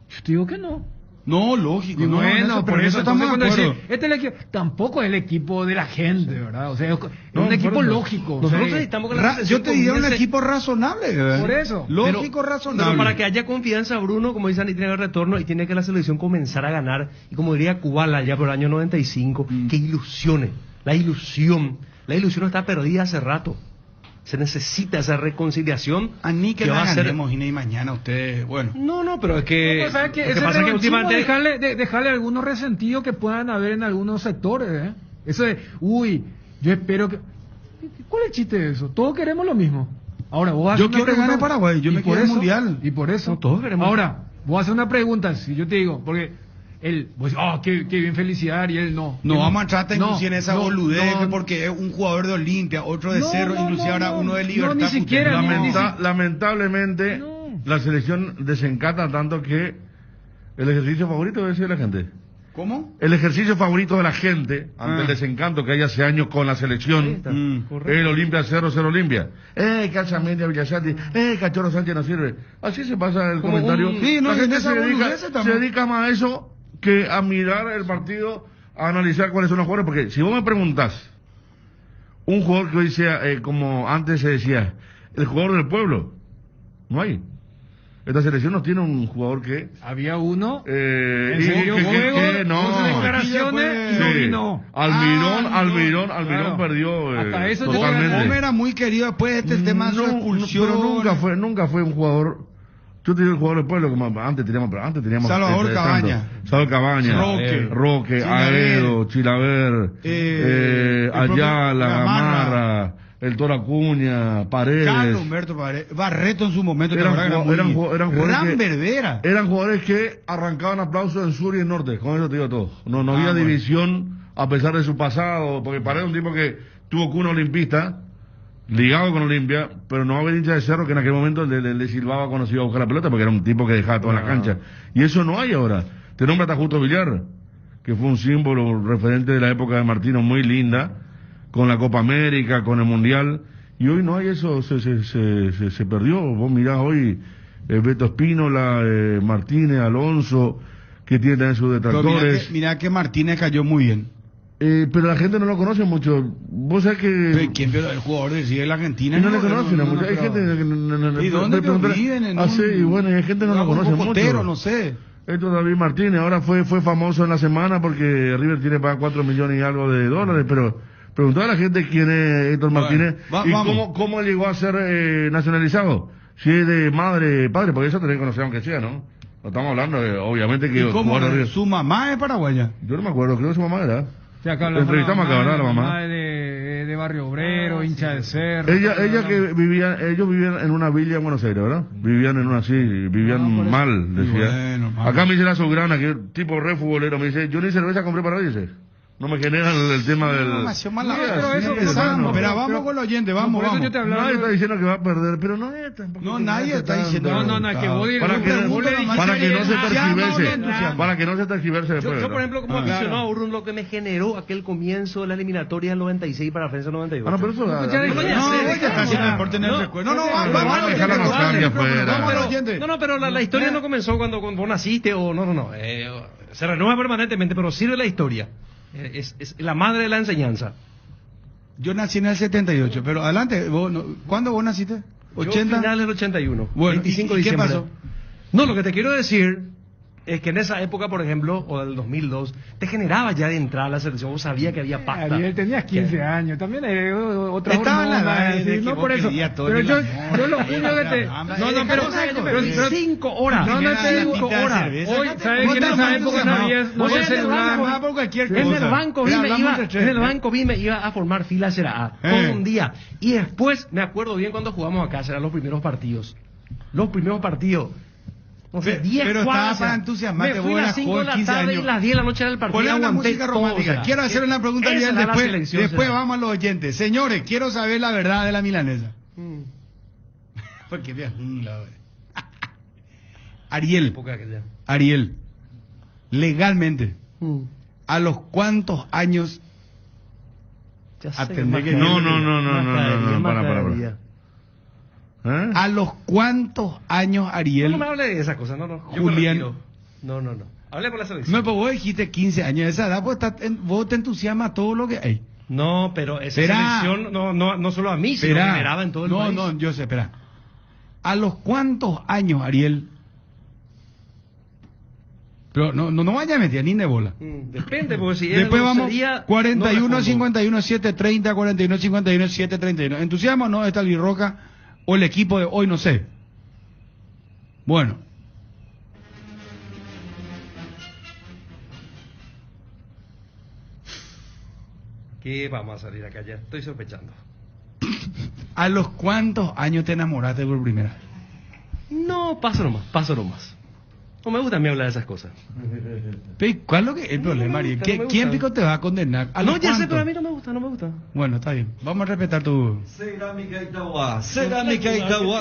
Yo te digo que no. No, lógico. Y No, bueno, por eso estamos de acuerdo. Este es el equipo, tampoco es el equipo de la gente, ¿verdad? O sea, es No, un equipo por eso. lógico. Nosotros o sea, necesitamos que la selección Yo te diría un comience- equipo razonable, ¿verdad? Por eso. Lógico, razonable. Pero para que haya confianza, Bruno, como dicen, y tiene que haber retorno y tiene que la selección comenzar a ganar. Y como diría Kubala ya por el año 95, que ilusiones. La ilusión está perdida hace rato. Se necesita esa reconciliación. A ni que va la a ser... ganemos, y mañana ustedes, bueno. No, pero es que... No, pues, ¿sabes qué? lo que Ese pasa es que revanchismo, últimamente... dejarle algunos resentidos que puedan haber en algunos sectores, ¿eh? Eso de, yo espero que... ¿Cuál es el chiste de eso? Todos queremos lo mismo. Ahora, vos haces Yo una quiero que pregunta, gane Paraguay, yo y me por quiero el eso- mundial. Y por eso... No, todos queremos. Ahora, vos haces una pregunta, si yo te digo, porque... Vos decís, qué bien felicidad, y él no. No vamos a entrar hasta No, inclusive en esa no, boludez, no, que porque es un jugador de Olimpia, otro de No, Cerro, no, inclusive no, ahora no, uno de no, Libertad. ni siquiera, Lamentablemente, la selección desencanta tanto que el ejercicio favorito debe ser la gente. ¿Cómo? El ejercicio favorito de la gente, ante el desencanto que hay hace años con la selección, el Olimpia 0-0 Olimpia. Calzamendi, Villasati, Cachorro Sánchez no sirve. Así se pasa el comentario. Sí, no, la gente en esa boludez se también. dedica más a eso que a mirar el partido, a analizar cuáles son los jugadores. Porque si vos me preguntás, un jugador que hoy sea, como antes se decía, el jugador del pueblo, no hay. Esta selección no tiene un jugador que... Había uno... enseñó juego, con declaraciones y no vino. Almirón perdió Hasta eso totalmente. Gómez era muy querido después de este tema de su expulsión. Pero nunca fue un jugador... Yo te digo el jugador del pueblo, como antes teníamos Salvador Cabaña. Salvador Cabaña, Roque, Aedo, Chilaver, Ayala, Gamarra, el Toro Acuña, Paredes. Carlos Humberto Paredes, Barreto en su momento. Eran jugadores Verdera. Eran jugadores que arrancaban aplausos en sur y en norte, con eso te digo todo. No había división a pesar de su pasado, porque Paredes es un tipo que tuvo cuna olimpista, ligado con Olimpia, pero no había hincha de Cerro que en aquel momento le silbaba cuando se iba a buscar la pelota, porque era un tipo que dejaba toda la cancha. Y eso no hay ahora. Te nombra hasta Justo Villar, que fue un símbolo referente de la época de Martino, muy linda, con la Copa América, con el Mundial, y hoy no hay eso, se perdió. Vos mirás hoy Beto Espínola, Martínez, Alonso, que tiene también sus detractores. Mira que Martínez cayó muy bien. Pero la gente no lo conoce mucho. Vos sabés que... ¿Quién vio el jugador de la Argentina? No le conocen a mucho. Hay gente que... ¿Y dónde viven? Sí, y bueno, hay gente que no lo conoce mucho. No sé. Esto David Martínez, ahora fue famoso en la semana porque River tiene para 4 millones y algo de dólares, pero preguntó a la gente quién es Héctor Martínez y cómo llegó a ser nacionalizado. Si es de padre, porque eso tenés que conocer aunque sea, ¿no? No estamos hablando de, obviamente que... ¿Y cómo? ¿Su mamá es paraguaya? Yo no me acuerdo, creo que su mamá era. Sí, acá entrevistamos acá, ¿verdad? La mamá. De Barrio Obrero, hincha de Cerro. Ella que ellos vivían en una villa en Buenos Aires, ¿verdad? Vivían en una así, vivían mal, decía. Acá me dice la sobrana, que tipo re futbolero, me dice, yo ni cerveza compré para hoy, dice. No me genera el tema del... Pero vamos con los oyentes, vamos. Nadie está diciendo que va a perder, pero no es tampoco. No, nadie está diciendo. Que vos digas... Para que no se tergiverse después. Yo, por ejemplo, como aficionado a Urrun, lo que me generó aquel comienzo de la eliminatoria del 96 para Francia 98. Ah, no, pero eso... No, ya está haciendo deporte en el recuerdo. Vamos a dejar la nostalgia afuera. No, pero la historia no comenzó cuando vos naciste o... No. Se renueva permanentemente, pero sirve la historia. Es la madre de la enseñanza. Yo nací en el 78, pero adelante, ¿cuándo vos naciste? 80. Yo finales del 81. Bueno, 25 de diciembre. ¿Qué pasó? No, lo que te quiero decir es que en esa época, por ejemplo, o del 2002, te generaba ya de entrada la selección, vos sabías que había pacta. Ariel, tenías 15 años, también otra estaba en la edad no por eso. Pero yo lo único que te... pero 5 horas. No te digo 5 horas. Hoy, ¿sabes que en esa época no había celular? En el banco me iba a formar fila Será todo un día. Y después, me acuerdo bien cuando jugamos acá, serán los primeros partidos. No sé, 10 pero cuadras. estaba para entusiasmarte. Me fui a las 5 de la tarde y las 10 de la noche era el partido. Poné una música romántica. Todo, quiero hacer una pregunta bien después vamos a los oyentes. Señores, quiero saber la verdad de la milanesa. Porque Ariel, legalmente, ¿a los cuántos años atendé que... No, para. ¿A los cuántos años, Ariel? No me hable de esa cosa, no. Julián. No. Hable por la selección. No, pues vos dijiste 15 años de esa edad, pues vos te entusiasma todo lo que hay. No, pero esa selección no solo a mí, sino que generaba en todo el país. No, yo sé, espera. ¿A los cuántos años, Ariel? Pero no vaya a meter ni de bola. Depende, porque si después vamos sería, 41, no 51, 730, 41, 51, 731. ¿Entusiasmo o no está el Roca o el equipo de hoy? No sé. Bueno. ¿Qué vamos a salir acá ya? Estoy sospechando. ¿A los cuántos años te enamoraste por primera? No, paso nomás. No me gusta a mí hablar de esas cosas. Pero ¿cuál es lo que es el problema, Ariel? ¿Quién pico te va a condenar? No, ya sé, pero a mí no me gusta. Bueno, está bien. Vamos a respetar tu... Cerámica Itauguá,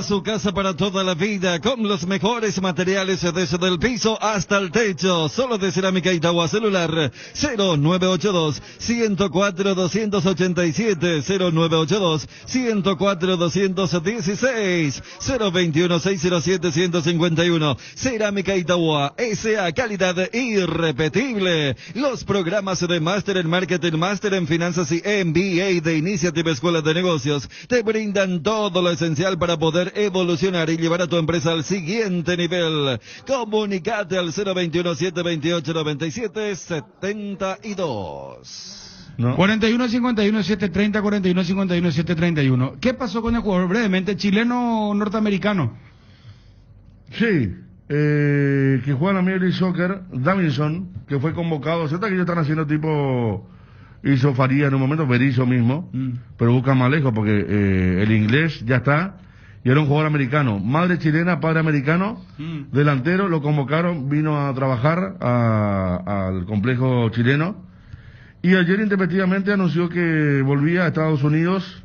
su casa para toda la vida, con los mejores materiales desde el piso hasta el techo. Solo de Cerámica Itauguá, celular 0982-104-287, 0982-104-216, 021-607-151. Cerámica Itauguá, S.A. calidad irrepetible. Los programas de Máster en Marketing, Máster en Finanzas y MBA de Initiative Escuela de Negocios te brindan todo lo esencial para poder evolucionar y llevar a tu empresa al siguiente nivel. Comunicate al 021-728-9772. No. 41-51-730, 41-51-731. ¿Qué pasó con el jugador? Brevemente, chileno norteamericano. Sí. Que juega en la Major League Soccer, Davinson, que fue convocado. ¿Cierto que ellos están haciendo tipo hizo Faría en un momento, Berizzo mismo, pero buscan más lejos porque el inglés ya está, y era un jugador americano, madre chilena, padre americano, delantero, lo convocaron, vino a trabajar al complejo chileno, y ayer intempestivamente anunció que volvía a Estados Unidos.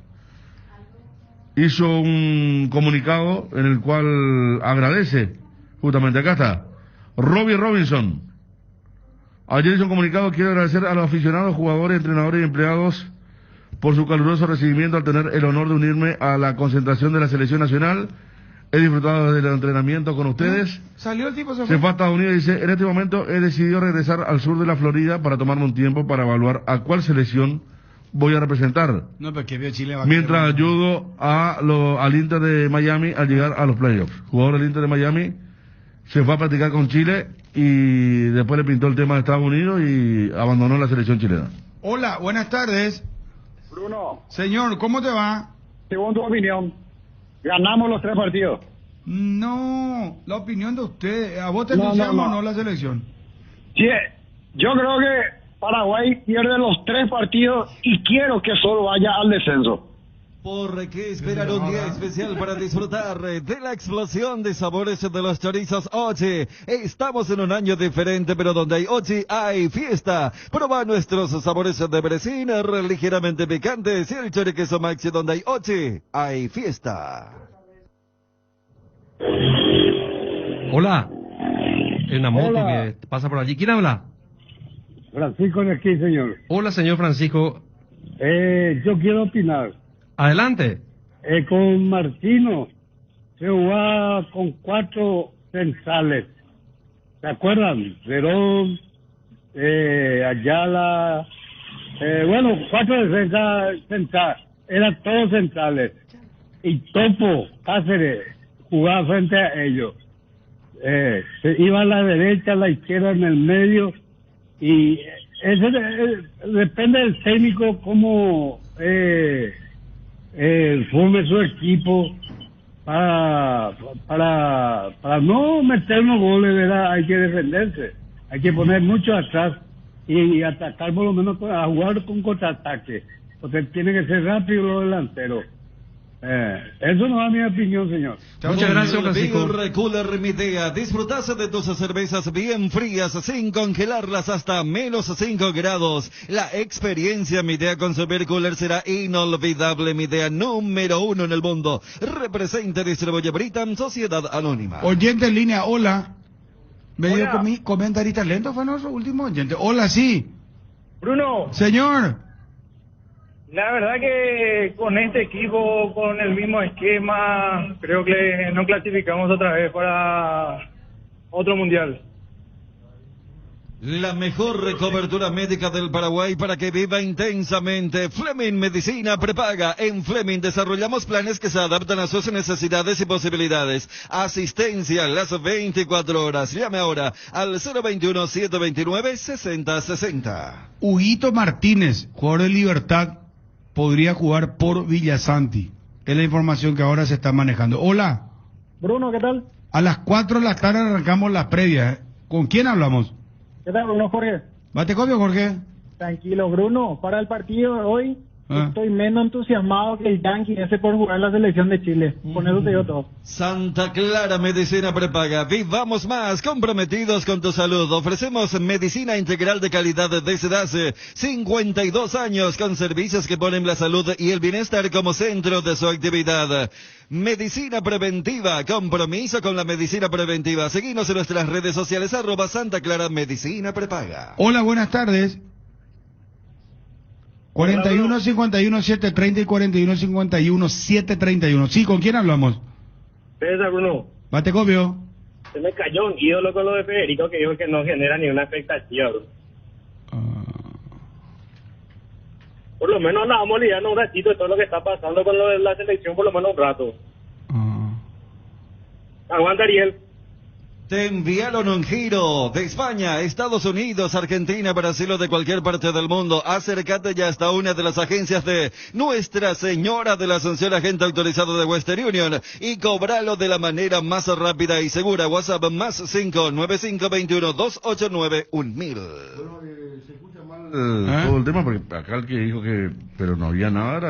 Hizo un comunicado en el cual agradece. Justamente acá está, Robbie Robinson. Ayer hizo un comunicado, quiero agradecer a los aficionados, jugadores, entrenadores y empleados por su caluroso recibimiento al tener el honor de unirme a la concentración de la selección nacional. He disfrutado del entrenamiento con ustedes. Salió el tipo, se fue a Estados Unidos y dice, en este momento he decidido regresar al sur de la Florida para tomarme un tiempo para evaluar a cuál selección voy a representar. No, porque vio Chile va mientras ayudo al Inter de Miami al llegar a los playoffs. Jugador del Inter de Miami se fue a practicar con Chile y después le pintó el tema de Estados Unidos y abandonó la selección chilena. Hola, buenas tardes. Bruno. Señor, ¿cómo te va? Según tu opinión, ¿ganamos los 3 partidos? No, la opinión de usted. ¿A vos te entusiasma o no la selección? Sí, yo creo que Paraguay pierde los 3 partidos y quiero que solo vaya al descenso. ¿Por qué esperar un día especial para disfrutar de la explosión de sabores de los chorizos Ochi? Estamos en un año diferente, pero donde hay Ochi hay fiesta. Proba nuestros sabores de berecina ligeramente picantes y el choriqueso maxi. Donde hay Ochi hay fiesta. Hola. En una moto que pasa por allí. ¿Quién habla? Francisco de aquí, señor. Hola, señor Francisco. Yo quiero opinar. Adelante. Con Martino se jugaba con 4 centrales. ¿Se acuerdan? Verón, Ayala, 4 defensas centrales. Eran todos centrales. Y Topo, Cáceres, jugaba frente a ellos. Se iba a la derecha, a la izquierda, en el medio. Y eso depende del técnico cómo forme su equipo para no meter unos goles, ¿verdad? Hay que defenderse, hay que poner mucho atrás y atacar, por lo menos a jugar con contraataque, porque tiene que ser rápido los delanteros. Eso no es mi opinión, señor. Muchas gracias, Francisco. Cooler Midea. Disfrutase de tus cervezas bien frías, sin congelarlas hasta menos 5 grados. La experiencia Midea con su beer cooler será inolvidable. Midea número 1 en el mundo. Representa y distribuye Britam Sociedad Anónima. Oyente en línea, hola. Me dio comentarista lento, fue nuestro último oyente. Hola, sí. Bruno. Señor. La verdad que con este equipo, con el mismo esquema, creo que no clasificamos otra vez para otro mundial. La mejor cobertura médica del Paraguay para que viva intensamente. Fleming Medicina Prepaga. En Fleming desarrollamos planes que se adaptan a sus necesidades y posibilidades. Asistencia las 24 horas. Llame ahora al 021-729-6060. Huguito Martínez, jugador de Libertad, podría jugar por Villasanti. Es la información que ahora se está manejando. Hola. Bruno, ¿qué tal? A las 4 de la tarde arrancamos las previas. ¿Con quién hablamos? ¿Qué tal, Bruno? Jorge. ¿Bate copio, Jorge? Tranquilo, Bruno. Para el partido de hoy, Ah. estoy menos entusiasmado que el Yankee ese por jugar la selección de Chile. Con eso te digo todo. Santa Clara Medicina Prepaga. Vivamos más, comprometidos con tu salud. Ofrecemos medicina integral de calidad desde hace 52 años con servicios que ponen la salud y el bienestar como centro de su actividad. Medicina preventiva, compromiso con la medicina preventiva. Seguinos en nuestras redes sociales, @Santa Clara Medicina Prepaga. Hola, buenas tardes. 41-51-730 y 41-51-731. Sí, ¿con quién hablamos? César, Bruno. Bate copio. Se me cayó un ídolo con lo de Federico que dijo que no genera ni una expectativa, Bruno. Por lo menos nos vamos a lidiar un ratito de todo lo que está pasando con lo de la selección, por lo menos un rato. Aguanta, Ariel. Te enviaron un giro de España, Estados Unidos, Argentina, Brasil o de cualquier parte del mundo. Acércate ya hasta una de las agencias de Nuestra Señora de la Asunción, agente autorizado de Western Union, y cobralo de la manera más rápida y segura. WhatsApp más 595-21-289-1000. Todo el tema, porque acá el que dijo que, pero no había nada, era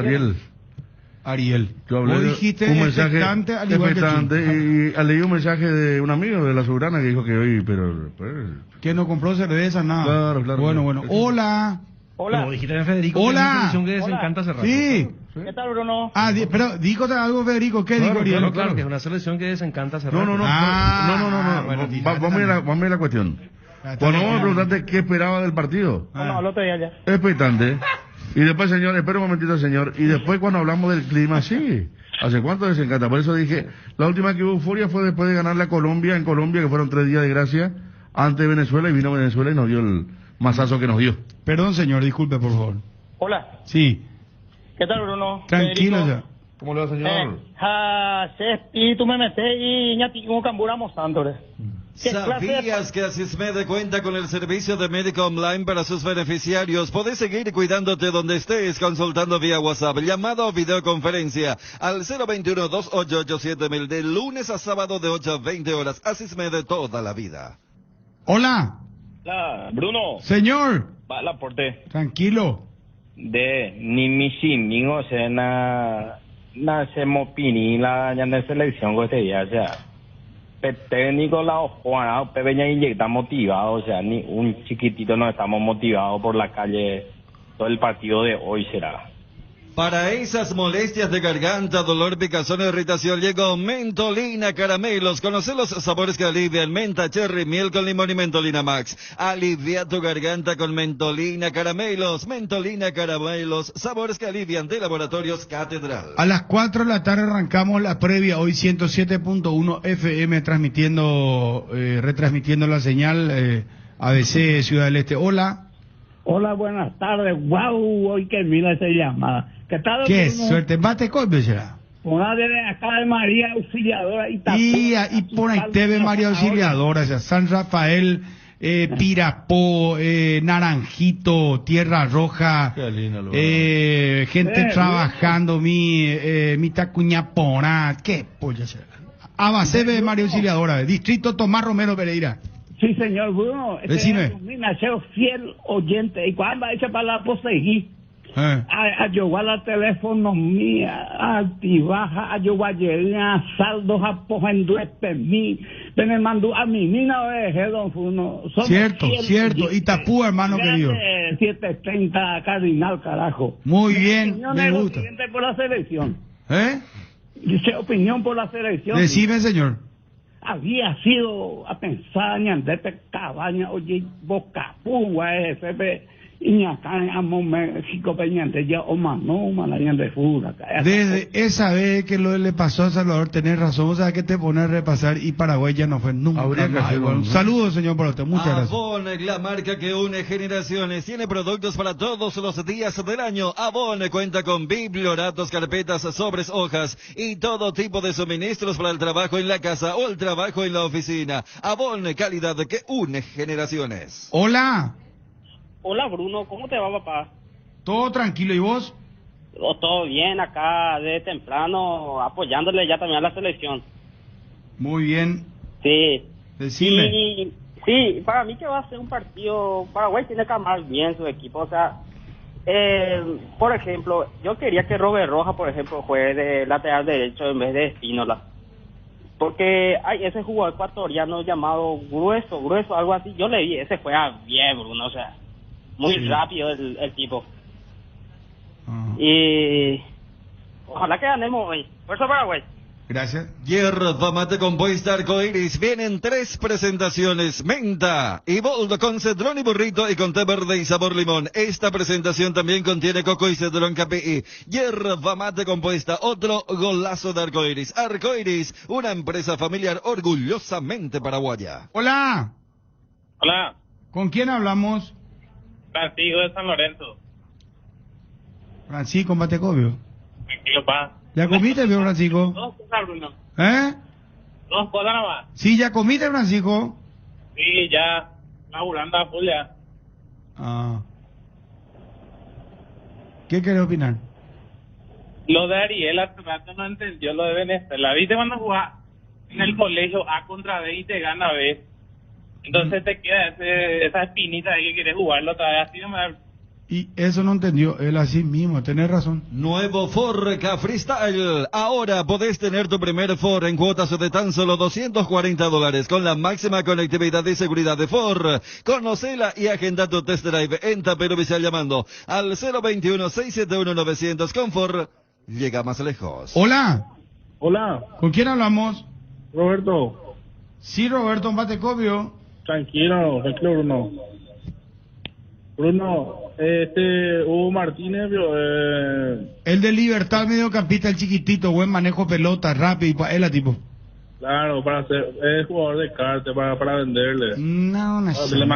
Ariel. Yo hablé Vos dijiste un mensaje expectante, al igual que y leí un mensaje de un amigo de la Soberana que dijo que hoy, pero que no compró cerveza, nada. Claro. Bueno. Hola. Hola. Como dijiste a Federico, Hola. que es una selección que les encanta hace rato. Sí. ¿Qué tal, Bruno? Pero dijo algo Federico, ¿qué dijo Ariel? Claro, que es una selección que les encanta hace rato. No. Vamos a ir a la cuestión. Cuando vamos a preguntarte qué esperaba del partido. No, al otro día ya. Expectante. Y después, señor, espera un momentito, señor. Y después, cuando hablamos del clima, sí. ¿Hace cuánto les encanta? Por eso dije, la última que hubo euforia fue después de ganarle a Colombia, en Colombia, que fueron 3 días de gracia, antes de Venezuela, y vino Venezuela y nos dio el mazazo que nos dio. Perdón, señor, disculpe, por favor. Hola. Sí. ¿Qué tal, Bruno? Tranquilo Federico. ya. ¿Cómo le va, señor? Se espíritu me metes y ya tengo camburamos Santos. ¿Sabías que Asismed cuenta con el servicio de médico online para sus beneficiarios? Podés seguir cuidándote donde estés, consultando vía WhatsApp, llamada o videoconferencia al 021-288-7000 de lunes a sábado de 8 a 20 horas. Asismed de toda la vida. Hola. Bruno. Señor. Va la porte. Tranquilo. De ni mi sinmingo se na se mopini la ya de selección que te ya, o sea. Técnico la Juan, Pepeña y está motivado, o sea, ni un chiquitito no estamos motivados por la calle. Todo el partido de hoy será. Para esas molestias de garganta, dolor, picazón e irritación, llegó Mentolina Caramelos. Conoce los sabores que alivian: menta, cherry, miel con limón y Mentolina Max. Alivia tu garganta con Mentolina Caramelos. Mentolina Caramelos, sabores que alivian, de Laboratorios Catedral. A las 4 de la tarde arrancamos la previa, hoy 107.1 FM, retransmitiendo la señal ABC Ciudad del Este. Hola. Hola, buenas tardes. Wow, hoy que mira esa llamada. ¿Qué tal? Qué Bruno? suerte. Bate copio será. Una de acá de María Auxiliadora y Y por ahí te ve María Auxiliadora, o sea, San Rafael, Pirapó, Naranjito, Tierra Roja, gente trabajando, mi Tacuñapona, qué polla será. Abacebe María Auxiliadora, Distrito Tomás Romero Pereira. Sí, señor Bruno. Decime. Mi naseo fiel oyente. Y cuando echa para la poseguí, a llevar al teléfono mía, altibaja, a llevar a saldos, a pojenduepe mí, me mandó a mi mina de don Funo. Cierto. Itapú, hermano querido. 7:30 Cardinal, carajo. Muy bien, Opinión me es lo gusta. siguiente por la selección. Dice opinión por la selección. Decime, señor. Había sido a pensar en Andete Cabaña, oye, Bocapú, AFP, Y acá en México peñante ya o más no malañan de fútbol acá. Desde esa vez que lo le pasó a Salvador, tenés razón, o sea que te pones a repasar y Paraguay ya no fue nunca. Habría que hacerlo, Un ¿no? saludo, señor, para usted, muchas gracias. Avon, la marca que une generaciones, tiene productos para todos los días del año. Avon cuenta con biblioratos, carpetas, sobres, hojas y todo tipo de suministros para el trabajo en la casa o el trabajo en la oficina. Avon, calidad que une generaciones. Hola. Hola Bruno, ¿cómo te va, papá? Todo tranquilo, ¿y vos? Todo bien acá de temprano, apoyándole ya también a la selección. Muy bien. Sí. Decime. Y, sí, para mí que va a ser un partido, Paraguay tiene que armar bien su equipo, o sea, por ejemplo, yo quería que Robert Rojas, por ejemplo, juegue de lateral derecho en vez de Espínola. Porque hay ese jugador ecuatoriano llamado Grueso, algo así, yo le vi, ese juega bien, Bruno, o sea, muy rápido el tipo. Y ojalá que ganemos hoy. Fuerza Paraguay. Gracias. Hierba mate compuesta arcoiris. Vienen 3 presentaciones. Menta y boldo con cedrón y burrito y con té verde y sabor limón. Esta presentación también contiene coco y cedrón KPI. Hierba mate compuesta. Otro golazo de arcoiris. Arcoiris, una empresa familiar orgullosamente paraguaya. Hola. Hola. ¿Con quién hablamos? Francisco de San Lorenzo. Francisco Matecobio. Tranquilo, pa. ¿Ya comiste, viejo Francisco? Dos cosas, Bruno. ¿Eh? Dos cosas nada más. Sí, ¿ya comiste, Francisco? Sí, ya. Laburando a full ya. Ah. ¿Qué querés opinar? Lo de Ariel hace rato no entendió lo de Venezuela. ¿Viste cuando jugás en el colegio A contra B y te gana B? Entonces te queda esa espinita ahí que quieres jugarlo otra vez. Así no me da... Y eso no entendió él así mismo, tenés razón. Nuevo Ford Ka Freestyle. Ahora podés tener tu primer Ford en cuotas de tan solo $240 con la máxima conectividad y seguridad de Ford. Conocela y agenda tu test drive en Tapero Vicial llamando al 021-671-900. Con Ford llega más lejos. Hola. Hola. ¿Con quién hablamos? Roberto. Sí, Roberto Matecobio. Tranquilo, Bruno. Bruno, Hugo Martínez, El de Libertad, mediocampista, el chiquitito, buen manejo pelota, rápido, él tipo. claro, para ser, es jugador de carta, para venderle. No,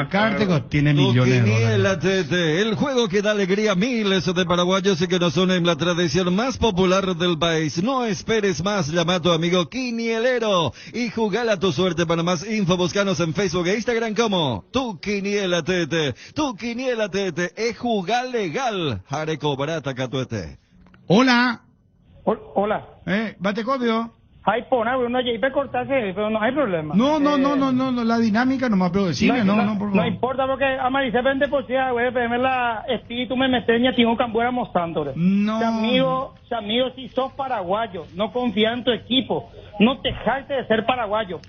Cártego tiene millones de dólares. Tete, el juego que da alegría a miles de paraguayos y que nos une en la tradición más popular del país. No esperes más, llama a tu amigo Quinielero y jugala tu suerte. Para más info, búscanos en Facebook e Instagram como Tu Quiniela Tete. Tu Quiniela Tete es jugar legal. Jareco barata catuete. Hola. Hola. Batecobio. Hay pona, uno ya iba a cortarse, pero no hay problema. No, la dinámica nomás, pero decime, por favor. No importa porque a Maricel vende por si, güey, pero la espíritu me meteña, tengo cambuera mostrando. No. Amigo, si sos paraguayo, no confía en tu equipo, no te jactes de ser paraguayo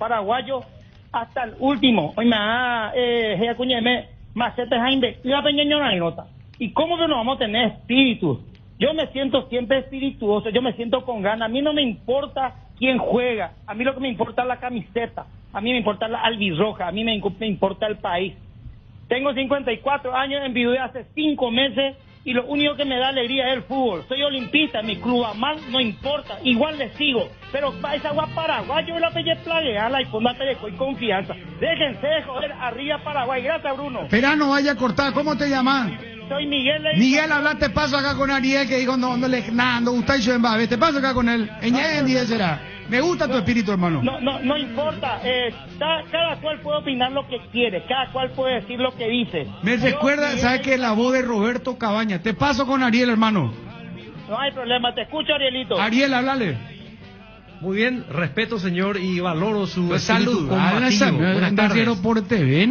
hasta el último. Hoy me acuñeme, macete jaime, y la peñeño no nota. ¿Y cómo que no vamos a tener espíritu? Yo me siento siempre espirituoso, yo me siento con ganas, a mí no me importa quién juega, a mí lo que me importa es la camiseta, a mí me importa la albirroja, a mí me importa el país. Tengo 54 años, enviudé hace 5 meses y lo único que me da alegría es el fútbol. Soy olimpista, mi club a mal no importa, igual le sigo, pero esa agua paraguayo la pelle plagueala y póngate con confianza. Déjense de joder, arriba Paraguay. Gracias, Bruno. Espera, no vaya a cortar, ¿cómo te llamas? Soy Miguel. Miguel, habla, te paso acá con Ariel, que dijo, no gusta y yo en Babe, te paso acá con él. Será. Me gusta tu espíritu, hermano. No importa, cada cual puede opinar lo que quiere, cada cual puede decir lo que dice. Me recuerda, ¿sabes qué? La voz de Roberto Cabaña. Te paso con Ariel, hermano. No hay problema, te escucho, Arielito. Ariel, háblale. Muy bien, respeto, señor, y valoro su espíritu saludala, combativo. por TV,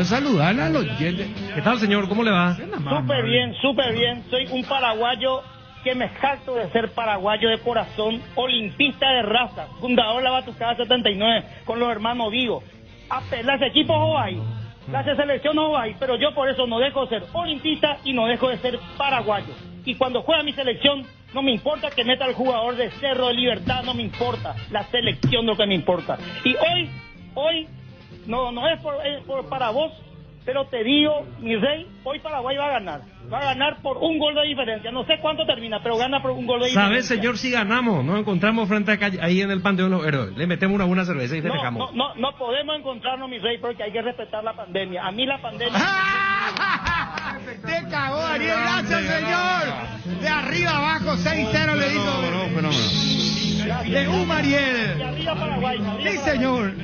saludala a los oyentes. ¿Qué tal, señor? ¿Cómo le va? Súper bien. Soy un paraguayo que me jacto de ser paraguayo de corazón, olimpista de raza, fundador de la Batucada 79 con los hermanos Vigo. Las equipos o hay, las selecciones o hay, pero yo por eso no dejo de ser olimpista y no dejo de ser paraguayo. Y cuando juega mi selección, no me importa que meta al jugador de Cerro de Libertad, no me importa, la selección lo que me importa. Y hoy no es para vos, Pero te digo, mi rey, hoy Paraguay va a ganar. Va a ganar por un gol de diferencia. No sé cuánto termina, pero gana por un gol de diferencia. ¿Sabes, señor, si ganamos? Nos encontramos frente a ahí en el Panteón de los Héroes. Le metemos una buena cerveza y te dejamos. No podemos encontrarnos, mi rey, porque hay que respetar la pandemia. A mí la pandemia... Te cagó, Ariel. Gracias, señor. De arriba abajo, 6-0 le dijo. De Ariel. De arriba Paraguay. Sí, señor.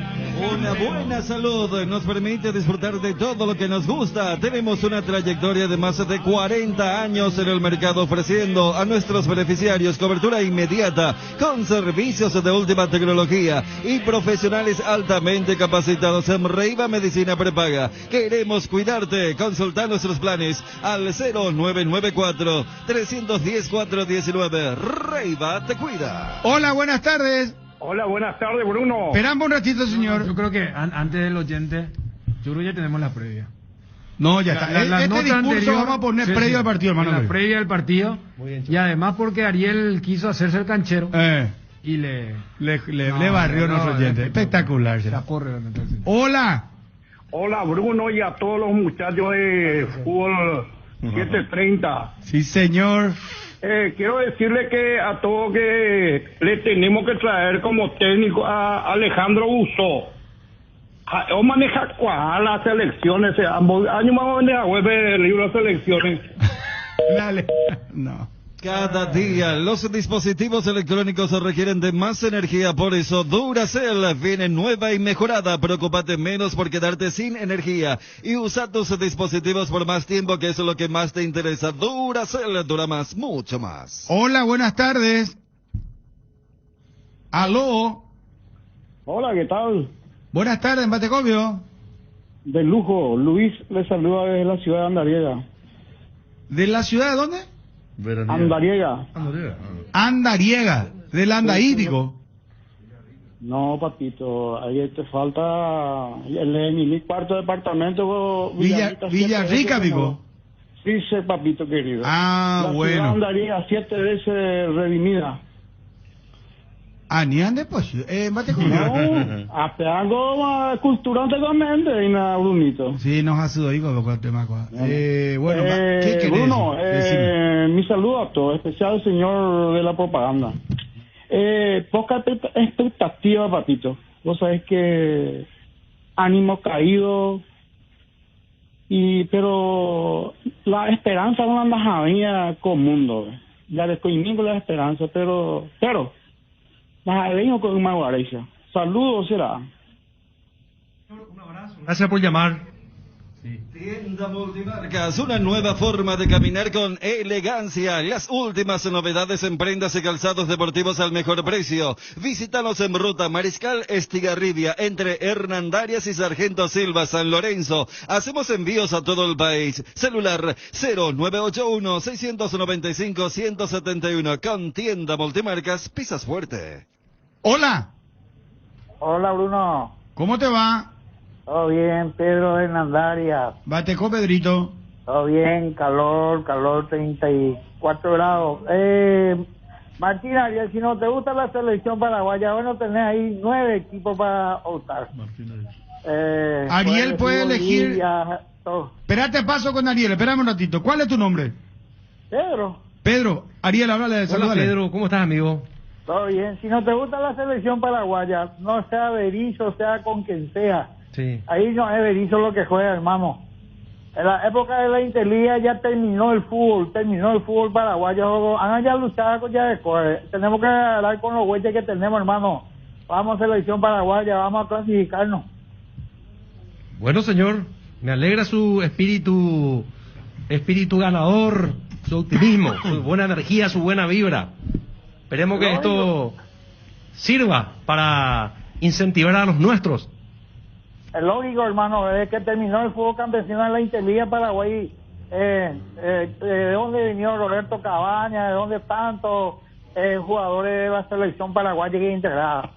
Una buena salud nos permite disfrutar de todo lo que nos gusta. Tenemos una trayectoria de más de 40 años en el mercado ofreciendo a nuestros beneficiarios cobertura inmediata con servicios de última tecnología y profesionales altamente capacitados en Reiva Medicina Prepaga. Queremos cuidarte. Consulta nuestros planes al 0994-310-419. Reiva te cuida. Hola, buenas tardes. Hola, buenas tardes, Bruno. Esperamos un ratito, señor. Yo creo que antes del oyente, yo creo que ya tenemos la previa. No, ya está. La Este nota discurso anterior, vamos a poner sí, previo sí, al partido, hermano. La previa del partido. Y además porque Ariel quiso hacerse el canchero. Y le barrió a nuestro oyente. Espectacular. Hola. Hola, Bruno, y a todos los muchachos de fútbol 730. Sí, señor. Quiero decirle que a todos que le tenemos que traer como técnico a Alejandro Busso. O maneja cuál las selecciones, ambos años más o menos web el libro de selecciones. Dale. No. Cada día los dispositivos electrónicos requieren de más energía, por eso Duracell viene nueva y mejorada. Preocúpate menos por quedarte sin energía y usa tus dispositivos por más tiempo, que eso es lo que más te interesa. Duracell dura más, mucho más. Hola, buenas tardes. Aló. Hola, ¿qué tal? Buenas tardes, Matecobio. De lujo, Luis le saluda desde la ciudad de Andariega. ¿De la ciudad de dónde? Andariega. Andariega, del Andaídico. No, papito, ahí te falta mi cuarto departamento. Villarrica, amigo. Sí, papito querido. Ah, bueno. La Andariega 7 veces redimida. Ni ande pues, no, hasta algo culturalmente, Brunito. Sí, nos ha sido ahí con el tema. Bueno, ¿qué querés? Bruno, mi saludo a todos, especial al señor de la propaganda. Poca expectativa, papito. Vos sabés que ánimo caído, pero la esperanza no anda javía con el mundo. Ya descubrimiento de la esperanza, pero con una guardia. Saludos, será. Gracias por llamar. Tienda Multimarcas, una nueva forma de caminar con elegancia. Las últimas novedades en prendas y calzados deportivos al mejor precio. Visítanos en Ruta Mariscal Estigarribia, entre Hernandarias y Sargento Silva, San Lorenzo. Hacemos envíos a todo el país. Celular 0981-695-171. Con Tienda Multimarcas, pisas fuerte. Hola. Hola, Bruno. ¿Cómo te va? Todo bien, Pedro de Hernandarias. Bateco, Pedrito. Todo bien, calor, 34 grados. Martín Ariel, si no te gusta la selección paraguaya, bueno, tenés ahí 9 equipos para optar. Ariel puede elegir. Espérate, paso con Ariel, espérame un ratito. ¿Cuál es tu nombre? Pedro, Ariel, háblale. Hola, Pedro, ¿cómo estás, amigo? Todo bien, si no te gusta la selección paraguaya, no sea Berizzo, sea con quien sea. Sí. Ahí no es Berizzo lo que juega, hermano. En la época de la Interliga ya terminó el fútbol paraguayo. Han ya luchado con tenemos que hablar con los güeyes que tenemos, hermano. Vamos a selección paraguaya, vamos a clasificarnos. Bueno, señor, me alegra su espíritu ganador, su optimismo, su buena energía, su buena vibra. Esperemos que esto sirva para incentivar a los nuestros. Es lógico, hermano, desde que terminó el fútbol campesino en la Interliga Paraguay, de dónde vino Roberto Cabañas, de dónde tantos jugadores de la selección paraguaya que integrada.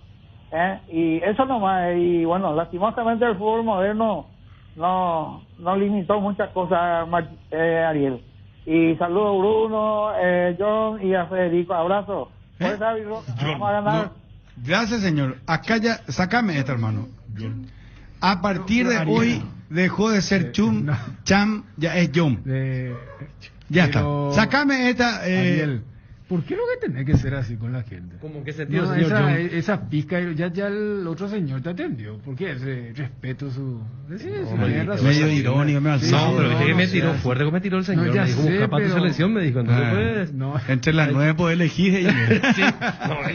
Y eso nomás, y bueno, lastimosamente el fútbol moderno no limitó muchas cosas, Ariel. Y saludo a Bruno, John y a Federico, abrazo. Vamos a ganar. Gracias, señor. Acá ya, sácame esta, hermano. A partir de hoy dejó de ser Cham, ya es John. Ya está. Sácame esta. Ariel, ¿por qué lo que tenés que ser así con la gente? ¿Cómo qué sentido, No, señor John? esa pizca, ya el otro señor te atendió. ¿Por qué? Ese respeto su... medio irónico, me alzó. No, pero viste que me tiró fuerte, como me tiró el señor. No, ya me dijo, sé, busca para tu pero- selección, me dijo. Entonces, pues... Entre las 9 podés elegir.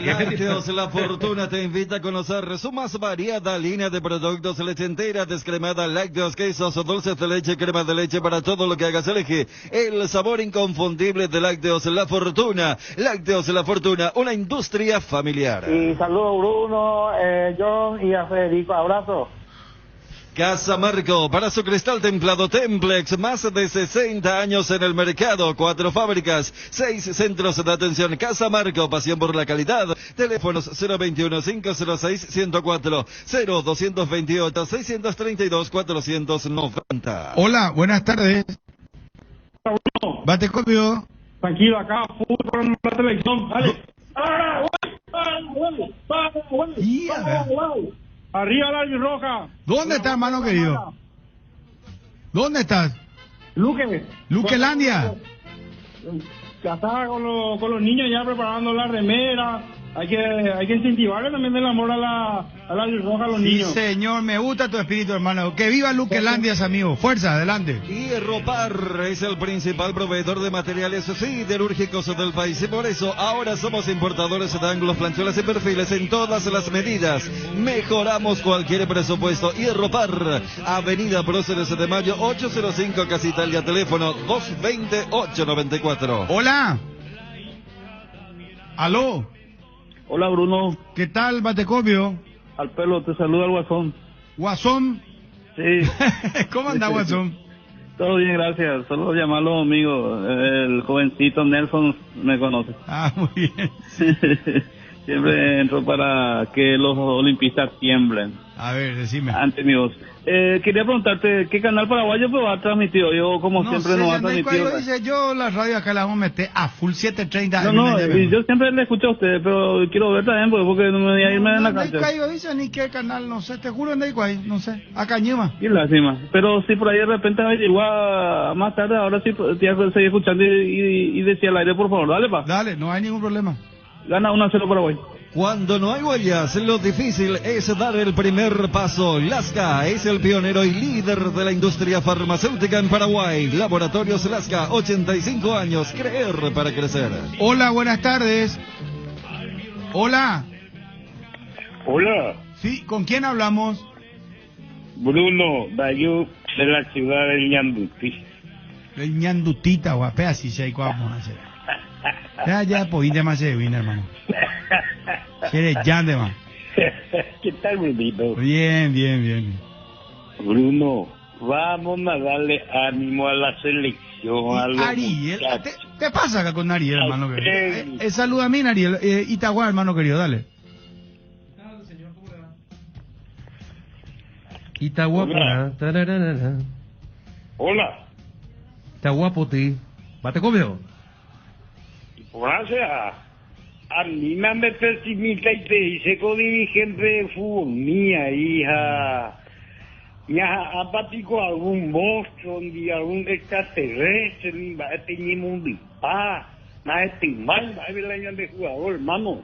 Lácteos La Fortuna te invita a conocer su más variada línea de productos: leche entera, descremada, lácteos, quesos, dulces de leche, crema de leche, para todo lo que hagas elige el sabor inconfundible de Lácteos La Fortuna. Lácteos La Fortuna, una industria familiar. Y saludos Bruno, John y a Federico, abrazo. Casa Marco, para su cristal templado Templex, más de 60 años en el mercado, 4 fábricas, 6 centros de atención. Casa Marco, pasión por la calidad. Teléfonos 021-506-104, 0228-632-490. Hola, buenas tardes. Bate copio. Tranquilo, acá, fútbol con la selección. Dale. Arriba la roja. ¿Dónde está, hermano querido? ¿Dónde estás? Luquelandia. Ya está con los niños ya preparando la remera. Hay que incentivarle también el amor a la roja a los Sí, niños. señor, me gusta tu espíritu, hermano. Que viva Luquelandia, amigo. Fuerza, adelante. Hierropar es el principal proveedor de materiales siderúrgicos del país, y por eso ahora somos importadores de ángulos, planchuelas y perfiles en todas las medidas. Mejoramos cualquier presupuesto. Hierropar, Avenida Próceres de Mayo 805, Casa Italia, teléfono 220-894. Hola. Aló. Hola Bruno. ¿Qué tal, Batecopio? Al pelo, te saluda el Guasón. ¿Guasón? Sí. ¿Cómo anda, Guasón? Todo bien, gracias. Solo llamarlo amigo. El jovencito Nelson me conoce. Ah, muy bien. Siempre entro para que los olimpistas tiemblen. A ver, decime. Ante mi voz. Quería preguntarte, ¿qué canal paraguayo pues ha transmitido? Yo, como siempre, no ha transmitido. Dice, yo la radio acá la vamos a meter a full 7:30. No, yo siempre le escucho a ustedes, pero quiero ver también, porque no me voy a irme en la cancha. No dice ni qué canal, no sé, te juro, no sé, acá Ñema. Qué lástima. Pero si por ahí de repente me llegó más tarde, ahora sí te voy a seguir escuchando y decía al aire, por favor, dale, pa. Dale, no hay ningún problema. Gana 1-0 Paraguay. Cuando no hay huellas, lo difícil es dar el primer paso. Lasca es el pionero y líder de la industria farmacéutica en Paraguay. Laboratorios Lasca, 85 años, creer para crecer. Hola, buenas tardes. Hola. Hola. Sí, ¿con quién hablamos? Bruno Dayu, de la ciudad de Ñanduti. De Ñandutita, guapea, si se hay vamos a hacer. Ya podía más de vino, hermano. ¿Quieres llande, man? ¿Qué tal, Brunito? Bien. Bruno, vamos a darle ánimo a la selección. A los Ariel, muchachos. ¿qué pasa acá con Ariel, hermano querido? Saluda a mí, Ariel. Itagua, hermano querido, dale. Itaguapa. Hola. Itaguapoti. ¿Bate copio? Gracias. A mí me pesimista y te dice con dirigente de fútbol, mía hija. Me ha apático algún monstruo, ni algún extraterrestre, ni va a tener un disparo, nada de mal, va a ver la año de jugador, hermano.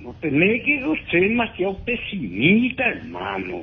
No tenés que ser demasiado pesimista, hermano.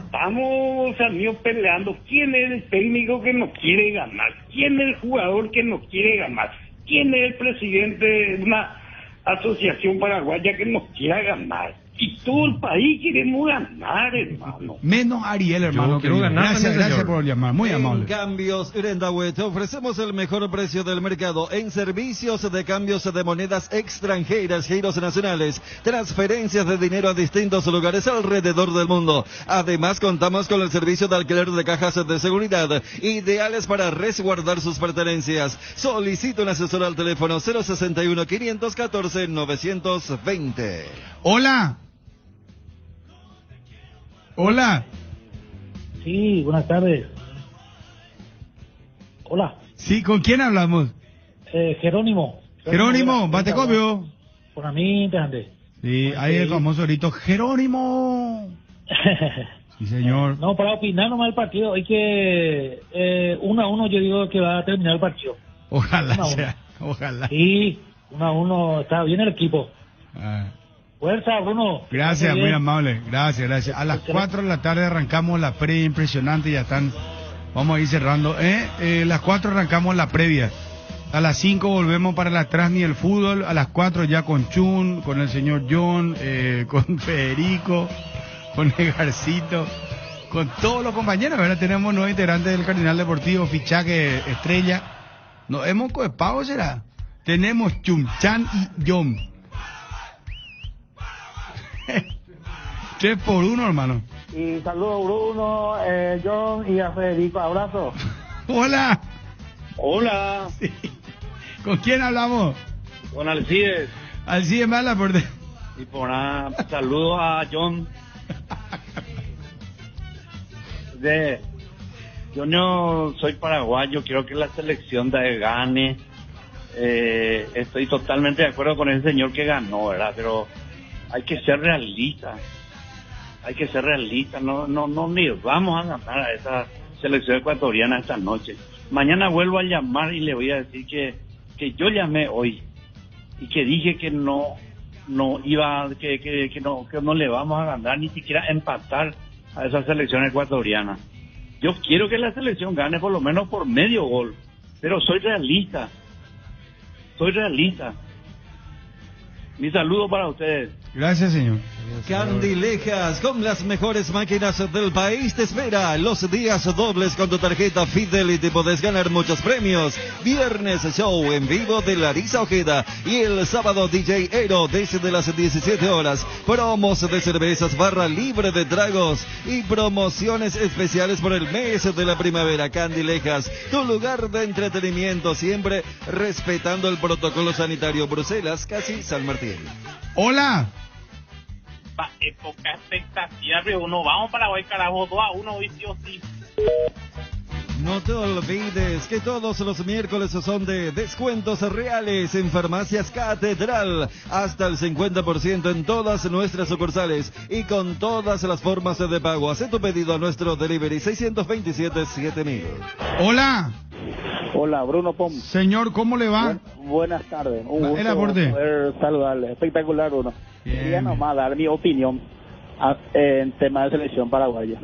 Estamos, amigos, peleando. ¿Quién es el técnico que no quiere ganar? ¿Quién es el jugador que no quiere ganar? ¿Quién es el presidente de una asociación paraguaya que no quiera ganar? Y todo el país queremos ganar, hermano. Menos Ariel, hermano. Yo quiero ganar, Gracias por llamar, muy amable. En Cambios Irendahue te ofrecemos el mejor precio del mercado en servicios de cambios de monedas extranjeras, giros nacionales, transferencias de dinero a distintos lugares alrededor del mundo. Además, contamos con el servicio de alquiler de cajas de seguridad, ideales para resguardar sus pertenencias. Solicita un asesor al teléfono 061-514-920. Hola. Hola. Sí, buenas tardes. Hola. Sí, ¿con quién hablamos? Jerónimo. Jerónimo, Batecopio. Por mí, interesante. Sí, ahí el famoso grito, ¡Jerónimo! Sí, señor. No, para opinar nomás el partido, hay que 1-1 yo digo que va a terminar el partido. Ojalá 1-1. sea, ojalá. Sí, 1-1, está bien el equipo. Fuerza, Bruno. Gracias, muy amable. Gracias. A las 4 de la tarde arrancamos la previa impresionante, ya están. Vamos a ir cerrando. Las 4 arrancamos la previa. A las 5 volvemos para la Transmi del fútbol. A las 4 ya con Chun, con el señor John, con Federico, con Edgarcito, con todos los compañeros. Ahora tenemos nuevos integrantes del Cardinal Deportivo, fichaje estrella. Nos hemos coepado, será. Tenemos Chun, Chan y John. 3-1, hermano. Y saludos Bruno, John y a Federico. Abrazo. Hola. Hola. Sí. ¿Con quién hablamos? Con Alcides. Alcides Mala por de... Y por nada, saludos a John. Yo no soy paraguayo, quiero que la selección gane. Estoy totalmente de acuerdo con ese señor que ganó, ¿verdad? Pero hay que ser realistas. No ni vamos a ganar a esa selección ecuatoriana esta noche. Mañana vuelvo a llamar y le voy a decir que yo llamé hoy y que dije que no iba, que no le vamos a ganar, ni siquiera empatar a esa selección ecuatoriana. Yo quiero que la selección gane por lo menos por medio gol, pero soy realista. Mi saludo para ustedes. Gracias, señor. Candilejas, con las mejores máquinas del país, te espera los días dobles con tu tarjeta Fidelity. Podés ganar muchos premios. Viernes, show en vivo de Larisa Ojeda. Y el sábado, DJ Ero desde las 17 horas. Promos de cervezas, barra libre de tragos y promociones especiales por el mes de la primavera. Candilejas, tu lugar de entretenimiento, siempre respetando el protocolo sanitario. Bruselas, casi San Martín. Hola. Época expectativa, pero uno vamos para Paraguay, carajo, 2-1 hoy sí o sí. No te olvides que todos los miércoles son de descuentos reales en Farmacias Catedral. Hasta el 50% en todas nuestras sucursales y con todas las formas de pago. Haz tu pedido a nuestro delivery 627-7000. Hola. Hola, Bruno Pom. Señor, ¿cómo le va? Buenas tardes. Un gusto aporte. poder saludarle. Espectacular, Bruno. Quería nomás dar mi opinión en tema de selección paraguaya.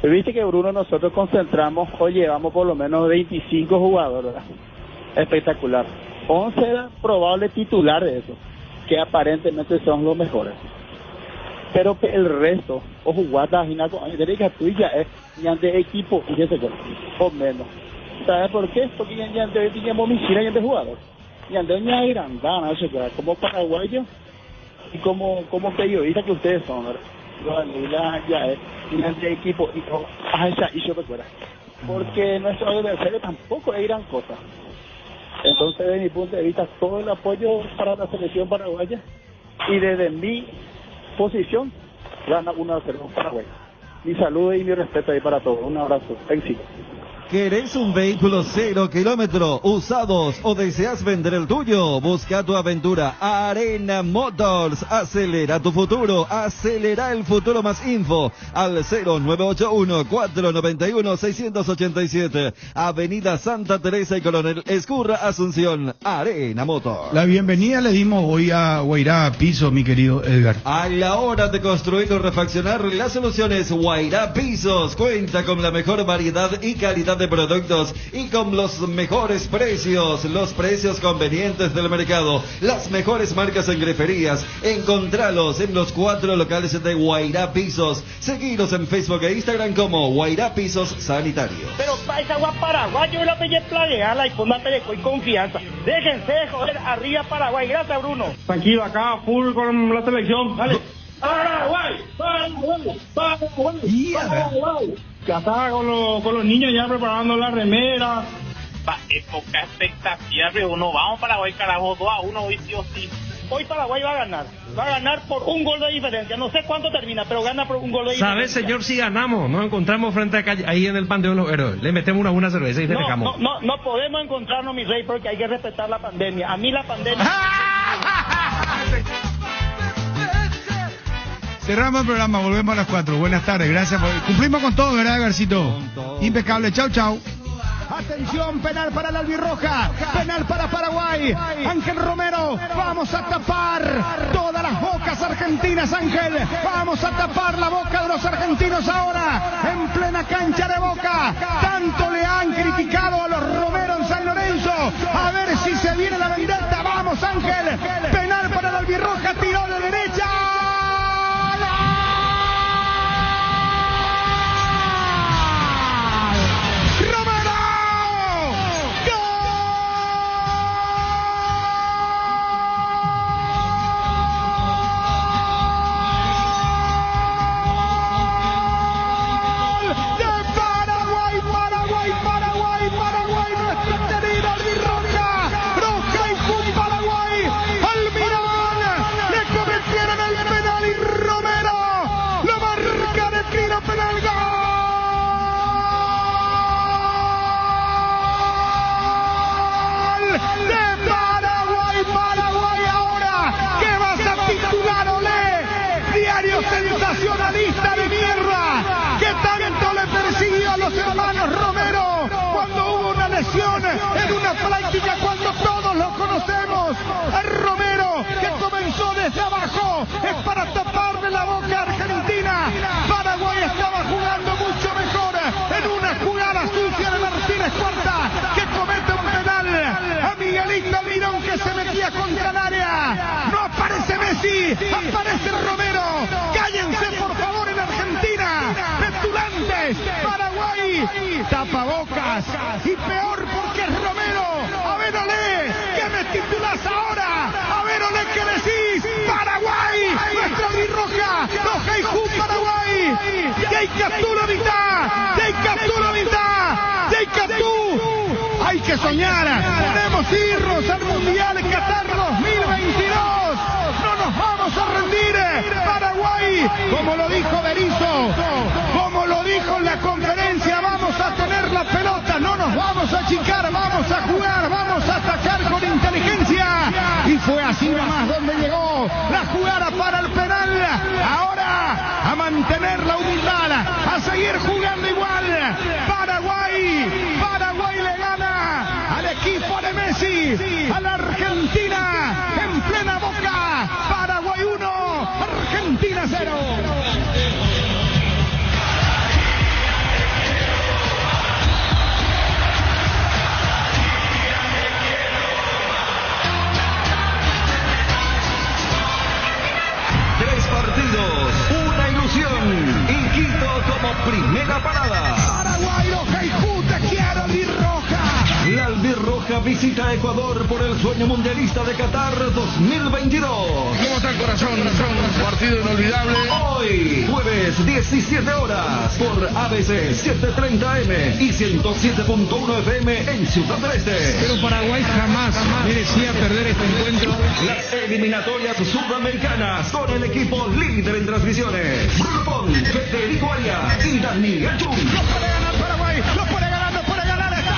Viste que, Bruno, nosotros concentramos, hoy llevamos por lo menos 25 jugadores, ¿verdad? Espectacular. 11 eran probables titulares de eso, que aparentemente son los mejores. Pero que el resto, o jugadas, derecha tuya, es de equipo, y ese o menos. ¿Sabes por qué? Porque ya teníamos misiles y de jugadores. Ya ya irán, como paraguayos y como periodistas que ustedes son, ¿verdad? De equipo y yo recuerdo. Porque nuestro adversario tampoco es gran cosa. Entonces, desde mi punto de vista, todo el apoyo para la selección paraguaya y desde mi posición, gana 1-0 Paraguay. Mi saludo y mi respeto ahí para todos. Un abrazo. Éxito. ¿Querés un vehículo 0 kilómetro, usados o deseas vender el tuyo? Busca tu aventura. Arena Motors. Acelera tu futuro. Acelera el futuro. Más info al 0981-491-687. Avenida Santa Teresa y Coronel Escurra, Asunción. Arena Motors. La bienvenida le dimos hoy a Guairá Piso, mi querido Edgar. A la hora de construir o refaccionar, las soluciones Guairá Pisos cuenta con la mejor variedad y calidad de productos y con los mejores precios, los precios convenientes del mercado, las mejores marcas en griferías. Encontralos en los 4 locales de Guairá Pisos. Seguiros en Facebook e Instagram como Guairá Pisos Sanitario. Pero paisa agua paraguayo, la pelle plagueala y ponda pereco y confianza. Déjense joder, arriba Paraguay. Gracias, Bruno. Tranquilo, acá full con la selección. Dale. Paraguay, Paraguay, Paraguay, Paraguay. Ya está con los niños ya preparando la remera. Época expectativa, pero uno vamos para Paraguay, carajo, 2-1 hoy sí o sí. Hoy Paraguay va a ganar por un gol de diferencia. No sé cuánto termina, pero gana por un gol de diferencia. ¿Sabes, señor? Si ganamos, nos encontramos frente a calle, ahí en el Panteón de los Héroes. Le metemos una cerveza y te dejamos. No podemos encontrarnos, mi rey, porque hay que respetar la pandemia. A mí la pandemia... Cerramos el programa, volvemos a las 4. Buenas tardes, gracias. Cumplimos con todo, ¿verdad, Garcito? Impecable, chau, chau. Atención, penal para la albirroja, penal para Paraguay. Ángel Romero, vamos a tapar todas las bocas argentinas, Ángel. Vamos a tapar la boca de los argentinos ahora, en plena cancha de Boca. Tanto le han criticado a los Romero en San Lorenzo. A ver si se viene la vendetta. Vamos, Ángel. Penal para la albirroja, tiró de derecha. Sensacionalista de mierda que tanto le persiguió a los hermanos Romero cuando hubo una lesión en una práctica, cuando todos lo conocemos. El Romero que comenzó desde abajo es para taparle la boca a Argentina. Paraguay estaba jugando mucho mejor en una jugada sucia de Martínez Cuarta que comete un penal a Miguelito Mirón que se metía contra el área. No aparece Messi, aparece Romero. Cállense por favor en Argentina, petulantes. Paraguay, tapabocas y peor porque es Romero. A ver, Olé, ¿qué me titulás ahora? A ver, Olé, ¿qué decís? Paraguay, nuestra birroja, los Heiju Paraguay. Yeicatú la mitad, Yeicatú la mitad, Yeicatú. Hay que soñar, podemos irnos al Mundial Qatar 2022. No nos vamos a rendir. Paraguay, como lo dijo Berizzo, como lo dijo en la conferencia, vamos a tener la pelota, no nos vamos a achicar, vamos a jugar, vamos a atacar con inteligencia. Y fue así nomás donde llegó la jugada para el penal. Ahora a mantener la humildad, a seguir jugando igual. Paraguay le gana al equipo de Messi, a la Argentina en plena Boca. Paraguay 1, Argentina 0. Tres partidos, una ilusión y Quito como primera parada. Paraguay, los Heiju, te quiero, albirroja. La albirroja visita a Ecuador por el sueño mundialista de Qatar 2022. ¿Cómo está el corazón? Un partido inolvidable. Hoy, jueves 17 horas, por ABC 730M y 107.1 FM en Ciudad del Este. Pero Paraguay jamás merecía perder este encuentro. Las eliminatorias sudamericanas con el equipo líder en transmisiones. Grupón, Federico Arias y Daniel Achun. Lo puede ganar Paraguay, lo puede ganar, lo puede ganar. Está.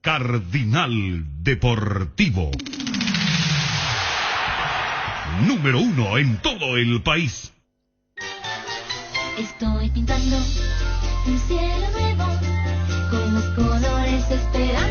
Cardinal Deportivo. Número 1 en todo el país. Estoy pintando un cielo nuevo con los colores esperados.